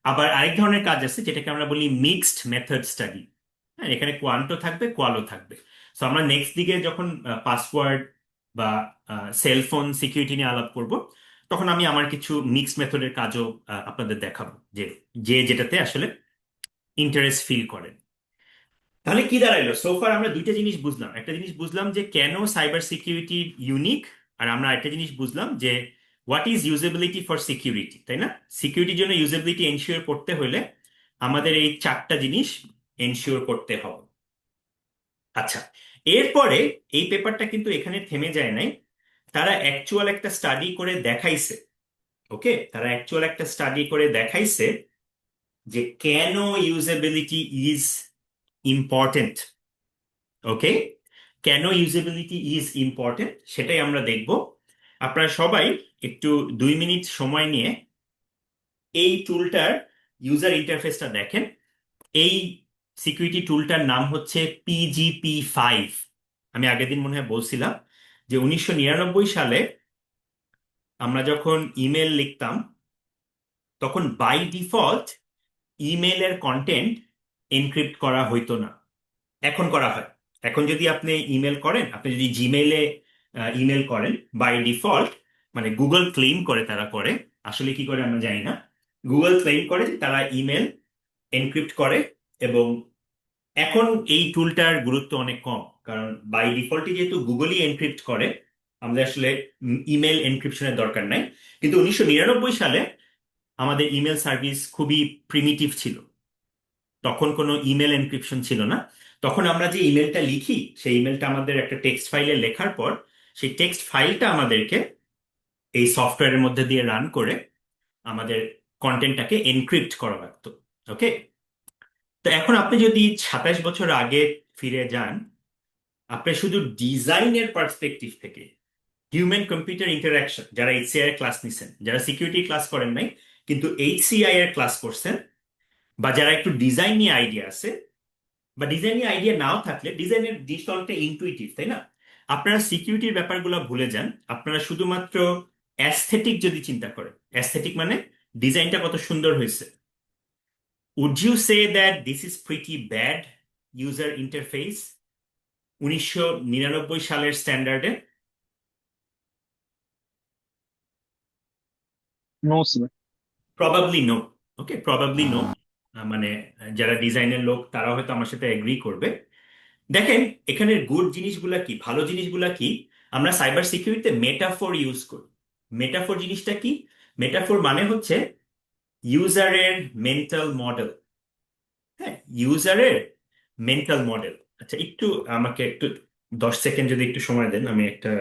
আবার আরেক ধরনের কাজ আছে যেটাকে আমরা বলি মিক্সড মেথড স্টাডি। হ্যাঁ, এখানে কোয়ান্টও থাকবে, কোয়ালও থাকবে। তো আমরা নেক্সট দিকে যখন পাসওয়ার্ড বা সেলফোন সিকিউরিটি নিয়ে আলাপ করব, তখন আমি আমার কিছু মিক্সড মেথডের কাজও আপনাদের দেখাবো, যে যে যেটাতে আসলে ইন্টারেস্ট ফিল করেন। তাহলে কি দাঁড়াইলো, সোফার আমরা দুইটা জিনিস বুঝলাম। একটা জিনিস বুঝলাম যে কেন সাইবার সিকিউরিটি ইউনিক, আর আমরা একটা জিনিস বুঝলাম যে what is usability for security, তাই না? সিকিউরিটির জন্য ইউজেবিলিটি এনশিওর করতে হলে আমাদের এই চারটা জিনিস এনশিওর করতে হবে। আচ্ছা, এরপরে এই পেপারটা কিন্তু এখানে থেমে যায় নাই। তারা অ্যাকচুয়াল একটা স্টাডি করে দেখাইছে। ওকে, তারা অ্যাকচুয়াল একটা স্টাডি করে দেখাইছে যে কেন ইউজেবিলিটি ইজ ইম্পর্টেন্ট। ওকে, কেন ইউজেবিলিটি ইজ ইম্পর্টেন্ট সেটাই আমরা দেখব। আপনারা সবাই একটু 2 মিনিট সময় নিয়ে এই টুলটার ইউজার ইন্টারফেসটা দেখেন। এই সিকিউরিটি টুলটার নাম হচ্ছে PGP5। আমি আগের দিন মনে হয় বলছিলাম যে 1999 সালে আমরা যখন ইমেল লিখতাম, তখন বাই ডিফল্ট ইমেলের কন্টেন্ট এনক্রিপ্ট করা হইতো না। এখন করা হয়। এখন যদি আপনি ইমেল করেন, আপনি যদি জিমেইলে ইমেল করেন, বাই ডিফল্ট মানে গুগল ক্লেম করে, তারা করে, আসলে কি করে আমরা জানি না, গুগল ক্লেম করে যে তারা ইমেল এনক্রিপ্ট করে। এবং এখন এই টুলটার গুরুত্ব অনেক কম, কারণ বাই ডিফল্টই যেহেতু গুগলই এনক্রিপ্ট করে, আমাদের আসলে ইমেল এনক্রিপশনের দরকার নাই। কিন্তু 1999 সালে আমাদের ইমেল সার্ভিস খুবই প্রিমিটিভ ছিল। তখন কোনো ইমেল এনক্রিপশন ছিল না। তখন আমরা যে ইমেলটা লিখি, সেই ইমেলটা আমাদের একটা টেক্সট ফাইলে লেখার পর সেই টেক্সট ফাইলটা আমাদেরকে এই সফটওয়্যারের মধ্যে দিয়ে রান করে আমাদের কন্টেন্টটাকে এনক্রিপ্ট করা লাগতো। ওকে, তো এখন আপনি যদি 27 বছর আগে ফিরে যান, আপনি শুধু ডিজাইনের পার্সপেক্টিভ থেকে হিউম্যান কম্পিউটার ইন্টারাকশন, যারা এইচসিআই এর ক্লাস নিছেন, যারা সিকিউরিটি ক্লাস করেন নাই কিন্তু এইচসিআই এর ক্লাস করছেন, বা যারা একটু ডিজাইন নিয়ে আইডিয়া আছে, বা ডিজাইনের আইডিয়া নাও থাকলে, ডিজাইনের জিনিসটা অনেকটা ইনটুইটিভ, তাই না? আপনারা সিকিউরিটির ব্যাপারগুলো ভুলে যান, আপনারা শুধুমাত্র অ্যাস্থেটিক যদি চিন্তা করেন, অ্যাস্থেটিক মানে ডিজাইনটা কত সুন্দর হয়েছে, would you say that this is pretty bad user interface 1999 সালের স্ট্যান্ডার্ডে? No, sir. Probably no. Okay, probably no. মানে যারা ডিজাইনের লোক তারা হয়তো আমার সাথে এগ্রি করবে। দেখেন, এখানের গুড জিনিসগুলা কি, ভালো জিনিসগুলা কি। আমরা সাইবার সিকিউরিটিতে মেটাফোর ইউজ করি। মেটাফোর জিনিসটা কি? মেটাফোর মানে হচ্ছে ইউজারের মেন্টাল মডেল। হ্যাঁ, ইউজারের মেন্টাল মডেল। আচ্ছা, একটু আমাকে একটু 10 সেকেন্ড যদি একটু সময় দেন, আমি একটা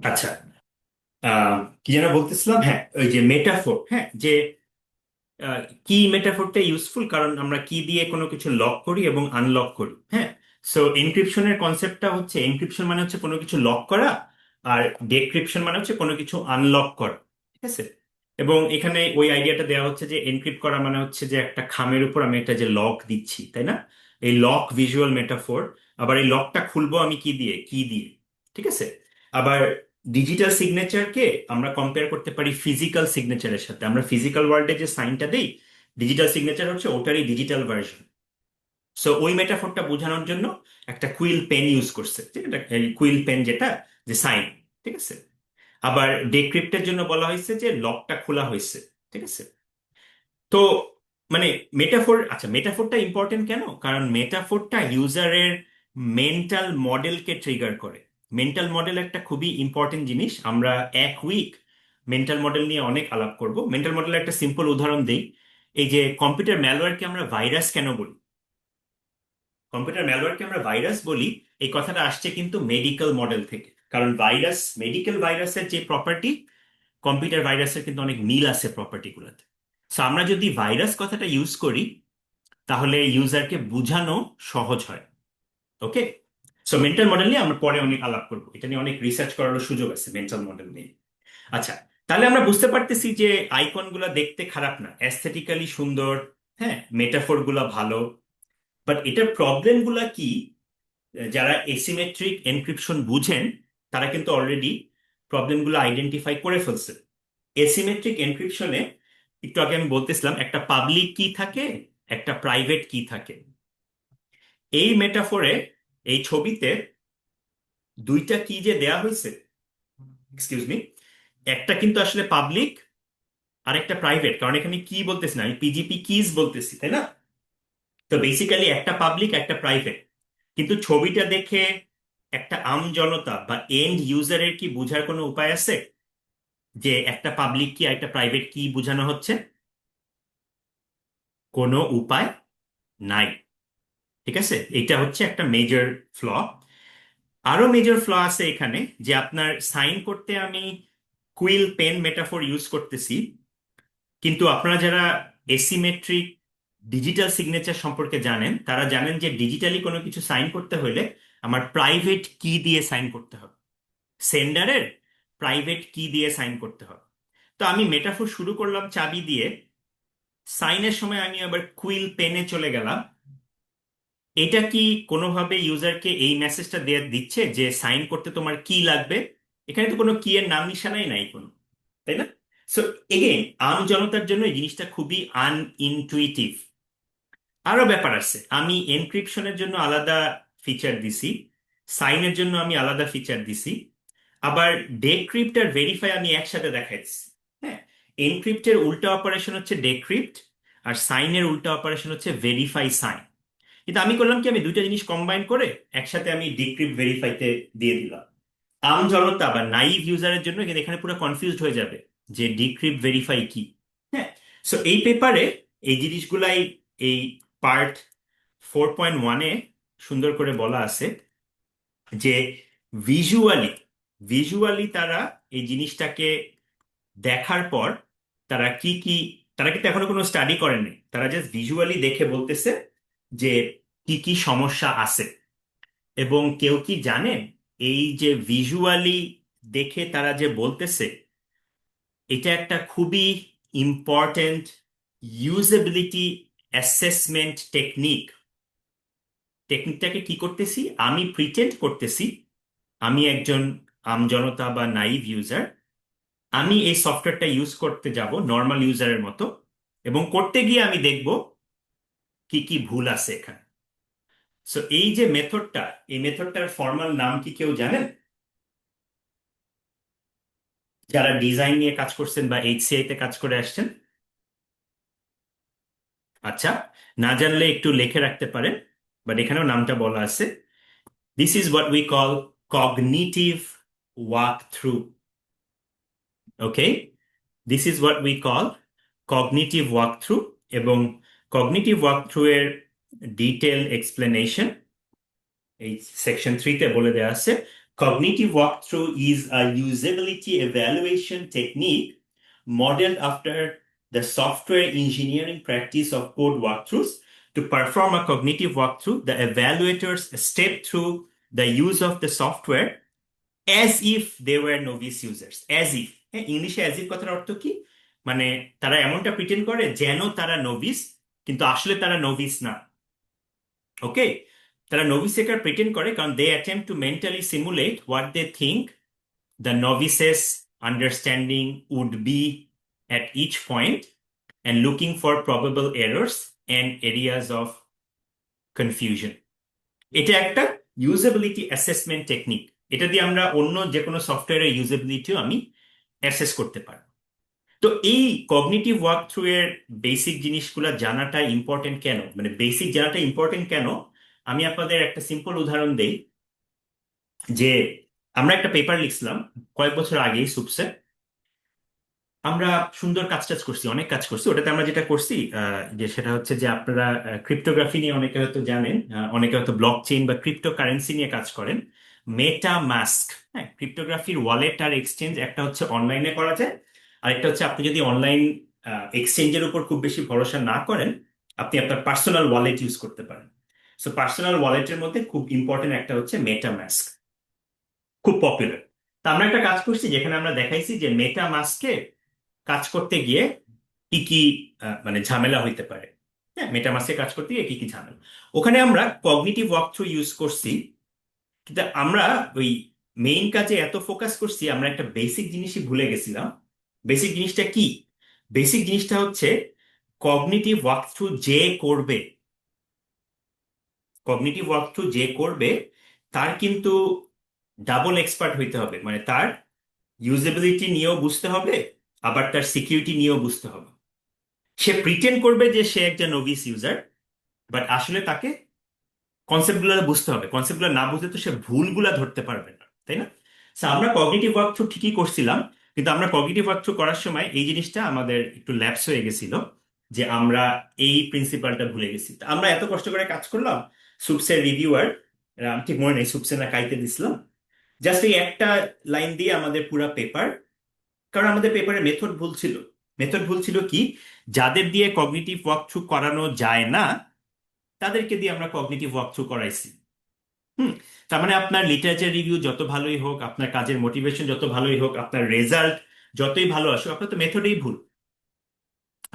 আচ্ছা, আহ কি যেন বলতেছিলাম, হ্যাঁ ওই যে মেটাফোর, হ্যাঁ যে কি মেটাফোরটা ইউজফুল কারণ আমরা কি দিয়ে কোনো কিছু লক করি এবং আনলক করি। হ্যাঁ, সো এনক্রিপশনের কনসেপ্টটা হচ্ছে, এনক্রিপশন মানে হচ্ছে কোনো কিছু লক করা, আর ডেক্রিপশন মানে হচ্ছে কোনো কিছু আনলক করা। ঠিক আছে, এবং এখানে ওই আইডিয়াটা দেওয়া হচ্ছে যে এনক্রিপ্ট করা মানে হচ্ছে যে একটা খামের উপর আমি একটা যে লক দিচ্ছি, তাই না? এই লক ভিজুয়াল মেটাফোর। আবার এই লকটা খুলবো আমি কি দিয়ে, কি দিয়ে। ঠিক আছে, আবার ডিজিটাল সিগনেচারকে আমরা কম্পেয়ার করতে পারি ফিজিক্যাল সিগনেচারের সাথে। আমরা ফিজিক্যাল ওয়ার্ল্ডে যে সাইনটা দেই, ডিজিটাল সিগনেচার হচ্ছে ওটারই ডিজিটাল ভার্সন। সো ওই মেটাফোরটা বোঝানোর জন্য একটা কুইল পেন ইউজ করছে, ঠিক আছে, কুইল পেন যেটা, যে সাইন। ঠিক আছে, আবার ডেক্রিপ্টের জন্য বলা হয়েছে যে লকটা খোলা হয়েছে। ঠিক আছে, তো মানে মেটাফোর, আচ্ছা মেটাফোরটা ইম্পর্টেন্ট কেন? কারণ মেটাফোরটা ইউজারের মেন্টাল মডেলকে ট্রিগার করে। মেন্টাল মডেল একটা খুবই ইম্পর্টেন্ট জিনিস। আমরা এক উইক মেন্টাল মডেল নিয়ে অনেক আলাপ করব। মেন্টাল মডেলের একটা সিম্পল উদাহরণ দেই। এই যে কম্পিউটার ম্যালওয়্যারকে আমরা ভাইরাস কেন বলি? কম্পিউটার ম্যালওয়্যারকে আমরা ভাইরাস বলি, এই কথাটা আসছে কিন্তু মেডিকেল মডেল থেকে। কারণ ভাইরাস, মেডিকেল ভাইরাসের যে প্রপার্টি, কম্পিউটার ভাইরাসের কিন্তু অনেক মিল আছে প্রপার্টিগুলোতে। সো আমরা যদি ভাইরাস কথাটা ইউজ করি তাহলে ইউজারকে বুঝানো সহজ হয়। ওকে, সো মেন্টাল মডেল নিয়ে আমরা পরে অনেক আলাপ করবো, এটা নিয়ে অনেক রিসার্চ করারও সুযোগ আছে মেন্টাল মডেল নিয়ে। আচ্ছা, তাহলে আমরা বুঝতে পারতেছি যে আইকন গুলা দেখতে খারাপ না, অ্যাস্থেটিক্যালি সুন্দর। হ্যাঁ, মেটাফোর গুলা ভালো, বাট এটার প্রবলেম গুলা কি? যারা এসিমেট্রিক এনক্রিপশন বুঝেন তারা কিন্তু অলরেডি প্রবলেমগুলো আইডেন্টিফাই করে ফেলছে। এসিমেট্রিক এনক্রিপশনে একটু আগে আমি বলতেছিলাম একটা পাবলিক কি থাকে, একটা প্রাইভেট কি থাকে। এই মেটাফোরে, এই ছবিতে দুইটা কি যে দেয়া হয়েছে, এক্সকিউজ মি, একটা কিন্তু আসলে পাবলিক আর একটা প্রাইভেট, কারণ এখানে কি বলতেছি না, আমি পিজিপি কিজ বলতেছি, তাই না? তো বেসিক্যালি একটা পাবলিক একটা প্রাইভেট। কিন্তু ছবিটা দেখে একটা আম জনতা বা এন্ড ইউজারের কি বোঝার কোনো উপায় আছে যে একটা পাবলিক কি আর একটা প্রাইভেট কি বোঝানো হচ্ছে? কোনো উপায় নাই। ঠিক আছে, এটা হচ্ছে একটা মেজর ফ্ল। আরো মেজর ফ্ল আছে এখানে, যে আপনার সাইন করতে আমি কুইল পেন মেটাফোর ইউজ করতেছি, কিন্তু আপনারা যারা এসিমেট্রিক ডিজিটাল সিগনেচার সম্পর্কে জানেন তারা জানেন যে ডিজিটালি কোনো কিছু সাইন করতে হলে আমার প্রাইভেট কি দিয়ে সাইন করতে হবে, সেন্ডারের প্রাইভেট কি দিয়ে সাইন করতে হবে। তো আমি মেটাফোর শুরু করলাম চাবি দিয়ে, সাইনের সময় আমি আবার কুইল পেনে চলে গেলাম। এটা কি কোনোভাবে ইউজারকে এই মেসেজটা দিয়ে দিচ্ছে যে সাইন করতে তোমার কি লাগবে? এখানে তো কোনো কি এর নাম নিশানাই নাই কোনো, তাই না? সো এগেইন আম জনতার জন্য এই জিনিসটা খুবই আনইনটুইটিভ। আরো ব্যাপার আছে, আমি এনক্রিপশনের জন্য আলাদা ফিচার দিছি, সাইনের জন্য আমি আলাদা ফিচার দিছি, আবার ডেক্রিপ্ট আর ভেরিফাই আমি একসাথে দেখাইছি। হ্যাঁ, এনক্রিপ্টের উল্টা অপারেশন হচ্ছে ডেক্রিপ্ট, আর সাইনের উল্টা অপারেশন হচ্ছে ভেরিফাই সাইন। কিন্তু আমি করলাম কি, আমি দুইটা জিনিস কম্বাইন করে একসাথে আমি ডিক্রিপ্ট ভেরিফাইতে দিয়ে দিলাম। আম জনতা বা নাইভ ইউজারের জন্য কিন্তু এখানে পুরো কনফিউজড হয়ে যাবে যে ডিক্রিপ্ট ভেরিফাই কি। হ্যাঁ, সো এই পেপারে এই জিনিসগুলাই, এই পার্ট 4.1-এ সুন্দর করে বলা আছে যে ভিজুয়ালি, ভিজুয়ালি তারা এই জিনিসটাকে দেখার পর তারা কি কি, তারা কিন্তু এখনো কোনো স্টাডি করেনি, তারা জাস্ট ভিজুয়ালি দেখে বলতেছে যে কি কি সমস্যা আছে। এবং কেউ কি জানেন এই যে ভিজুয়ালি দেখে তারা যে বলতেছে, এটা একটা খুবই ইম্পর্টেন্ট ইউজেবিলিটি অ্যাসেসমেন্ট টেকনিক। টেকনিকটাকে কি করতেছি, আমি প্রিটেন্ড করতেছি আমি একজন আমজনতা বা নাইভ ইউজার, আমি এই সফটওয়্যারটা ইউজ করতে যাব নর্মাল ইউজারের মতো, এবং করতে গিয়ে আমি দেখব কি কি ভুল আছে এখানে। সো এই যে মেথডটা, এই মেথডটার ফর্মাল নাম কি কেউ জানেন? যারা ডিজাইন নিয়ে কাজ করছেন বা এইচসিআই তে কাজ করে আসছেন। আচ্ছা, না জানলে একটু লিখে রাখতে পারেন, বাট এখানেও নামটা বলা আছে। This is what we call cognitive walk through. Okay, this is what we call cognitive walk through. এবং কগনিটিভ ওয়াক থ্রু এর ডিটেল এক্সপ্লেনেশন এই সেকশন 3-তে বলে দেওয়া আছে। Cognitive walkthrough is a usability evaluation technique modeled after the software engineering practice of code walkthroughs. To perform a cognitive walkthrough, the evaluators step through the use of the software as if they were novice users. As if, হ্যাঁ, ইংলিশে as if কথার অর্থ কি? মানে তারা এমনটা pretend করে যেন তারা নভিস, কিন্তু আসলে তারা নভিস না। ওকে, তারা নভিস একার প্রিটেন্ড করে কারণ they attempt to mentally simulate what they think the novice's understanding would be at each point and looking for probable errors and areas of confusion. এটা একটা ইউজেবিলিটি অ্যাসেসমেন্ট টেকনিক। এটা দিয়ে আমরা অন্য যে কোনো সফটওয়্যারের ইউজেবিলিটিও আমি অ্যাসেস করতে পারবো। তো এই কগনিটিভ ওয়ার্ক থ্রু এর বেসিক জিনিসগুলো জানাটা ইম্পর্টেন্ট কেন, মানে বেসিক জানাটা ইম্পর্টেন্ট কেন, আমি আপনাদের একটা সিম্পল উদাহরণ দেই। যে আমরা একটা পেপার লিখছিলাম কয়েক বছর আগেই সুপসে, আমরা সুন্দর কাজ টাজ করছি, অনেক কাজ করছি। ওটাতে আমরা যেটা করছি যে সেটা হচ্ছে যে আপনারা ক্রিপ্টোগ্রাফি নিয়ে অনেকে হয়তো জানেন, অনেকে হয়তো ব্লক চেইন বা ক্রিপ্টো কারেন্সি নিয়ে কাজ করেন। মেটা মাস্ক, হ্যাঁ, ক্রিপ্টোগ্রাফির ওয়ালেট আর এক্সচেঞ্জ একটা হচ্ছে অনলাইনে করা যায়, আর একটা হচ্ছে আপনি যদি অনলাইন এক্সচেঞ্জের উপর খুব বেশি ভরসা না করেন, আপনি আপনার পার্সোনাল ওয়ালেট ইউজ করতে পারেন। সো পার্সোনাল ওয়ালেটের মধ্যে খুব ইম্পর্টেন্ট একটা হচ্ছে মেটা মাস্ক, খুব পপুলার। তা আমরা একটা কাজ করছি যেখানে আমরা দেখাইছি যে মেটা মাস্কে কাজ করতে গিয়ে কি কি মানে ঝামেলা হইতে পারে। হ্যাঁ, মেটামাস্কে কাজ করতে গিয়ে কি কি ঝামেলা, ওখানে আমরা কগনিটিভ ওয়াকথ্রু ইউজ করছি। কিন্তু আমরা ওই মেইন কাজে এত ফোকাস করছি, আমরা একটা বেসিক জিনিসই ভুলে গেছিলাম। বেসিক জিনিসটা কি? বেসিক জিনিসটা হচ্ছে কগনিটিভ ওয়াকথ্রু যে করবে, কগনিটিভ ওয়াকথ্রু যে করবে তার কিন্তু ডাবল এক্সপার্ট হইতে হবে। মানে তার ইউজেবিলিটি নিয়েও বুঝতে হবে, আবার তার সিকিউরিটি নিয়েও বুঝতে হবে। সে প্রিটেন্ড করবে যে সে একটা নোভিস ইউজার, বাট আসলে তাকে কনসেপ্টগুলো বুঝতে হবে। কনসেপ্টগুলো না বুঝলে তো সে ভুলগুলা ধরতে পারবে না, তাই না? So, আমরা কগনিটিভ ওয়াকথ্রু ঠিকই করছিলাম, কিন্তু আমরা কগনিটিভ ওয়াকথ্রু করার সময় এই জিনিসটা আমাদের একটু ল্যাপস হয়ে গেছিল, যে আমরা এই প্রিন্সিপালটা ভুলে গেছি। তো আমরা এত কষ্ট করে কাজ করলাম, সুপসের রিভিউয়ার, ঠিক মনে নেই সুপসে না কাইতে দিছিলাম, জাস্ট এই একটা লাইন দিয়ে আমাদের পুরা পেপার, কারণ আমাদের পেপারের মেথড ভুল ছিল। মেথড ভুল ছিল কি, যাদের দিয়ে কগনিটিভ ওয়াকথ্রু করানো যায় না তাদেরকে দিয়ে আমরা কগনিটিভ ওয়াকথ্রু করাইছি। হুম, তার মানে আপনার লিটারেচার রিভিউ যত ভালোই হোক, আপনার কাজের মোটিভেশন যত ভালোই হোক, আপনার রেজাল্ট যতই ভালো আসুক, আপনার তো মেথডেই ভুল,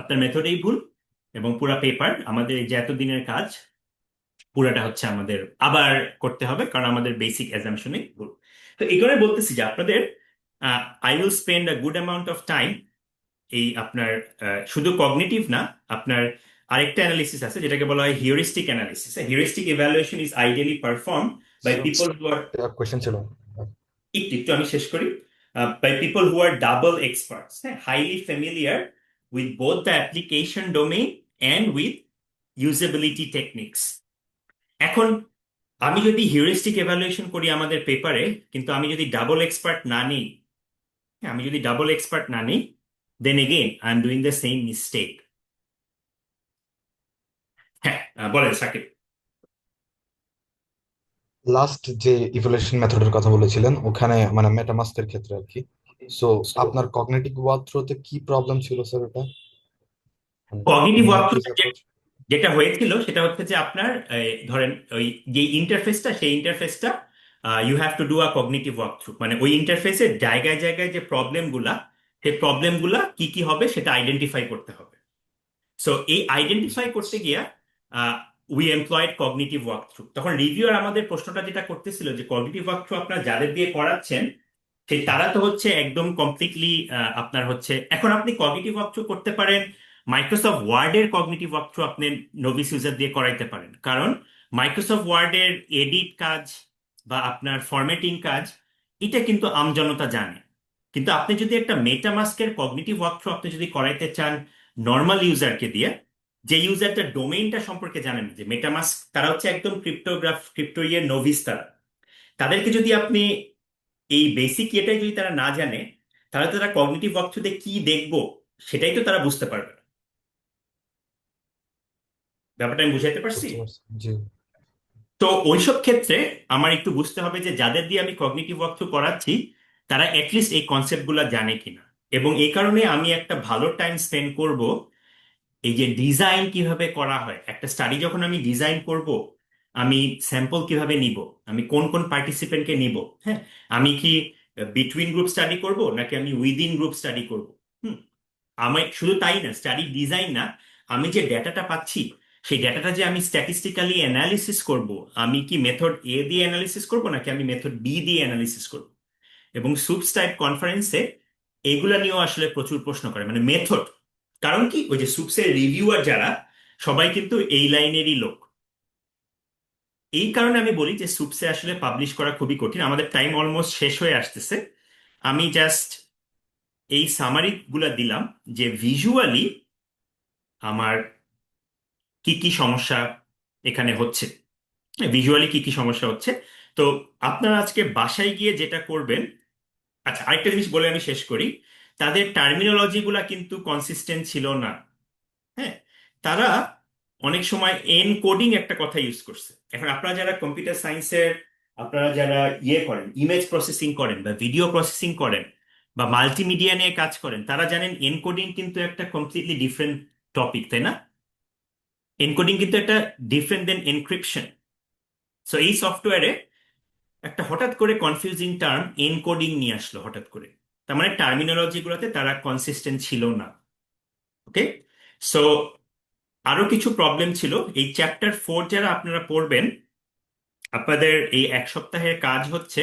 আপনার মেথডেই ভুল। এবং পুরা পেপার আমাদের এই যে এতদিনের কাজ পুরাটা হচ্ছে আমাদের আবার করতে হবে, কারণ আমাদের বেসিক অ্যাজাম্পশনে ভুল। তো এই কারণে বলতেছি যে আপনাদের I will spend a good amount of time এই আপনার শুধু কগনিটিভ না, আপনার আরেকটা অ্যানালিসিস আছে যেটাকে বলা হয় heuristic analysis. Heuristic evaluation is ideally perform by people who are, question ছিল। একটু একটু আমি শেষ করি, by people who are double experts, হ্যাঁ, highly familiar with both the application domain and with usability techniques. এখন আমি যদি হিউরিস্টিক এভালুয়েশন করি আমাদের পেপারে, কিন্তু আমি যদি ডাবল এক্সপার্ট না নিই, হ্যাঁ, আমি যদি ডাবল এক্সপার্ট না নিই, then again I am doing the same mistake. হ্যাঁ, বলেন সাকিব। লাস্ট যে ইভ্যালুয়েশন মেথডের কথা বলেছিলেন ওখানে মানে মেটামাস্কের ক্ষেত্রে আর কি, সো আপনার কগনিটিভ ওয়ার্কথ্রোতে কি প্রবলেম ছিল স্যার? ওটা cognitive in your walkthrough case approach. যেটা হয়েছিল সেটা হচ্ছে যে আপনার ধরেন ওই যে ইন্টারফেসটা, সেই ইন্টারফেসটা you have to do a cognitive walkthrough, মানে ওই ইন্টারফেসের জায়গায় জায়গায় যে প্রবলেমগুলা, সেই প্রবলেমগুলা কি কি হবে সেটা আইডেন্টিফাই করতে হবে। সো এই আইডেন্টিফাই করতে গিয়া উই এমপ্লয়েড কগনিটিভ ওয়ার্কথ্রু। তখন রিভিউয়ার আমাদের প্রশ্নটা যেটা করতেছিল যে কগনিটিভ ওয়ার্কথ্রু আপনার যাদের দিয়ে করাচ্ছেন সেই তারা তো হচ্ছে একদম কমপ্লিটলি আপনার হচ্ছে, এখন আপনি কগনিটিভ ওয়ার্কথ্রু করতে পারেন, মাইক্রোসফট ওয়ার্ডের কগনিটিভ ওয়ার্কথ্রু আপনি নভিস ইউজার দিয়ে করাইতে পারেন, কারণ মাইক্রোসফট ওয়ার্ডের এডিট কাজ বা আপনার ফরম্যাটিং কাজ এটা কিন্তু আমজনতা জানে। কিন্তু আপনি যদি একটা মেটামাস্কের কগনিটিভ ওয়ার্কথ্রু আপনি যদি করাইতে চান নর্মাল ইউজারকে দিয়ে, যে ইউজারটা ডোমেইনটা সম্পর্কে জানেন, যে মেটামাস্ক তারা হচ্ছে একদম ক্রিপ্টো ইয়ের নভিস, তারা, তাদেরকে যদি আপনি এই বেসিক ইয়েটাই যদি তারা না জানে, তাহলে তো তারা কগনিটিভ ওয়ার্কথ্রুতে কি দেখবো সেটাই তো তারা বুঝতে পারবে না। ব্যাপারটা আমি বুঝাইতে পারছি? বুঝতে পারছি, জি। তো ওইসব ক্ষেত্রে আমার একটু বুঝতে হবে যে যাদের দিয়ে আমি কগনিটিভ ওয়ার্ক থ্রু করাচ্ছি তারা অ্যাটলিস্ট এই কনসেপ্টগুলো জানে কিনা। এবং এই কারণে আমি একটা ভালো টাইম স্পেন্ড করব এই যে ডিজাইন কিভাবে করা হয়। একটা স্টাডি যখন আমি ডিজাইন করব, আমি স্যাম্পল কিভাবে নিব, আমি কোন কোন পার্টিসিপেন্টকে নিব, হ্যাঁ, আমি কি বিটুইন গ্রুপ স্টাডি করব নাকি আমি উইদিন গ্রুপ স্টাডি করব। হুম। আমি শুধু তাই না, স্টাডি ডিজাইন না, আমি যে ডেটাটা পাচ্ছি সেই ডেটাটা যে আমি স্ট্যাটিস্টিক্যালি অ্যানালিসিস করব, আমি কি মেথড এ দিয়ে অ্যানালিসিস করব নাকি আমি মেথড বি দিয়ে অ্যানালিসিস করব। এবং সুপস টাইপ কনফারেন্সে এগুলা নিয়েও আসলে প্রচুর প্রশ্ন করে, মানে মেথড। কারণ কি, ওই যে সুপসের রিভিউয়ার যারা সবাই কিন্তু এই লাইনেরই লোক। এই কারণে আমি বলি যে সুপসে আসলে পাবলিশ করা খুবই কঠিন। আমাদের টাইম অলমোস্ট শেষ হয়ে আসতেছে। আমি জাস্ট এই সামারি গুলা দিলাম যে ভিজুয়ালি আমার কি কি সমস্যা এখানে হচ্ছে, ভিজুয়ালি কি কি সমস্যা হচ্ছে। তো আপনারা আজকে বাসায় গিয়ে যেটা করবেন, আচ্ছা আরেকটা জিনিস বলে আমি শেষ করি। তাদের টার্মিনোলজি গুলা কিন্তু কনসিস্টেন্ট ছিল না। হ্যাঁ, তারা অনেক সময় এনকোডিং একটা কথা ইউজ করছে। এখন আপনারা যারা কম্পিউটার সায়েন্সের, আপনারা যারা ইয়ে করেন, ইমেজ প্রসেসিং করেন বা ভিডিও প্রসেসিং করেন বা মাল্টিমিডিয়া নিয়ে কাজ করেন, তারা জানেন এনকোডিং কিন্তু একটা কমপ্লিটলি ডিফারেন্ট টপিক, তাই না? এনকোডিং কিন্তু একটা ডিফারেন্ট দেন এনক্রিপশন। সো এই সফটওয়্যারে একটা হঠাৎ করে কনফিউজিং টার্ম এনকোডিং নিয়ে আসলো হঠাৎ করে। তার মানে টার্মিনোলজি গুলোতে তারা কনসিস্টেন্ট ছিল না। ওকে। সো আরো কিছু প্রবলেম ছিল। এই চ্যাপ্টার 4 যারা আপনারা পড়বেন, আপনাদের এই এক সপ্তাহের কাজ হচ্ছে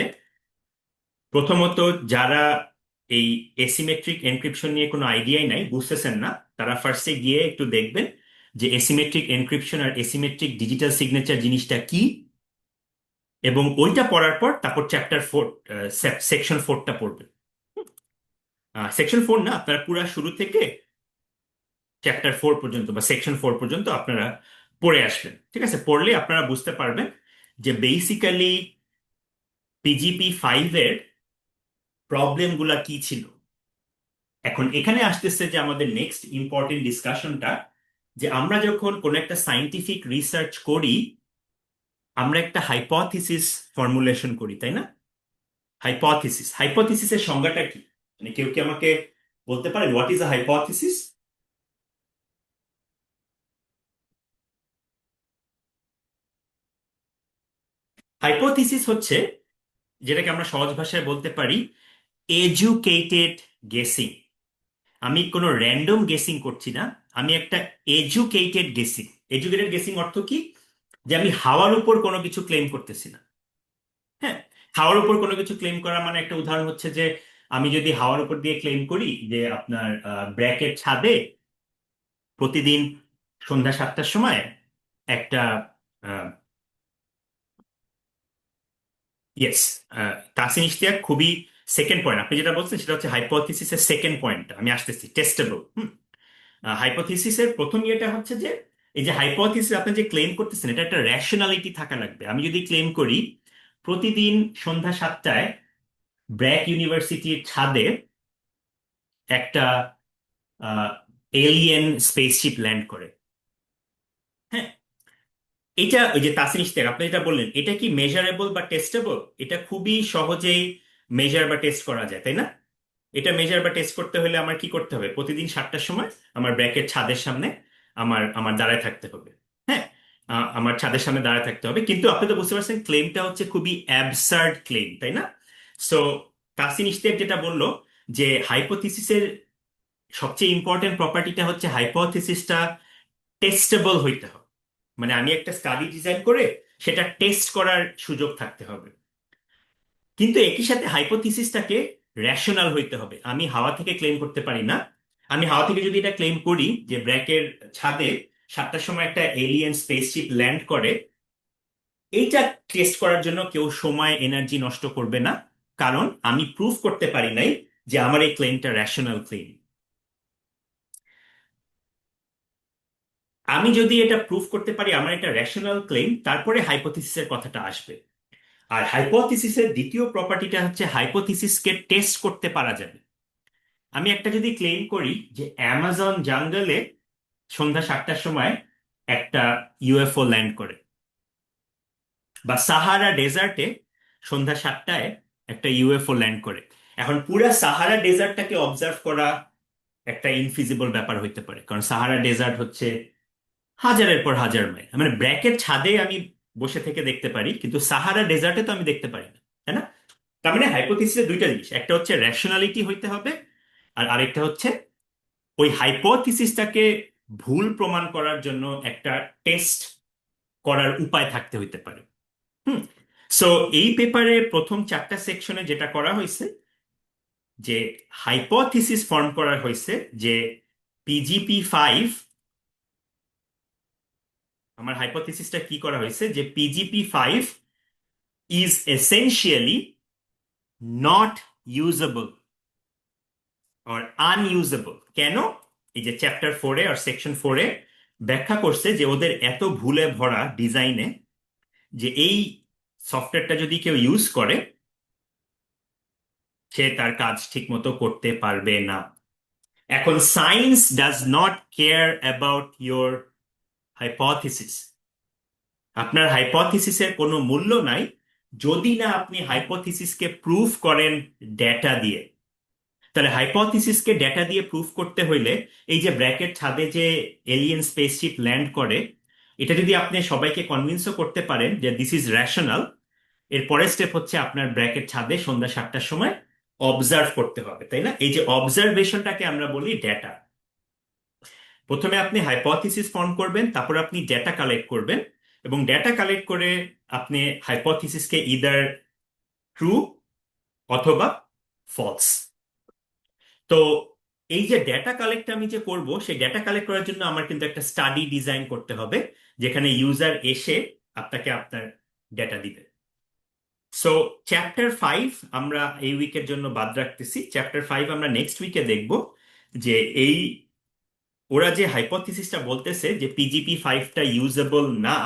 প্রথমত, যারা এই এসিমেট্রিক এনক্রিপশন নিয়ে কোনো আইডিয়াই নাই, বুঝতেছেন না, তারা ফার্স্টে গিয়ে একটু দেখবেন যে এসিমেট্রিক এনক্রিপশন আর এসিমেট্রিক ডিজিটাল সিগনেচার জিনিসটা কি। এবং ওইটা পড়ার পর তারপর চ্যাপ্টার 4, সেকশন 4টা পড়বেন। সেকশন 4 না, আপনারা পুরা শুরু থেকে চ্যাপ্টার 4 পর্যন্ত বা সেকশন 4 পর্যন্ত আপনারা পড়ে আসবেন। ঠিক আছে, পড়লে আপনারা বুঝতে পারবেন যে বেসিক্যালি PGP 5 এর প্রবলেম গুলা কি ছিল। এখন এখানে আসতেছে যে আমাদের নেক্সট ইম্পর্টেন্ট ডিসকাশনটা, যে আমরা যখন কোনো একটা সায়েন্টিফিক রিসার্চ করি, আমরা একটা হাইপোথিসিস ফর্মুলেশন করি, তাই না? হাইপোথিসিসের সংজ্ঞাটা কি? মানে কেউ কি আমাকে বলতে পারেন what is a hypothesis? Hypothesis হচ্ছে, যেটাকে আমরা সহজ ভাষায় বলতে পারি, এজুকেটেড গেসিং। আমি কোনো র্যান্ডম গেসিং করছি না, আমি একটা এজুকেটেড গেসিং। এজুকেটেড গেসিং অর্থ কি? যে আমি হাওয়ার উপর কোনো কিছু ক্লেম করতেছি না। হ্যাঁ, হাওয়ার উপর কোনো কিছু ক্লেম করা মানে একটা উদাহরণ হচ্ছে যে আমি যদি হাওয়ার উপর দিয়ে ক্লেম করি যে আপনার ব্র্যাকের ছাদে প্রতিদিন সন্ধ্যা 7টার সময় একটা, ইয়েস, তাহসিন ইশতিয়াক, খুবই সেকেন্ড পয়েন্ট আপনি যেটা বলছেন সেটা হচ্ছে হাইপোথিসিসের সেকেন্ড পয়েন্ট। আমি আসতেছি, টেস্টেবল। হাইপোথিসিসের প্রথম ইয়েটা হচ্ছে যে এই যে হাইপোথিসিস আপনি যে ক্লেম করতেছেন, এটা একটা রেশনালিটি থাকা লাগবে। আমি যদি ক্লেম করি প্রতিদিন সন্ধ্যা 7টায় ব্র্যাক ইউনিভার্সিটির ছাদে একটা এলিয়েন স্পেসশিপ ল্যান্ড করে, হ্যাঁ, এটা ওই যে তাসনিম ইশতিয়াক আপনি যেটা বললেন, এটা কি মেজারেবল বা টেস্টেবল? এটা খুবই সহজেই মেজার বা টেস্ট করা যায়, তাই না? এটা মেজার বা টেস্ট করতে হলে আমার কি করতে হবে? প্রতিদিন 7টার সময় আমার ব্র্যাকের ছাদের সামনে আমার আমার দাঁড়ায় থাকতে হবে। হ্যাঁ, আমার ছাদের সামনে দাঁড়ায় থাকতে হবে। কিন্তু আপনি তো বুঝতে পারছেন ক্লেমটা হচ্ছে খুবই অ্যাবসার্ড ক্লেম, তাই না? সো তাসিন ইশতিয়াক যেটা বললো যে হাইপোথিসিসের সবচেয়ে ইম্পর্টেন্ট প্রপার্টিটা হচ্ছে হাইপোথিসিসটা টেস্টেবল হইতে হবে। মানে আমি একটা স্টাডি ডিজাইন করে সেটা টেস্ট করার সুযোগ থাকতে হবে। কিন্তু একই সাথে হাইপোথিসিসটাকে রেশনাল হইতে হবে। আমি হাওয়া থেকে ক্লেম করতে পারি না। আমি হাওয়া থেকে যদি এটা ক্লেম করি যে ব্র্যাকের ছাদে 7টার সময় একটা এলিয়েন স্পেসশিপ ল্যান্ড করে, এইটা টেস্ট করার জন্য কেউ সময় এনার্জি নষ্ট করবে না, কারণ আমি প্রুফ করতে পারি নাই যে আমার এই ক্লেমটা রেশনাল ক্লেম। আমি যদি এটা প্রুফ করতে পারি আমার এটা রেশনাল ক্লেম, তারপরে হাইপোথিসিসের কথাটা আসবে। আর হাইপোথিসিসের দ্বিতীয় প্রপার্টিটা হচ্ছে হাইপোথিসিসকে টেস্ট করতে পারা যাবে। আমি একটা যদি ক্লেম করি যে অ্যামাজন জাঙ্গলে সন্ধ্যা 7টার সময় একটা ইউএফও ল্যান্ড করে, বা সাহারা ডেজার্টে সন্ধ্যা 7টায় একটা ইউএফও ল্যান্ড করে। এখন পুরা সাহারা ডেজার্টটাকে অবজার্ভ করা একটা ইনফিজিবল ব্যাপার হইতে পারে, কারণ সাহারা ডেজার্ট হচ্ছে হাজারের পর হাজার মাইল। মানে ব্র্যাকের ছাদে আমি বসে থেকে দেখতে পারি, কিন্তু সাহারা ডেজার্টে তো আমি দেখতে পারি না, তাই না? তার মানে হাইপোথিসিসে দুইটা জিনিস, একটা হচ্ছে রেশনালিটি হইতে হবে, আর আরেকটা হচ্ছে ওই হাইপোথিসিসটাকে ভুল প্রমাণ করার জন্য একটা টেস্ট করার উপায় থাকতে হইতে পারে। হুম। সো এই পেপারে প্রথম 4টা সেকশনে যেটা করা হয়েছে, যে হাইপোথিসিস ফর্ম করা হয়েছে যে PGP5, আমার হাইপোথিসিসটা কি করা হয়েছে, যে PGP5 is essentially not usable or unusable. কেন? এই যে চ্যাপ্টার 4-এ আর সেকশন 4-এ ব্যাখ্যা করছে যে ওদের এত ভুলে ভরা ডিজাইনে যে এই সফটওয়্যারটা যদি কেউ ইউজ করে সে তার কাজ ঠিক মতো করতে পারবে না। এখন science does not care about your hypothesis. আপনার হাইপোথিসিসের কোনো মূল্য নাই যদি না আপনি হাইপোথিসিসকে প্রুফ করেন ডেটা দিয়ে। তাহলে হাইপোথিসিসকে ডেটা দিয়ে প্রুফ করতে হইলে এই যে ব্র্যাকেট ছাদে যে এলিয়েন স্পেসশিপ ল্যান্ড করে, এটা যদি আপনি সবাইকে কনভিন্সও করতে পারেন যে দিস ইজ রেশনাল, এর পরের স্টেপ হচ্ছে আপনার ব্র্যাকেট ছাদে সন্ধ্যা 7টার সময় অবজার্ভ করতে হবে, তাই না? এই যে অবজারভেশনটাকে আমরা বলি ডেটা। প্রথমে আপনি হাইপোথিসিস ফর্ম করবেন, তারপর আপনি ডেটা কালেক্ট করবেন, এবং ডেটা কালেক্ট করে আপনি হাইপোথিসিসকে ইদার ট্রু অথবা ফলস। তো এই যে ডেটা কালেক্ট আমি যে করব, সেই ডেটা কালেক্ট করার জন্য আমার কিন্তু একটা স্টাডি ডিজাইন করতে হবে, যেখানে ইউজার এসে আপনাকে আপনার ডেটা দিবে। সো চ্যাপ্টার 5 আমরা এই উইকের জন্য বাদ রাখতেছি। চ্যাপ্টার 5 আমরা নেক্সট উইকে দেখব যে এই ওরা যে হাইপোথিসিসটা বলতেছে যে PGP5টা ইউজেবল না,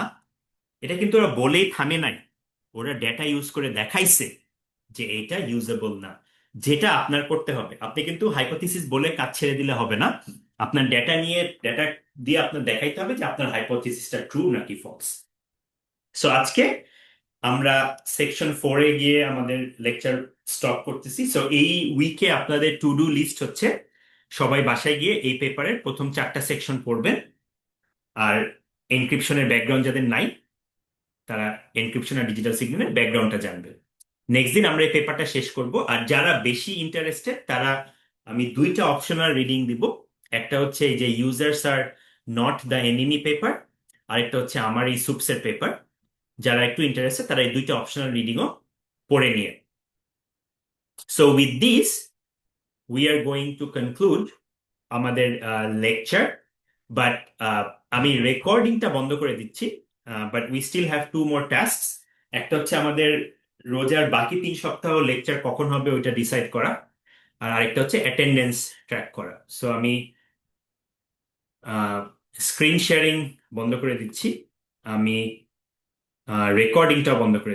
এটা কিন্তু ওরা বলেই থামে নাই, ওরা ডেটা ইউজ করে দেখাইছে যে এটা ইউজেবল না। যেটা আপনার করতে হবে, আপনি কিন্তু হাইপোথিসিস বলে কাজ ছেড়ে দিলে হবে না, আপনার ডেটা দিয়ে আপনার দেখাইতে হবে যে আপনার হাইপোথিসিসটা ট্রু নাকি ফলস। সো আজকে আমরা সেকশন 4-এ গিয়ে আমাদের লেকচার স্টপ করতেছি। সো এই উইকে আপনাদের টু ডু লিস্ট হচ্ছে সবাই বাসায় গিয়ে এই পেপারের প্রথম 4টা সেকশন পড়বেন, আর এনক্রিপশনের ব্যাকগ্রাউন্ড যাদের নাই তারা এনক্রিপশন আর ডিজিটাল সিগন্যালের ব্যাকগ্রাউন্ডটা জানবে। নেক্সট দিন আমরা এই পেপারটা শেষ করব। আর যারা বেশি ইন্টারেস্টেড তারা, আমি 2টা অপশনাল রিডিং দিব। একটা হচ্ছে এই যে users are not the enemy paper, আর একটা হচ্ছে আমার এই সুপসের পেপার। যারা একটু ইন্টারেস্টেড তারা এই 2টা অপশনাল রিডিংও পড়ে নিয়ে। So with this we are going to conclude আমাদের লেকচার, বাট আমি রেকর্ডিংটা বন্ধ করে দিচ্ছি। But we still have 2 more tasks. একটা হচ্ছে আমাদের রোজার বাকি 3 সপ্তাহ লেকচার কখন হবে ওইটা ডিসাইড করা, আর আরেকটা হচ্ছে অ্যাটেন্ডেন্স ট্র্যাক করা। সো আমি স্ক্রিন শেয়ারিং বন্ধ করে দিচ্ছি, আমি রেকর্ডিংটা বন্ধ করে দিচ্ছি।